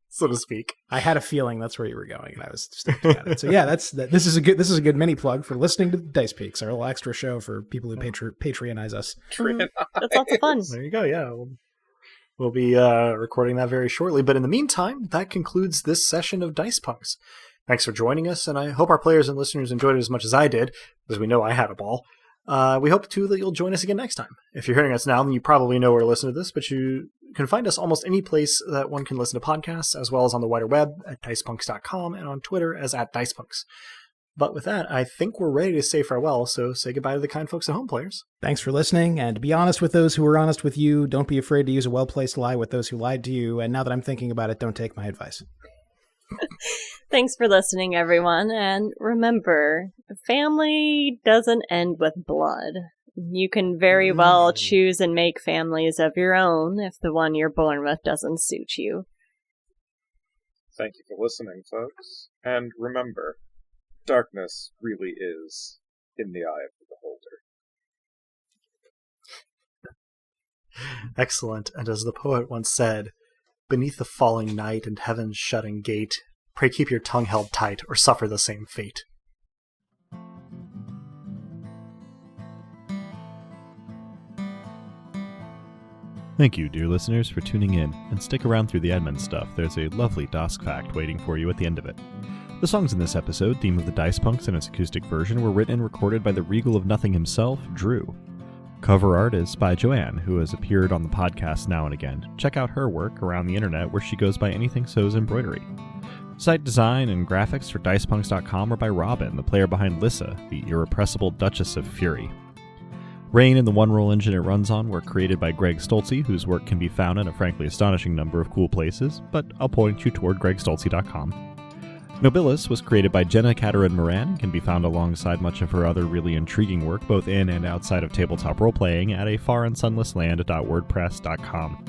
so to speak. I had a feeling that's where you were going, and I was stoked about it. So yeah, this is a good mini plug for listening to Dice Peaks, our little extra show for people who Patreonize us. That's lots of fun. There you go. Yeah, we'll be recording that very shortly. But in the meantime, that concludes this session of Dice Punks. Thanks for joining us, and I hope our players and listeners enjoyed it as much as I did, because we know I had a ball. We hope, too, that you'll join us again next time. If you're hearing us now, then you probably know where to listen to this, but you can find us almost any place that one can listen to podcasts, as well as on the wider web at dicepunks.com and on Twitter as @dicepunks. But with that, I think we're ready to say farewell, so say goodbye to the kind folks at home, players. Thanks for listening, and be honest with those who are honest with you. Don't be afraid to use a well-placed lie with those who lied to you, and now that I'm thinking about it, don't take my advice. Thanks for listening, everyone, and remember, family doesn't end with blood. You can very well choose and make families of your own if the one you're born with doesn't suit you. Thank you for listening, folks. And remember, darkness really is in the eye of the beholder. Excellent, and as the poet once said, beneath the falling night and heaven's shutting gate, pray keep your tongue held tight, or suffer the same fate. Thank you, dear listeners, for tuning in, and stick around through the admin stuff. There's a lovely Dask fact waiting for you at the end of it. The songs in this episode, theme of the Dice Punks and its acoustic version, were written and recorded by the Regal of Nothing himself, Drew. Cover art is by Joanne, who has appeared on the podcast now and again. Check out her work around the internet, where she goes by Anything Sews Embroidery. Site design and graphics for dicepunks.com are by Robin, the player behind Lissa, the irrepressible Duchess of Fury. Rain and the one-roll engine it runs on were created by Greg Stolze, whose work can be found in a frankly astonishing number of cool places, but I'll point you toward gregstolze.com. Nobilis was created by Jenna Caterin Moran and can be found alongside much of her other really intriguing work both in and outside of tabletop role-playing at afarandsunlessland.wordpress.com.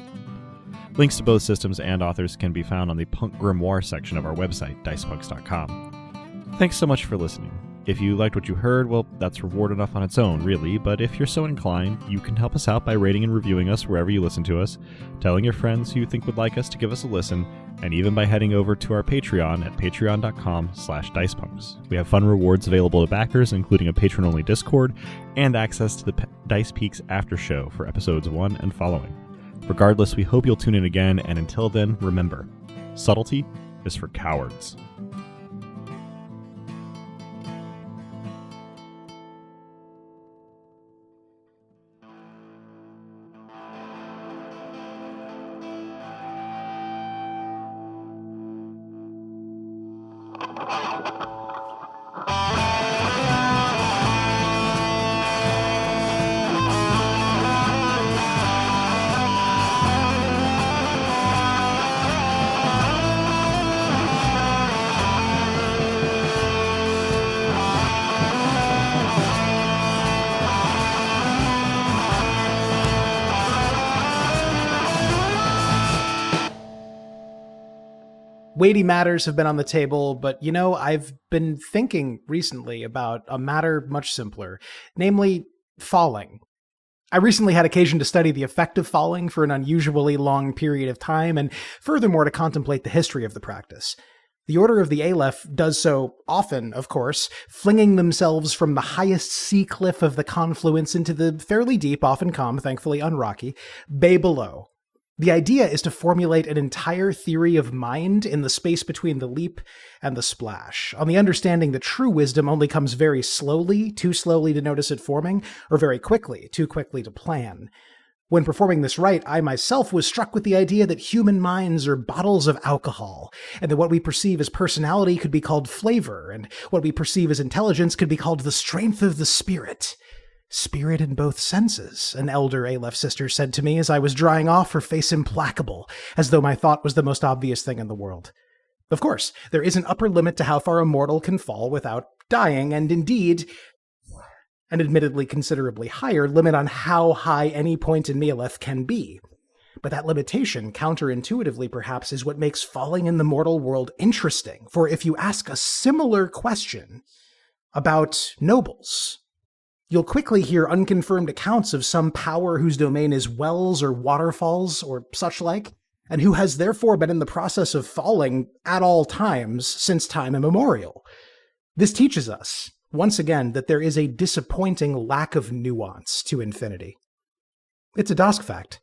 Links to both systems and authors can be found on the Punk Grimoire section of our website, dicepunks.com. Thanks so much for listening. If you liked what you heard, well, that's reward enough on its own, really, but if you're so inclined, you can help us out by rating and reviewing us wherever you listen to us, telling your friends who you think would like us to give us a listen, and even by heading over to our Patreon at patreon.com/dicepunks. We have fun rewards available to backers, including a patron-only Discord, and access to the Dice Peaks After Show for episodes 1 and following. Regardless, we hope you'll tune in again, and until then, remember, subtlety is for cowards. Weighty matters have been on the table, but I've been thinking recently about a matter much simpler, namely falling. I recently had occasion to study the effect of falling for an unusually long period of time, and furthermore to contemplate the history of the practice. The Order of the Aleph does so often, of course, flinging themselves from the highest sea cliff of the confluence into the fairly deep, often calm, thankfully unrocky, bay below. The idea is to formulate an entire theory of mind in the space between the leap and the splash, on the understanding that true wisdom only comes very slowly, too slowly to notice it forming, or very quickly, too quickly to plan. When performing this rite, I myself was struck with the idea that human minds are bottles of alcohol, and that what we perceive as personality could be called flavor, and what we perceive as intelligence could be called the strength of the spirit. Spirit in both senses, an elder Aleph sister said to me as I was drying off, her face implacable, as though my thought was the most obvious thing in the world. Of course, there is an upper limit to how far a mortal can fall without dying, and indeed, an admittedly considerably higher limit on how high any point in Neolith can be. But that limitation, counterintuitively perhaps, is what makes falling in the mortal world interesting. For if you ask a similar question about nobles, you'll quickly hear unconfirmed accounts of some power whose domain is wells or waterfalls or such like, and who has therefore been in the process of falling at all times since time immemorial. This teaches us, once again, that there is a disappointing lack of nuance to infinity. It's a Dask fact.